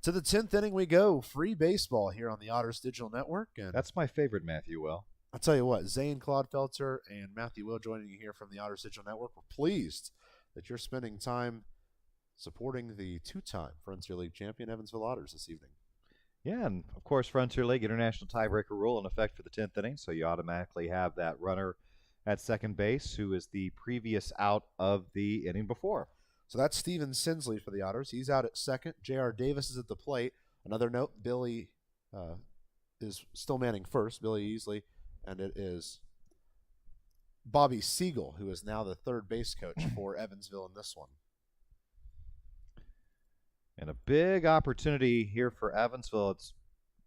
To the 10th inning we go. Free baseball here on the Otters Digital Network. And That's my favorite, Matthew Will. I'll tell you what, Zane Clodfelter and Matthew Will joining you here from the Otters Digital Network. We're pleased that you're spending time supporting the 2-time Frontier League champion Evansville Otters this evening. Yeah, and of course, Frontier League international tiebreaker rule in effect for the 10th inning, so you automatically have that runner at second base who is the previous out of the inning before. So that's Steven Sinsley for the Otters. He's out at second. J.R. Davis is at the plate. Another note, Billy is still manning first, Billy Easley, and it is Bobby Siegel, who is now the third base coach for Evansville in this one. And a big opportunity here for Evansville. It's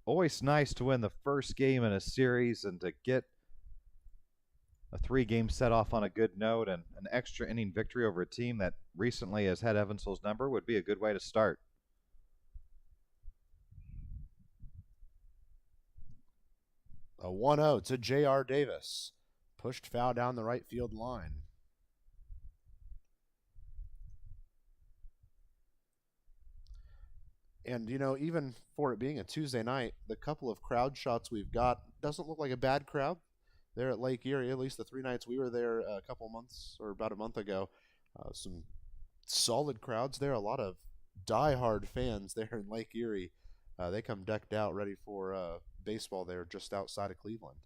always nice to win the first game in a series and to get a 3-game set off on a good note, and an extra inning victory over a team that recently has had Evansville's number would be a good way to start. A 1-0 to J.R. Davis. Pushed foul down the right field line. And, you know, even for it being a Tuesday night, the couple of crowd shots we've got doesn't look like a bad crowd there at Lake Erie. At least the 3 nights we were there a couple months or about a month ago. Some solid crowds there. A lot of diehard fans there in Lake Erie. They come decked out ready for baseball there just outside of Cleveland.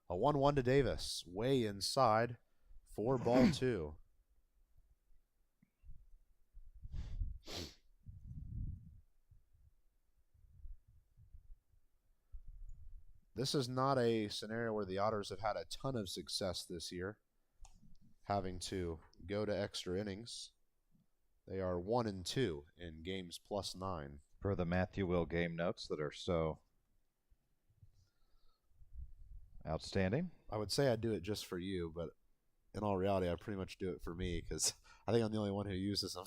A 1-1 to Davis. Way inside. 4-2. This is not a scenario where the Otters have had a ton of success this year, having to go to extra innings. They are 1-2 in games +9. Per the Matthew Will game notes that are so outstanding. I would say I'd do it just for you, but in all reality, I pretty much do it for me because I think I'm the only one who uses them.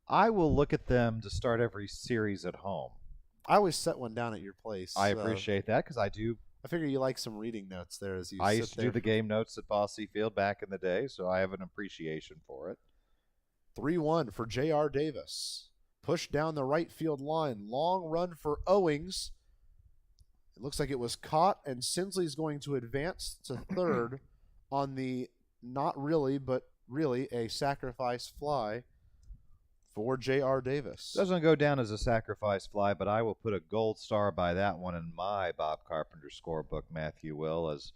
I will look at them to start every series at home. I always set one down at your place. I appreciate that because I do. I figure you like some reading notes there as you I sit used to there. do the game notes at Bossy Field back in the day, so I have an appreciation for it. 3-1 for J.R. Davis. Pushed down the right field line. Long run for Owings. It looks like it was caught, and Sinsley's going to advance to third on the not really, but really a sacrifice fly for J.R. Davis. Doesn't go down as a sacrifice fly, but I will put a gold star by that one in my Bob Carpenter scorebook, Matthew Will, as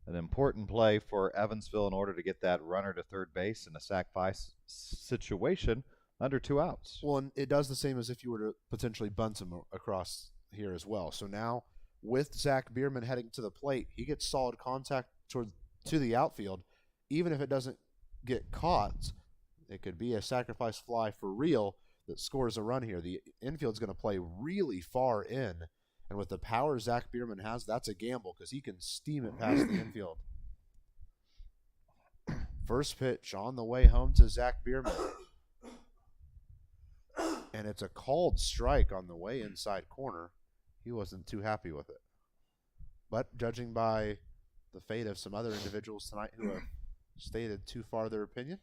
an important play for Evansville in order to get that runner to third base in a sacrifice situation under 2 outs. Well, and it does the same as if you were to potentially bunt him across here as well. So now with Zach Bierman heading to the plate, he gets solid contact to the outfield. Even if it doesn't get caught, it could be a sacrifice fly for real that scores a run here. The infield's going to play really far in, and with the power Zach Bierman has, that's a gamble because he can steam it past the infield. First pitch on the way home to Zach Bierman. And it's a called strike on the way inside corner. He wasn't too happy with it. But judging by the fate of some other individuals tonight who have stated too far their opinion,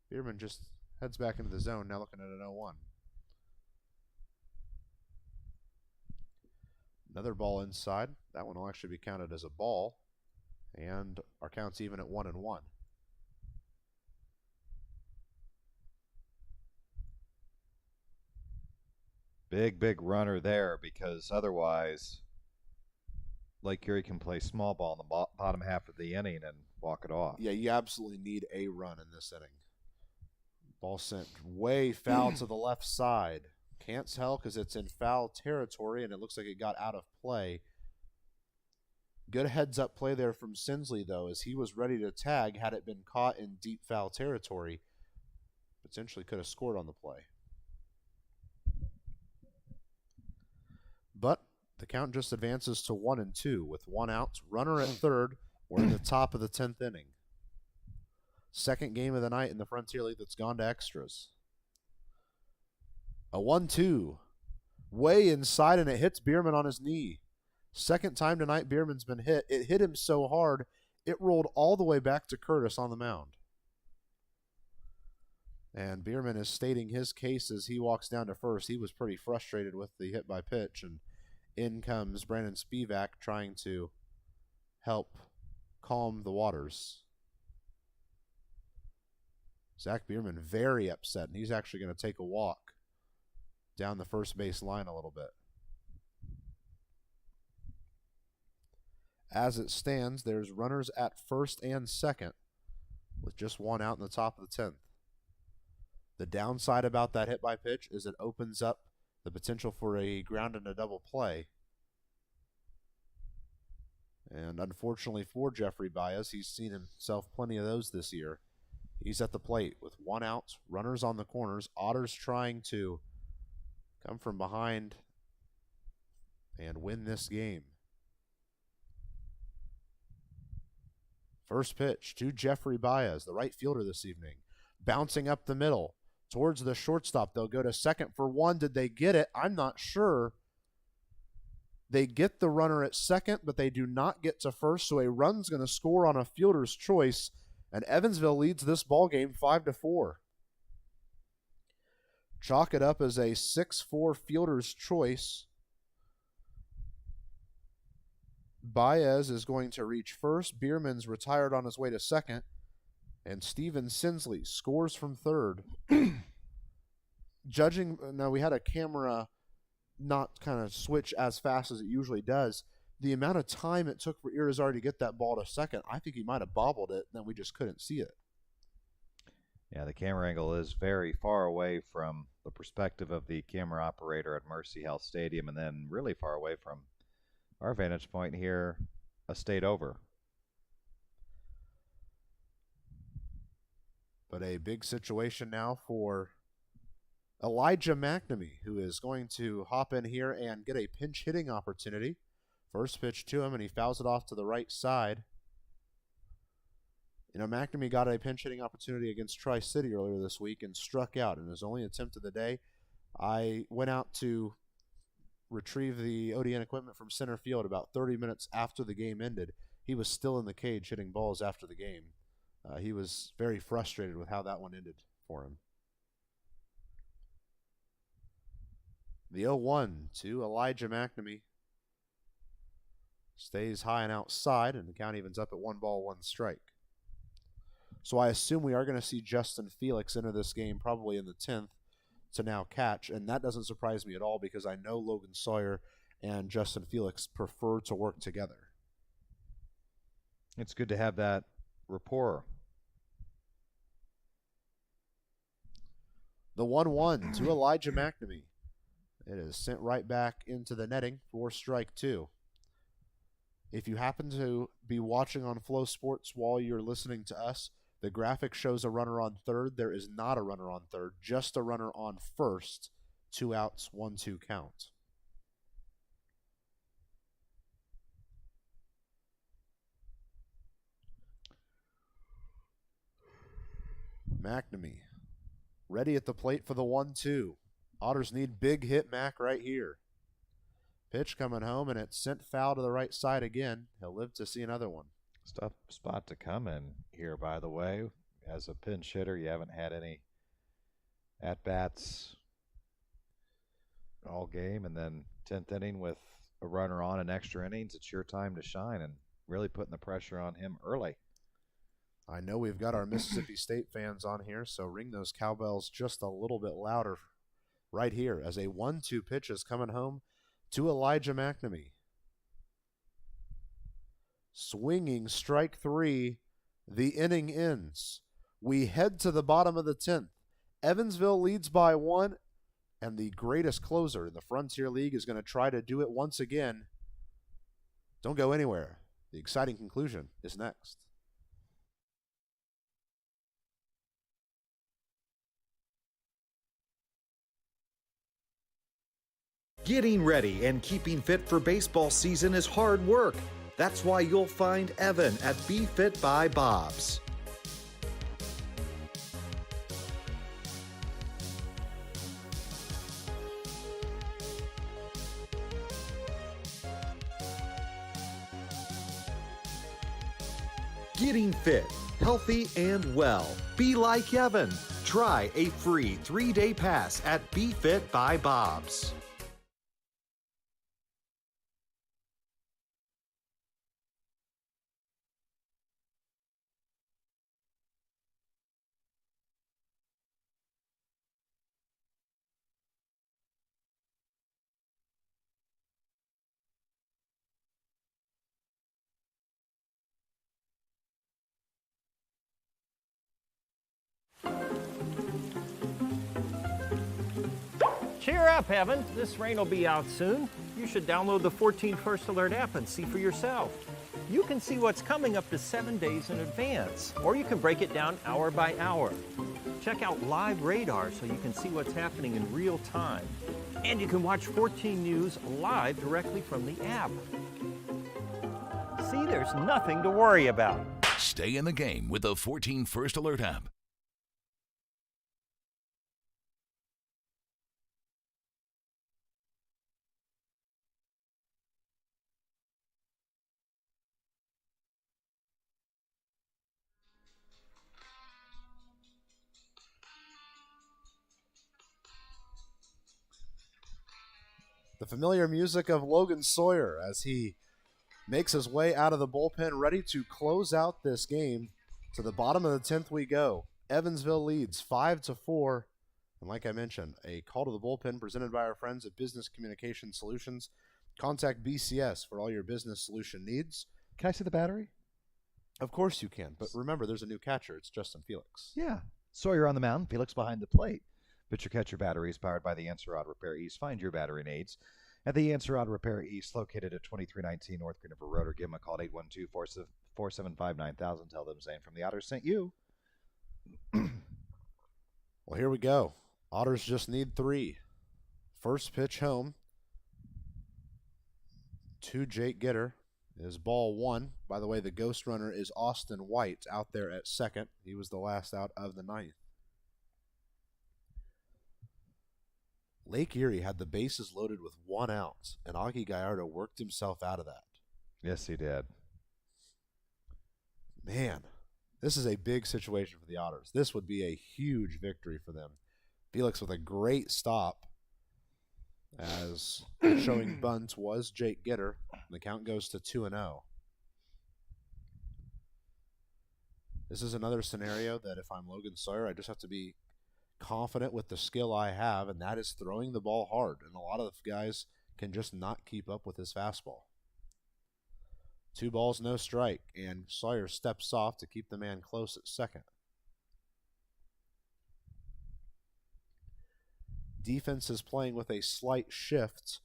Bierman just heads back into the zone, now looking at an 0-1. Another ball inside. That one will actually be counted as a ball. And our count's even at 1-1. Big runner there because otherwise Lake Erie can play small ball in the bottom half of the inning and walk it off. Yeah, you absolutely need a run in this inning. Ball sent way foul to the left side. Can't tell because it's in foul territory, and it looks like it got out of play. Good heads-up play there from Sinsley, though, as he was ready to tag had it been caught in deep foul territory. Potentially could have scored on the play. But the count just advances to 1-2 with 1 out. Runner at third. We're in the top of the 10th inning. Second game of the night in the Frontier League that's gone to extras. A 1-2. Way inside, and it hits Bierman on his knee. Second time tonight Bierman's been hit. It hit him so hard, it rolled all the way back to Curtis on the mound. And Bierman is stating his case as he walks down to first. He was pretty frustrated with the hit by pitch, and in comes Brandon Spivak trying to help calm the waters. Zach Bierman very upset, and he's actually going to take a walk down the first base line a little bit. As it stands, there's runners at first and second with just 1 out in the top of the 10th. The downside about that hit by pitch is it opens up the potential for a ground and a double play. And unfortunately for Jeffrey Baez, he's seen himself plenty of those this year. He's at the plate with 1 out, runners on the corners. Otters trying to come from behind and win this game. First pitch to Jeffrey Baez, the right fielder this evening. Bouncing up the middle towards the shortstop. They'll go to second for 1. Did they get it? I'm not sure. They get the runner at second, but they do not get to first, so a run's going to score on a fielder's choice, and Evansville leads this ball game 5-4. Chalk it up as a 6-4 fielder's choice. Baez is going to reach first. Bierman's retired on his way to second. And Steven Sinsley scores from third. Now we had a camera not kind of switch as fast as it usually does. The amount of time it took for Irizarry to get that ball to second, I think he might have bobbled it, then we just couldn't see it. Yeah, the camera angle is very far away from the perspective of the camera operator at Mercy Health Stadium, and then really far away from our vantage point here, a state over. But a big situation now for Elijah McNamee, who is going to hop in here and get a pinch hitting opportunity. First pitch to him, and he fouls it off to the right side. You know, McNamee got a pinch hitting opportunity against Tri-City earlier this week and struck out in his only attempt of the day. I went out to retrieve the ODN equipment from center field about 30 minutes after the game ended. He was still in the cage hitting balls after the game. He was very frustrated with how that one ended for him. The 0-1 to Elijah McNamee. Stays high and outside, and the count evens up at 1 ball, 1 strike. So I assume we are going to see Justin Felix enter this game probably in the 10th to now catch, and that doesn't surprise me at all because I know Logan Sawyer and Justin Felix prefer to work together. It's good to have that rapport. The 1-1 to Elijah McNamee. It is sent right back into the netting for strike 2. If you happen to be watching on Flow Sports while you're listening to us, the graphic shows a runner on third. There is not a runner on third, just a runner on first. 2 outs, 1-2 count. McNamee ready at the plate for the 1-2. Otters need big hit Mac right here. Pitch coming home, and it's sent foul to the right side again. He'll live to see another one. Tough spot to come in here, by the way. As a pinch hitter, you haven't had any at-bats all game, and then 10th inning with a runner on in extra innings, it's your time to shine and really putting the pressure on him early. I know we've got our Mississippi State fans on here, so ring those cowbells just a little bit louder right here as a 1-2 pitch is coming home to Elijah McNamee. Swinging strike 3, the inning ends. We head to the bottom of the 10th. Evansville leads by 1, and the greatest closer in the Frontier League is going to try to do it once again. Don't go anywhere. The exciting conclusion is next. Getting ready and keeping fit for baseball season is hard work. That's why you'll find Evan at Be Fit by Bob's. Getting fit, healthy, and well. Be like Evan. Try a free 3-day pass at Be Fit by Bob's. Cheer up, Evan. This rain will be out soon. You should download the 14 First Alert app and see for yourself. You can see what's coming up to 7 days in advance, or you can break it down hour by hour. Check out live radar so you can see what's happening in real time. And you can watch 14 News live directly from the app. See, there's nothing to worry about. Stay in the game with the 14 First Alert app. The familiar music of Logan Sawyer as he makes his way out of the bullpen, ready to close out this game. To the bottom of the 10th we go. Evansville leads 5-4. And like I mentioned, a call to the bullpen presented by our friends at Business Communication Solutions. Contact BCS for all your business solution needs. Can I see the battery? Of course you can, but remember, there's a new catcher. It's Justin Felix. Yeah. Sawyer on the mound, Felix behind the plate. Pitcher Catcher batteries powered by the Answer Auto Repair East. Find your battery needs at the Answer Auto Repair East, located at 2319 North Green River Road, or give them a call at 812-475-9000. Tell them Zane from the Otters sent you. Well, here we go. Otters just need 3. First pitch home to Jake Gitter is ball 1. By the way, the ghost runner is Austin White out there at second. He was the last out of the 9th. Lake Erie had the bases loaded with 1 out, and Augie Gallardo worked himself out of that. Yes, he did. Man, this is a big situation for the Otters. This would be a huge victory for them. Felix with a great stop, as showing bunt was Jake Gitter. The count goes to 2-0. This is another scenario that if I'm Logan Sawyer, I just have to be confident with the skill I have, and that is throwing the ball hard. And a lot of guys can just not keep up with his fastball. 2 balls, no strike, and Sawyer steps off to keep the man close at second. Defense is playing with a slight shift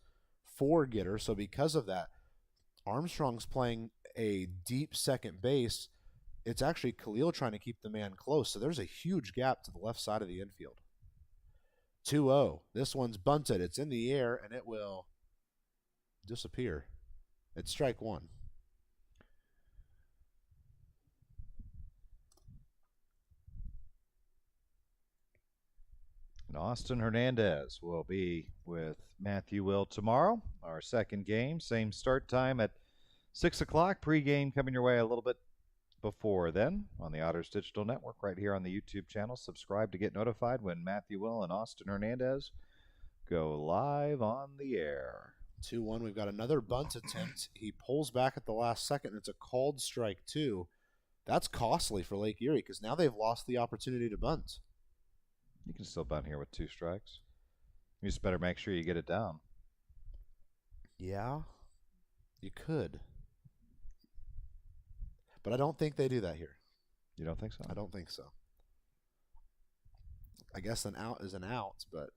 for Gitter, so because of that, Armstrong's playing a deep second base. It's actually Khalil trying to keep the man close, so there's a huge gap to the left side of the infield. 2-0. This one's bunted. It's in the air, and it will disappear. It's strike 1. And Austin Hernandez will be with Matthew Will tomorrow. Our second game, same start time at 6 o'clock. Pre-game coming your way a little bit before then on the Otters Digital Network right here on the YouTube channel. Subscribe to get notified when Matthew Will and Austin Hernandez go live on the air. 2-1. We've got another bunt attempt. He pulls back at the last second. It's a called strike 2. That's costly for Lake Erie because now they've lost the opportunity to bunt. You can still bunt here with 2 strikes. You just better make sure you get it down. Yeah, you could. But I don't think they do that here. You don't think so? I don't think so. I guess an out is an out, but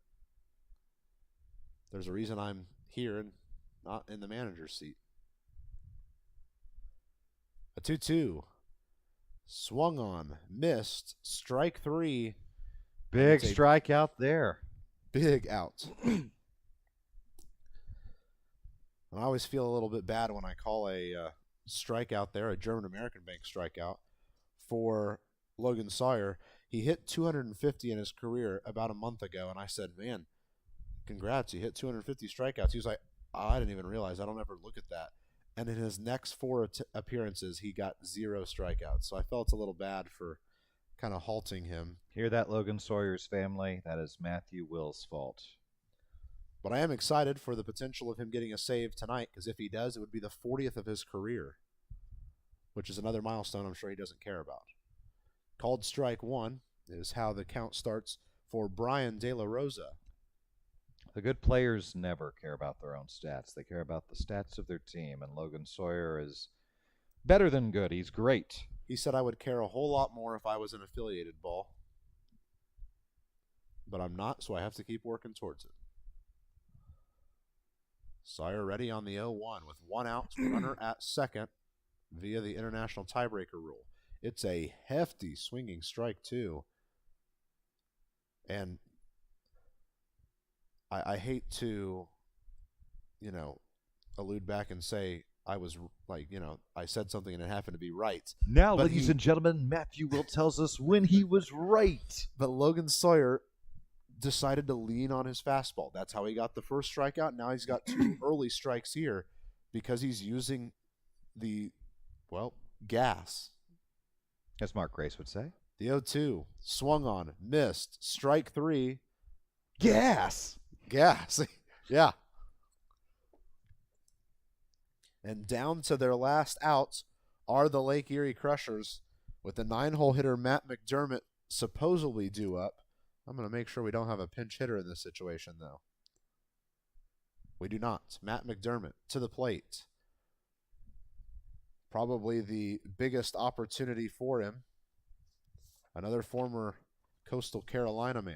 there's a reason I'm here and not in the manager's seat. A 2-2. Swung on, missed, strike 3. Big strikeout there. Big out. And I always feel a little bit bad when I call a strikeout there, a German-American bank strikeout for Logan Sawyer. He hit 250 in his career about a month ago, and I said, man, congrats, you hit 250 strikeouts. He was like, I didn't even realize. I don't ever look at that. And in his next 4 appearances, he got 0 strikeouts. So I felt a little bad for kind of halting him. Hear that, Logan Sawyer's family? That is Matthew Will's fault. But I am excited for the potential of him getting a save tonight, because if he does, it would be the 40th of his career, which is another milestone I'm sure he doesn't care about. Called strike 1 is how the count starts for Brian De La Rosa. The good players never care about their own stats. They care about the stats of their team, and Logan Sawyer is better than good. He's great. He said I would care a whole lot more if I was an affiliated ball. But I'm not, so I have to keep working towards it. Sawyer ready on the 0-1 with 1 out, runner at second via the international tiebreaker rule. It's a hefty swinging strike, too. And I hate to, allude back and say I was I said something and it happened to be right. Now, ladies and gentlemen, Matthew Will tells us when he was right. But Logan Sawyer decided to lean on his fastball. That's how he got the first strikeout. Now he's got 2 early strikes here because he's using the, gas. As Mark Grace would say. The 0-2, swung on, missed, strike 3. Gas! Gas, yeah. And down to their last outs are the Lake Erie Crushers with the 9-hole hitter Matt Mcdermott supposedly due up. I'm going to make sure we don't have a pinch hitter in this situation, though. We do not. Matt Mcdermott to the plate. Probably the biggest opportunity for him. Another former Coastal Carolina man.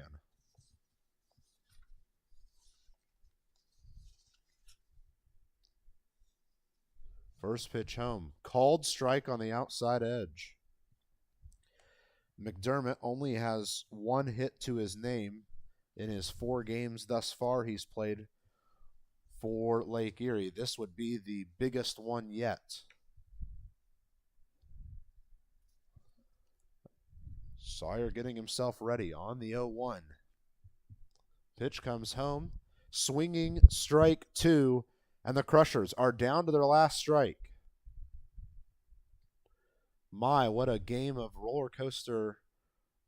First pitch home. Called strike on the outside edge. McDermott only has 1 hit to his name in his 4 games thus far he's played for Lake Erie. This would be the biggest one yet. Sawyer getting himself ready on the 0-1. Pitch comes home. Swinging strike 2, and the Crushers are down to their last strike. My, what a game of roller coaster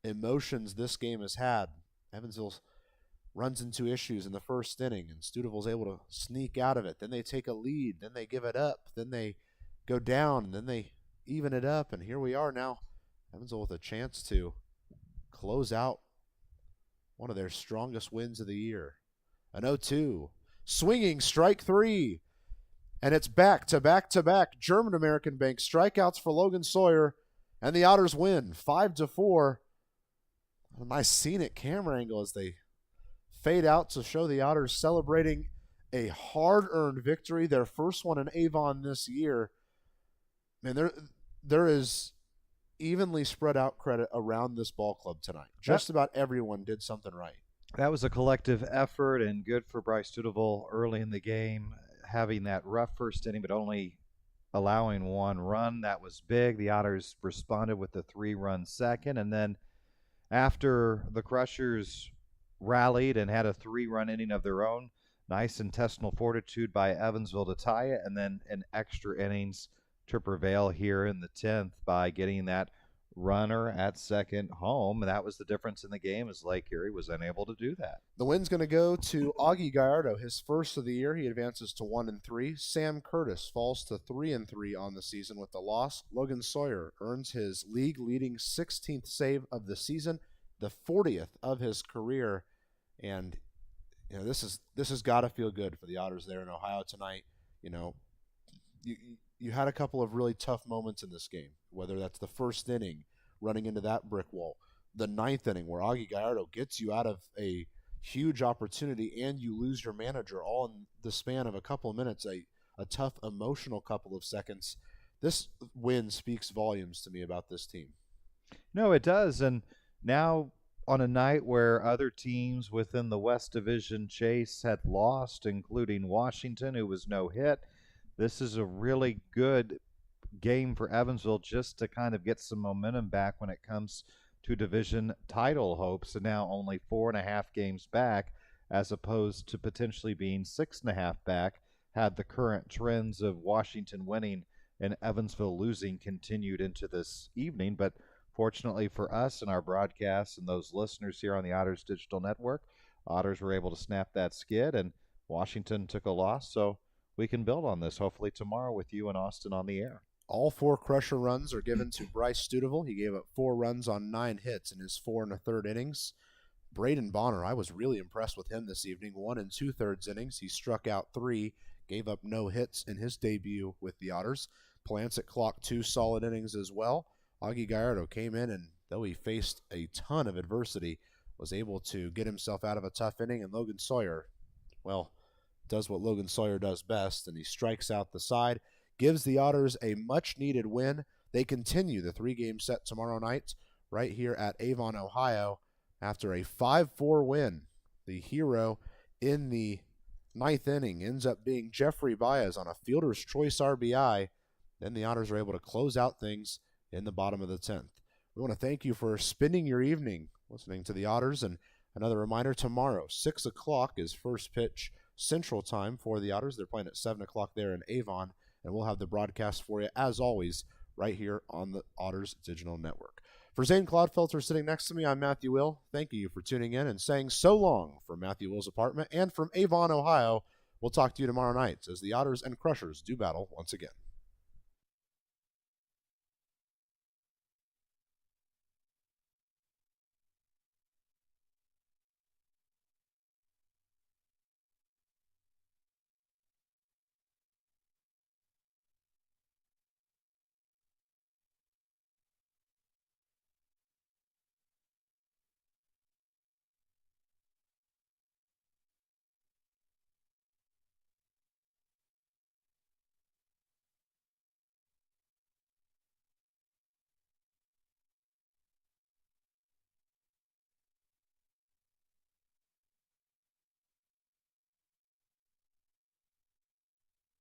emotions this game has had. Evansville runs into issues in the first inning, and Studeville's able to sneak out of it. Then they take a lead. Then they give it up. Then they go down. And then they even it up. And here we are now, Evansville with a chance to close out one of their strongest wins of the year. An 0-2. Swinging strike 3. And it's back-to-back German-American Bank strikeouts for Logan Sawyer. And the Otters win 5-4. A nice scenic camera angle as they fade out to show the Otters celebrating a hard-earned victory, their first one in Avon this year. Man, there is evenly spread out credit around this ball club tonight. Just about everyone did something right. That was a collective effort, and good for Bryce Studeville early in the game, having that rough first inning, but only allowing 1 run. That was big. The Otters responded with the 3-run second, and then after the Crushers rallied and had a 3-run inning of their own, nice intestinal fortitude by Evansville to tie it, and then an extra innings to prevail here in the 10th by getting that runner at second home. And that was the difference in the game, as Lake Erie was unable to do that. The win's going to go to Augie Gallardo, his first of the year. He advances to 1-3. Sam Curtis falls to 3-3 on the season with the loss. Logan Sawyer earns his league-leading 16th save of the season, the 40th of his career. And you know, this has got to feel good for the Otters there in Ohio tonight. You know, you had a couple of really tough moments in this game, whether that's the first inning, running into that brick wall, the 9th inning where Augie Gallardo gets you out of a huge opportunity and you lose your manager all in the span of a couple of minutes, a tough emotional couple of seconds. This win speaks volumes to me about this team. No, it does. And now on a night where other teams within the West Division chase had lost, including Washington, who was no hit, this is a really good game for Evansville just to kind of get some momentum back when it comes to division title hopes, and now only 4.5 games back as opposed to potentially being 6.5 back had the current trends of Washington winning and Evansville losing continued into this evening. But fortunately for us and our broadcasts and those listeners here on the Otters Digital Network, Otters were able to snap that skid and Washington took a loss, so we can build on this hopefully tomorrow with you and Austin on the air. All 4 Crusher runs are given to Bryce Studeville. He gave up 4 runs on 9 hits in his 4 1/3 innings. Braden Bonner, I was really impressed with him this evening. 1 2/3 innings. He struck out 3, gave up no hits in his debut with the Otters. Plancet clocked 2 solid innings as well. Augie Gallardo came in, and though he faced a ton of adversity, was able to get himself out of a tough inning. And Logan Sawyer, well, does what Logan Sawyer does best, and he strikes out the side, gives the Otters a much-needed win. They continue the 3-game set tomorrow night right here at Avon, Ohio, after a 5-4 win. The hero in the 9th inning ends up being Jeffrey Baez on a fielder's choice RBI. Then the Otters are able to close out things in the bottom of the 10th. We want to thank you for spending your evening listening to the Otters, and another reminder, tomorrow, 6 o'clock is first pitch Central Time for the Otters. They're playing at 7 o'clock there in Avon, and we'll have the broadcast for you, as always, right here on the Otters Digital Network. For Zane Cloudfelter sitting next to me, I'm Matthew Will. Thank you for tuning in and saying so long from Matthew Will's apartment and from Avon, Ohio. We'll talk to you tomorrow night as the Otters and Crushers do battle once again.